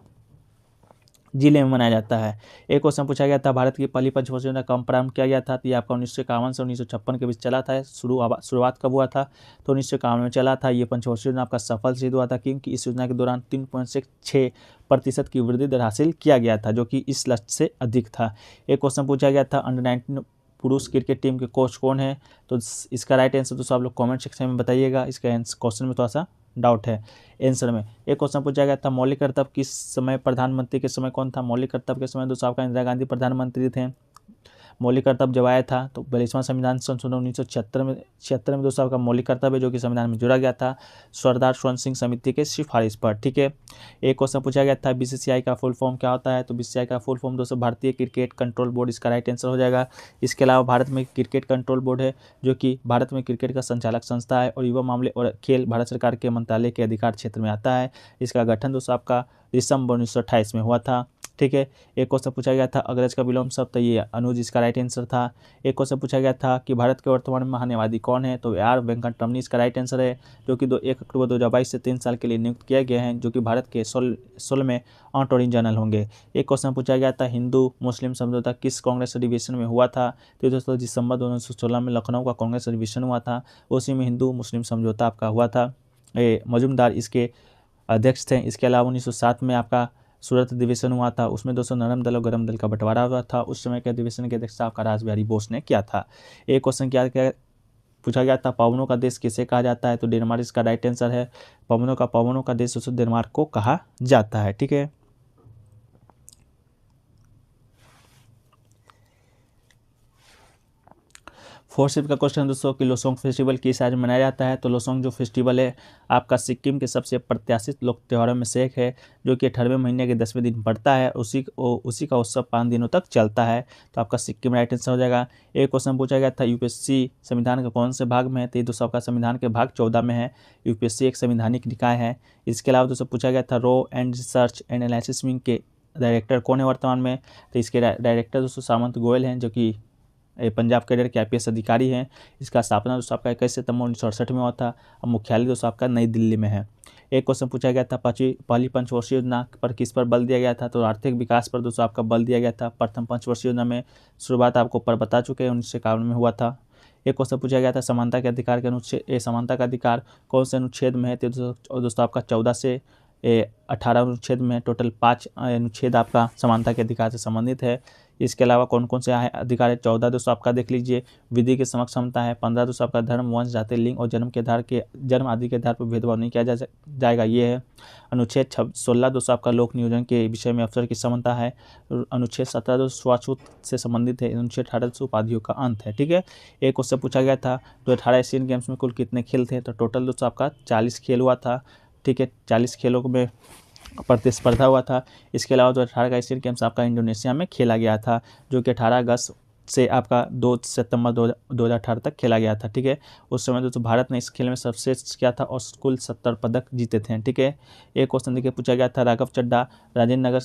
जिले में मनाया जाता है। एक क्वेश्चन पूछा गया था भारत की पहली पंचवर्षीय योजना कब प्रारंभ किया गया था, तो ये आपका 1951 से 1956 के बीच चला था। शुरुआत कब हुआ था, तो 1951 में चला था। ये पंचवर्षीय योजना आपका सफल सिद्ध हुआ था, क्योंकि इस योजना के दौरान 3.6% की वृद्धि दर हासिल किया गया था, जो कि इस लक्ष्य से अधिक था। एक क्वेश्चन पूछा गया था अंडर 19 पुरुष क्रिकेट टीम के कोच कौन है, तो इसका राइट आंसर दोस्तों आप लोग कमेंट सेक्शन में बताइएगा। इसका क्वेश्चन में थोड़ा सा डाउट है आंसर में। एक क्वेश्चन पूछा गया था मौलिक कर्तव्य किस समय प्रधानमंत्री के समय कौन था, मौलिक कर्तव्य के समय दोस्तों आपका इंदिरा गांधी प्रधानमंत्री थे। मौलिक कर्तव्य जब आया था तो 42वां संविधान संशोधन 1976 में दोस्तों आपका मौलिक कर्तव्य जो कि संविधान में जुड़ा गया था सरदार स्वर्ण सिंह समिति के सिफारिश पर। ठीक है, एक क्वेश्चन पूछा गया था बीसीसीआई का फुल फॉर्म क्या होता है, तो बीसीसीआई का फुल फॉर्म दोस्तों भारतीय क्रिकेट कंट्रोल बोर्ड इसका राइट आंसर हो जाएगा। इसके अलावा भारत में क्रिकेट कंट्रोल बोर्ड है जो कि भारत में क्रिकेट का संचालक संस्था है और युवा मामले और खेल भारत सरकार के मंत्रालय के अधिकार क्षेत्र में आता है। इसका गठन दोस्तों आपका दिसंबर 1928 में हुआ था। ठीक है, एक क्वेश्चन पूछा गया था अग्रज का विलोम शब्द, तो ये अनुज इसका राइट आंसर था। एक क्वेश्चन पूछा गया था कि भारत के वर्तमान महान्यायवादी कौन है, तो आर वेंकटरमणी इसका राइट आंसर है, जो कि 1 अक्टूबर 2022 से 3 साल के लिए नियुक्त किए गए हैं, जो कि भारत के 16वें अटॉर्नी जनरल होंगे। एक क्वेश्चन पूछा गया था हिंदू मुस्लिम समझौता किस कांग्रेस अधिवेशन में हुआ था, तो दोस्तों दिसंबर 2016 में लखनऊ का कांग्रेस अधिवेशन हुआ था, उसी में हिंदू मुस्लिम समझौता आपका हुआ था। मजूमदार इसके अध्यक्ष थे। इसके अलावा 1907 में आपका सूरत अधिवेशन हुआ था, उसमें दोस्तों नरम दल और गरम दल का बंटवारा हुआ था। उस समय के अधिवेशन की अध्यक्षता आपका रासबिहारी बोस ने किया था। एक क्वेश्चन क्या पूछा गया था पवनों का देश किसे कहा जाता है, तो डेनमार्क इसका राइट आंसर है। पवनों का देश दोस्तों डेनमार्क को कहा जाता है। ठीक है, फोर्थ का क्वेश्चन दोस्तों कि लोसोंग फेस्टिवल किस राज्य में मनाया जाता है, तो लोसोंग जो फेस्टिवल है आपका सिक्किम के सबसे प्रत्याशित लोक त्योहारों में से एक है, जो कि 18वें महीने के 10वें दिन पड़ता है। उसी का उत्सव 5 दिनों तक चलता है, तो आपका सिक्किम राइट आंसर हो जाएगा। एक क्वेश्चन पूछा गया था यूपीएससी संविधान के कौन से भाग में है, तो ये दोस्तों आपका संविधान के भाग 14 में है। यूपीएससी एक संवैधानिक निकाय है। इसके अलावा दोस्तों पूछा गया था raw and research and analysis wing के डायरेक्टर कौन है वर्तमान में, तो इसके डायरेक्टर दोस्तों सामंत गोयल हैं, जो कि पंजाब कैडर के IPS अधिकारी हैं। इसका स्थापना दोस्तों आपका 21 सितंबर 1968 में हुआ था। अब मुख्यालय दोस्तों आपका नई दिल्ली में है। एक क्वेश्चन पूछा गया था पहली पंचवर्षीय योजना पर किस पर बल दिया गया था, तो आर्थिक विकास पर दोस्तों आपका बल दिया गया था। प्रथम पंचवर्षीय योजना में शुरुआत आपको पर बता चुके हैं 1951 में हुआ था। एक क्वेश्चन पूछा गया था समानता के अधिकार के अनुच्छेद समानता का अधिकार कौन से अनुच्छेद में है, तो दोस्तों आपका 14 से 18 अनुच्छेद में टोटल 5 अनुच्छेद आपका समानता के अधिकार से संबंधित है। इसके अलावा कौन कौन से अधिकार है, 14 दोस्तों आपका देख लीजिए विधि की समक्ष क्षमता है। 15 दोस्तों आपका धर्म वंश जाति लिंग और जन्म आदि के आधार पर भेदभाव नहीं किया जाएगा, ये है। अनुच्छेद 16 दोस्तों आपका लोक नियोजन के विषय में अफसर की समानता है। अनुच्छेद 17 दोस्तों छुआछूत से संबंधित है। अनुच्छेद 18 दोस्तों उपाधियों का अंत है। ठीक है, एक क्वेश्चन पूछा गया था 2018 एशियन गेम्स में कुल कितने खेल थे, तो टोटल दोस्तों आपका 40 खेल हुआ था। ठीक है, 40 खेलों में प्रतिस्पर्धा हुआ था। इसके अलावा 2018 का एशियन गेम्स आपका इंडोनेशिया में खेला गया था, जो कि 18 अगस्त से आपका 2 सितंबर 2018 तक खेला गया था। ठीक है, उस समय दोस्तों भारत ने इस खेल में सर्वश्रेष्ठ किया था और कुल 70 पदक जीते थे। ठीक है, एक क्वेश्चन देखिए पूछा गया था राघव चड्ढा राजेंद्र नगर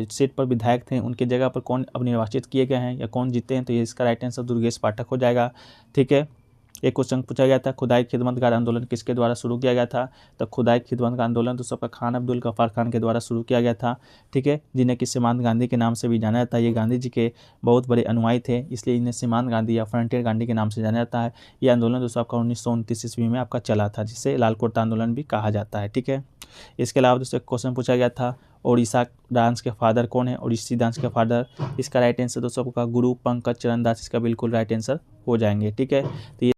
सीट पर विधायक थे, उनकी जगह पर कौन अब निर्वाचित किए गए हैं या कौन जीते हैं, तो ये इसका राइट आंसर दुर्गेश पाठक हो जाएगा। ठीक है, एक क्वेश्चन पूछा गया था खुदाई खिदमतगार आंदोलन किसके द्वारा शुरू किया गया था, तो खुदाई खिदमतगार आंदोलन तो सबका खान अब्दुल गफ्फार खान के द्वारा शुरू किया गया था। ठीक है, जिन्हें कि सीमांत गांधी के नाम से भी जाना जाता है। ये गांधी जी के बहुत बड़े अनुयायी थे, इसलिए इन्हें सीमांत गांधी या फ्रंटियर गांधी के नाम से जाना जाता है। ये आंदोलन दोस्तों आपका 1929 ईस्वी में आपका चला था, जिसे लाल कुर्ता आंदोलन भी कहा जाता है। ठीक है, इसके अलावा दोस्तों एक क्वेश्चन पूछा गया था ओडिशा डांस के फादर कौन है, ओडिसी डांस के फादर, इसका राइट आंसर दोस्तों आपका गुरु पंकज चरण दास इसका बिल्कुल राइट आंसर हो जाएंगे। ठीक है, तो